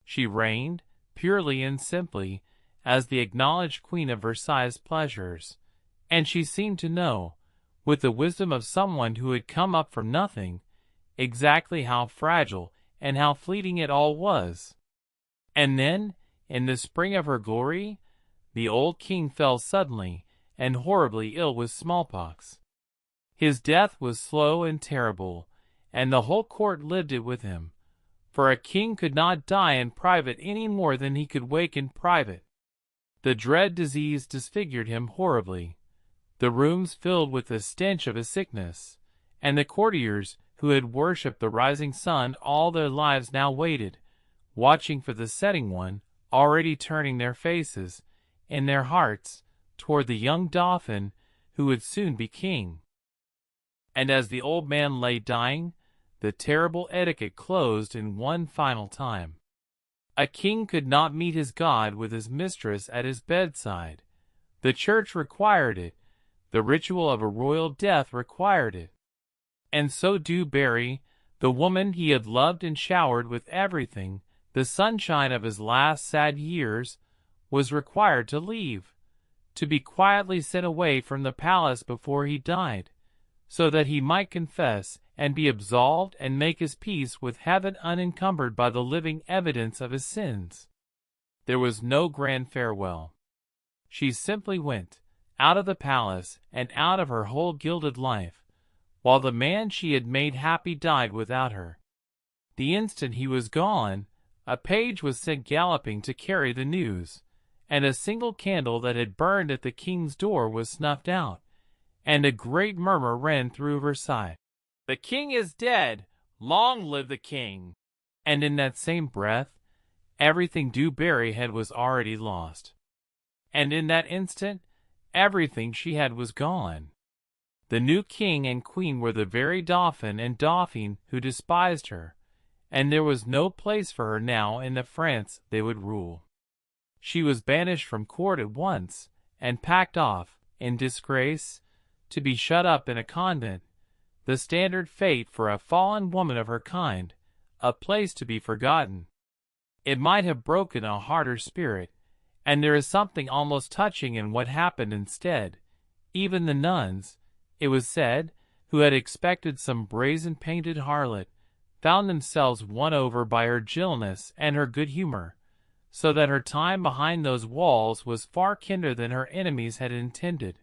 She reigned, purely and simply, as the acknowledged queen of Versailles' pleasures, and she seemed to know, with the wisdom of someone who had come up from nothing, exactly how fragile and how fleeting it all was. And then, in the spring of her glory, the old king fell suddenly and horribly ill with smallpox. His death was slow and terrible, and the whole court lived it with him, for a king could not die in private any more than he could wake in private. The dread disease disfigured him horribly. The rooms filled with the stench of his sickness, and the courtiers who had worshipped the rising sun all their lives now waited, watching for the setting one, already turning their faces, in their hearts, toward the young dauphin who would soon be king. And as the old man lay dying, the terrible etiquette closed in one final time. A king could not meet his God with his mistress at his bedside. The church required it. The ritual of a royal death required it. And so Du Barry, the woman he had loved and showered with everything, the sunshine of his last sad years, was required to leave, to be quietly sent away from the palace before he died, so that he might confess and be absolved and make his peace with heaven unencumbered by the living evidence of his sins. There was no grand farewell. She simply went, out of the palace and out of her whole gilded life, while the man she had made happy died without her. The instant he was gone, a page was sent galloping to carry the news, and a single candle that had burned at the king's door was snuffed out, and a great murmur ran through Versailles. "The king is dead! Long live the king!" And in that same breath, everything Du Barry had was already lost. And in that instant, everything she had was gone. The new king and queen were the very dauphin and dauphine who despised her, and there was no place for her now in the France they would rule. She was banished from court at once, and packed off, in disgrace, to be shut up in a convent, the standard fate for a fallen woman of her kind, a place to be forgotten. It might have broken a harder spirit, and there is something almost touching in what happened instead. Even the nuns, it was said, who had expected some brazen-painted harlot, found themselves won over by her gentleness and her good humor, so that her time behind those walls was far kinder than her enemies had intended.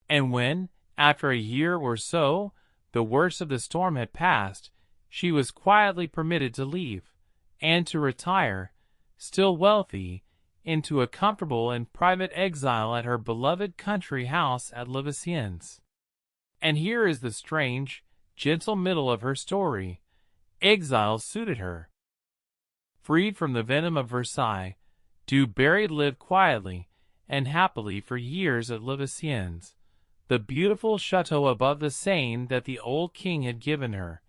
And when, after a year or so, the worst of the storm had passed, she was quietly permitted to leave, and to retire, still wealthy, into a comfortable and private exile at her beloved country house at Valenciennes. And here is the strange, gentle middle of her story. Exile suited her. Freed from the venom of Versailles, Du Barry lived quietly and happily for years at Valenciennes, the beautiful chateau above the Seine that the old king had given her,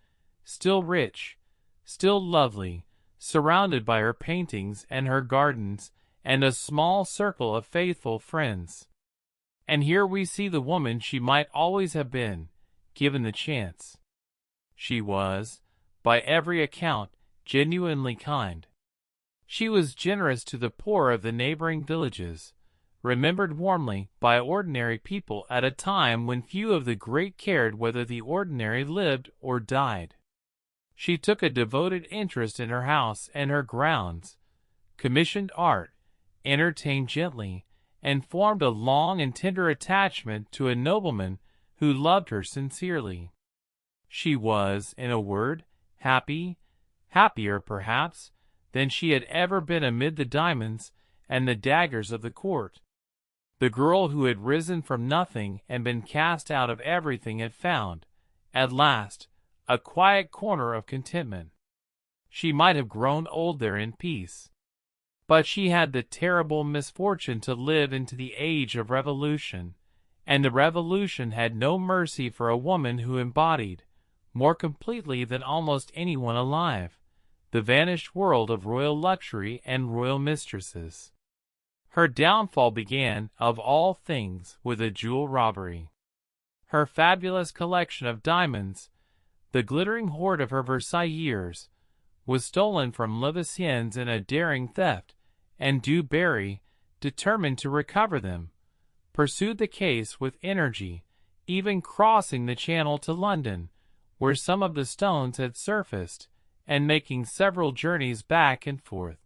still rich, still lovely, surrounded by her paintings and her gardens and a small circle of faithful friends. And here we see the woman she might always have been, given the chance. She was, by every account, genuinely kind. She was generous to the poor of the neighboring villages, remembered warmly by ordinary people at a time when few of the great cared whether the ordinary lived or died. She took a devoted interest in her house and her grounds, commissioned art, entertained gently, and formed a long and tender attachment to a nobleman who loved her sincerely. She was, in a word, happy, happier, perhaps, than she had ever been amid the diamonds and the daggers of the court. The girl who had risen from nothing and been cast out of everything had found, at last, a quiet corner of contentment. She might have grown old there in peace. But she had the terrible misfortune to live into the age of revolution, and the revolution had no mercy for a woman who embodied, more completely than almost anyone alive, the vanished world of royal luxury and royal mistresses. Her downfall began, of all things, with a jewel robbery. Her fabulous collection of diamonds, the glittering hoard of her Versailles years, was stolen from Valenciennes in a daring theft, and Du Barry, determined to recover them, pursued the case with energy, even crossing the Channel to London, where some of the stones had surfaced, and making several journeys back and forth.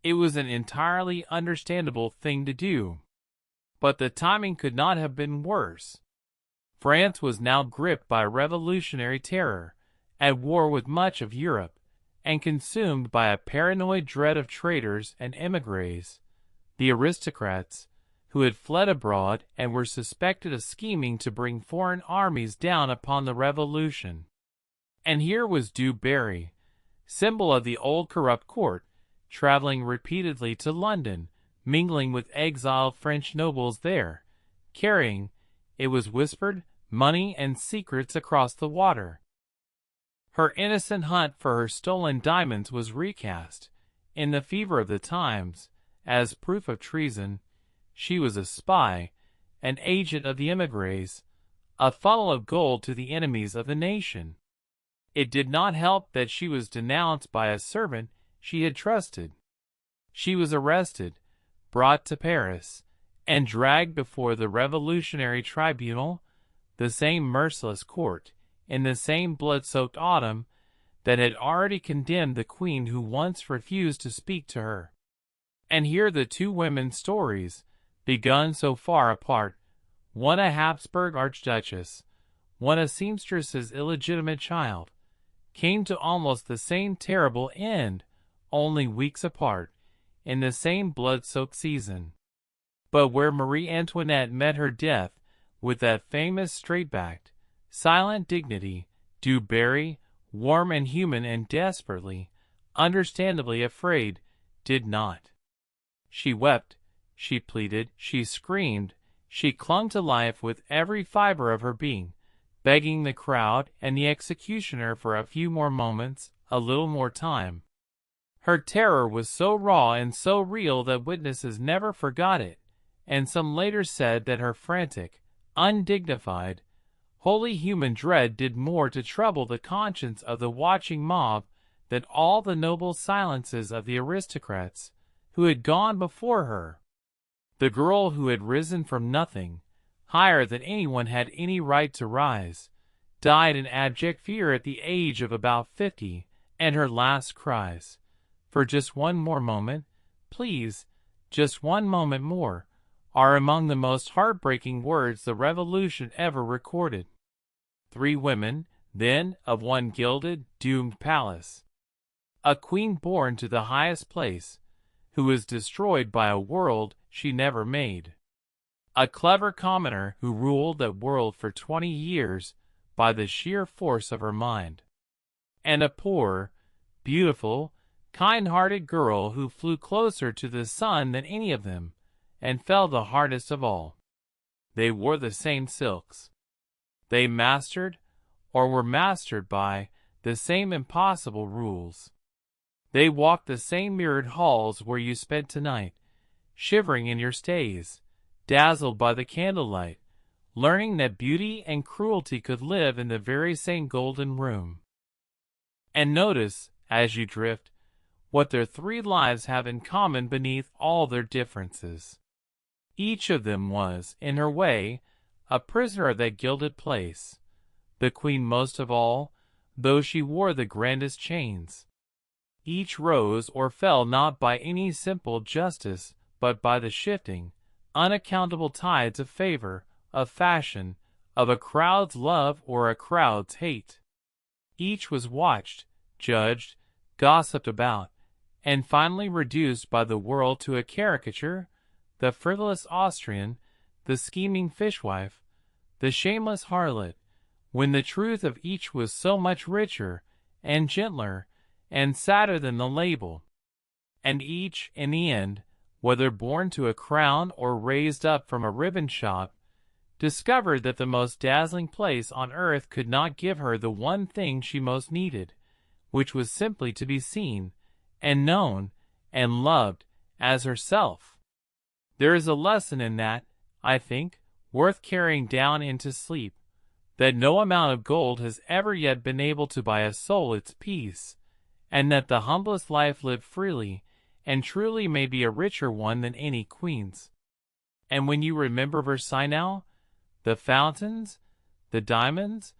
It was an entirely understandable thing to do. But the timing could not have been worse. France was now gripped by revolutionary terror, at war with much of Europe, and consumed by a paranoid dread of traitors and émigrés, the aristocrats, who had fled abroad and were suspected of scheming to bring foreign armies down upon the revolution. And here was Du Barry, symbol of the old corrupt court, traveling repeatedly to London, mingling with exiled French nobles there, carrying, it was whispered, money and secrets across the water. Her innocent hunt for her stolen diamonds was recast, in the fever of the times, as proof of treason. She was a spy, an agent of the émigrés, a funnel of gold to the enemies of the nation. It did not help that she was denounced by a servant she had trusted. She was arrested, brought to Paris, and dragged before the revolutionary tribunal, the same merciless court, in the same blood-soaked autumn, that had already condemned the queen who once refused to speak to her. And here the two women's stories, begun so far apart, one a Habsburg archduchess, one a seamstress's illegitimate child, came to almost the same terrible end, only weeks apart, in the same blood-soaked season. But where Marie Antoinette met her death with that famous straight-backed, silent dignity, Du Barry, warm and human and desperately, understandably afraid, did not. She wept, she pleaded, she screamed, she clung to life with every fiber of her being, begging the crowd and the executioner for a few more moments, a little more time. Her terror was so raw and so real that witnesses never forgot it, and some later said that her frantic, undignified, wholly human dread did more to trouble the conscience of the watching mob than all the noble silences of the aristocrats who had gone before her. The girl who had risen from nothing, higher than anyone had any right to rise, died in abject fear at the age of about 50, and her last cries, "For just one more moment, please, just one moment more," are among the most heartbreaking words the Revolution ever recorded. 3 women, then, of one gilded, doomed palace. A queen born to the highest place, who was destroyed by a world she never made. A clever commoner who ruled that world for 20 years by the sheer force of her mind. And a poor, beautiful, kind-hearted girl who flew closer to the sun than any of them, and fell the hardest of all. They wore the same silks. They mastered, or were mastered by, the same impossible rules. They walked the same mirrored halls where you spent tonight, shivering in your stays, dazzled by the candlelight, learning that beauty and cruelty could live in the very same golden room. And notice, as you drift, what their 3 lives have in common beneath all their differences. Each of them was, in her way, a prisoner of that gilded place, the queen most of all, though she wore the grandest chains. Each rose or fell not by any simple justice, but by the shifting, unaccountable tides of favor, of fashion, of a crowd's love or a crowd's hate. Each was watched, judged, gossiped about, and finally reduced by the world to a caricature, the frivolous Austrian, the scheming fishwife, the shameless harlot, when the truth of each was so much richer, and gentler, and sadder than the label. And each, in the end, whether born to a crown or raised up from a ribbon shop, discovered that the most dazzling place on earth could not give her the one thing she most needed, which was simply to be seen, and known, and loved, as herself. There is a lesson in that, I think, worth carrying down into sleep, that no amount of gold has ever yet been able to buy a soul its peace, and that the humblest life lived freely and truly may be a richer one than any queen's. And when you remember Versailles now, the fountains, the diamonds,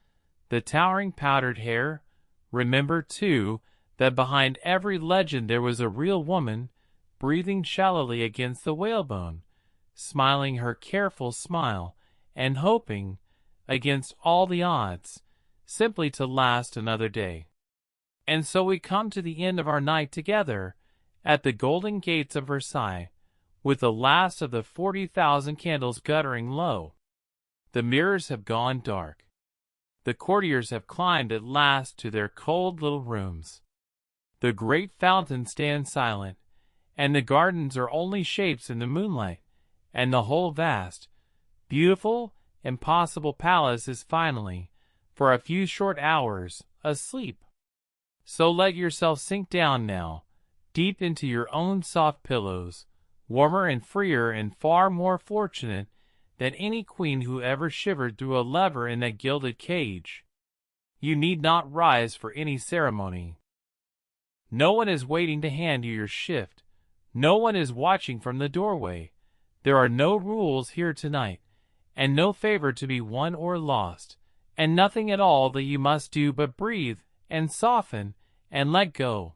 the towering powdered hair, remember, too, that behind every legend there was a real woman, breathing shallowly against the whalebone, smiling her careful smile, and hoping, against all the odds, simply to last another day. And so we come to the end of our night together, at the golden gates of Versailles, with the last of the 40,000 candles guttering low. The mirrors have gone dark. The courtiers have climbed at last to their cold little rooms. The great fountain stands silent, and the gardens are only shapes in the moonlight, and the whole vast, beautiful, impossible palace is finally, for a few short hours, asleep. So let yourself sink down now, deep into your own soft pillows, warmer and freer and far more fortunate than any queen who ever shivered through a lever in that gilded cage. You need not rise for any ceremony. No one is waiting to hand you your shift. No one is watching from the doorway. There are no rules here tonight, and no favor to be won or lost, and nothing at all that you must do but breathe, and soften, and let go.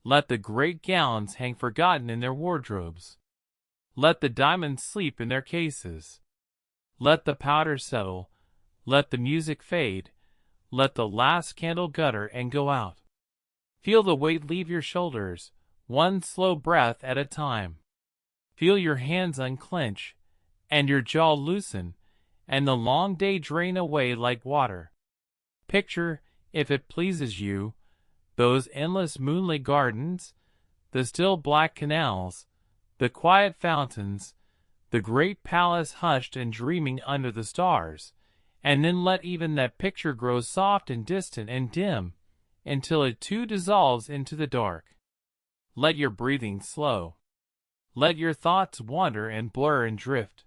Let the great gowns hang forgotten in their wardrobes. Let the diamonds sleep in their cases. Let the powder settle. Let the music fade. Let the last candle gutter and go out. Feel the weight leave your shoulders, one slow breath at a time. Feel your hands unclench, and your jaw loosen, and the long day drain away like water. Picture, if it pleases you, those endless moonlit gardens, the still black canals, the quiet fountains, the great palace hushed and dreaming under the stars, and then let even that picture grow soft and distant and dim, until it too dissolves into the dark. Let your breathing slow. Let your thoughts wander and blur and drift.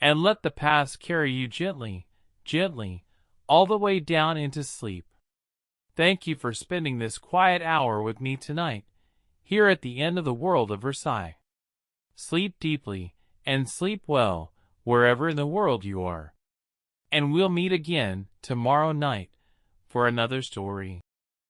And let the past carry you gently, gently, all the way down into sleep. Thank you for spending this quiet hour with me tonight, here at the end of the world of Versailles. Sleep deeply, and sleep well, wherever in the world you are. And we'll meet again tomorrow night for another story.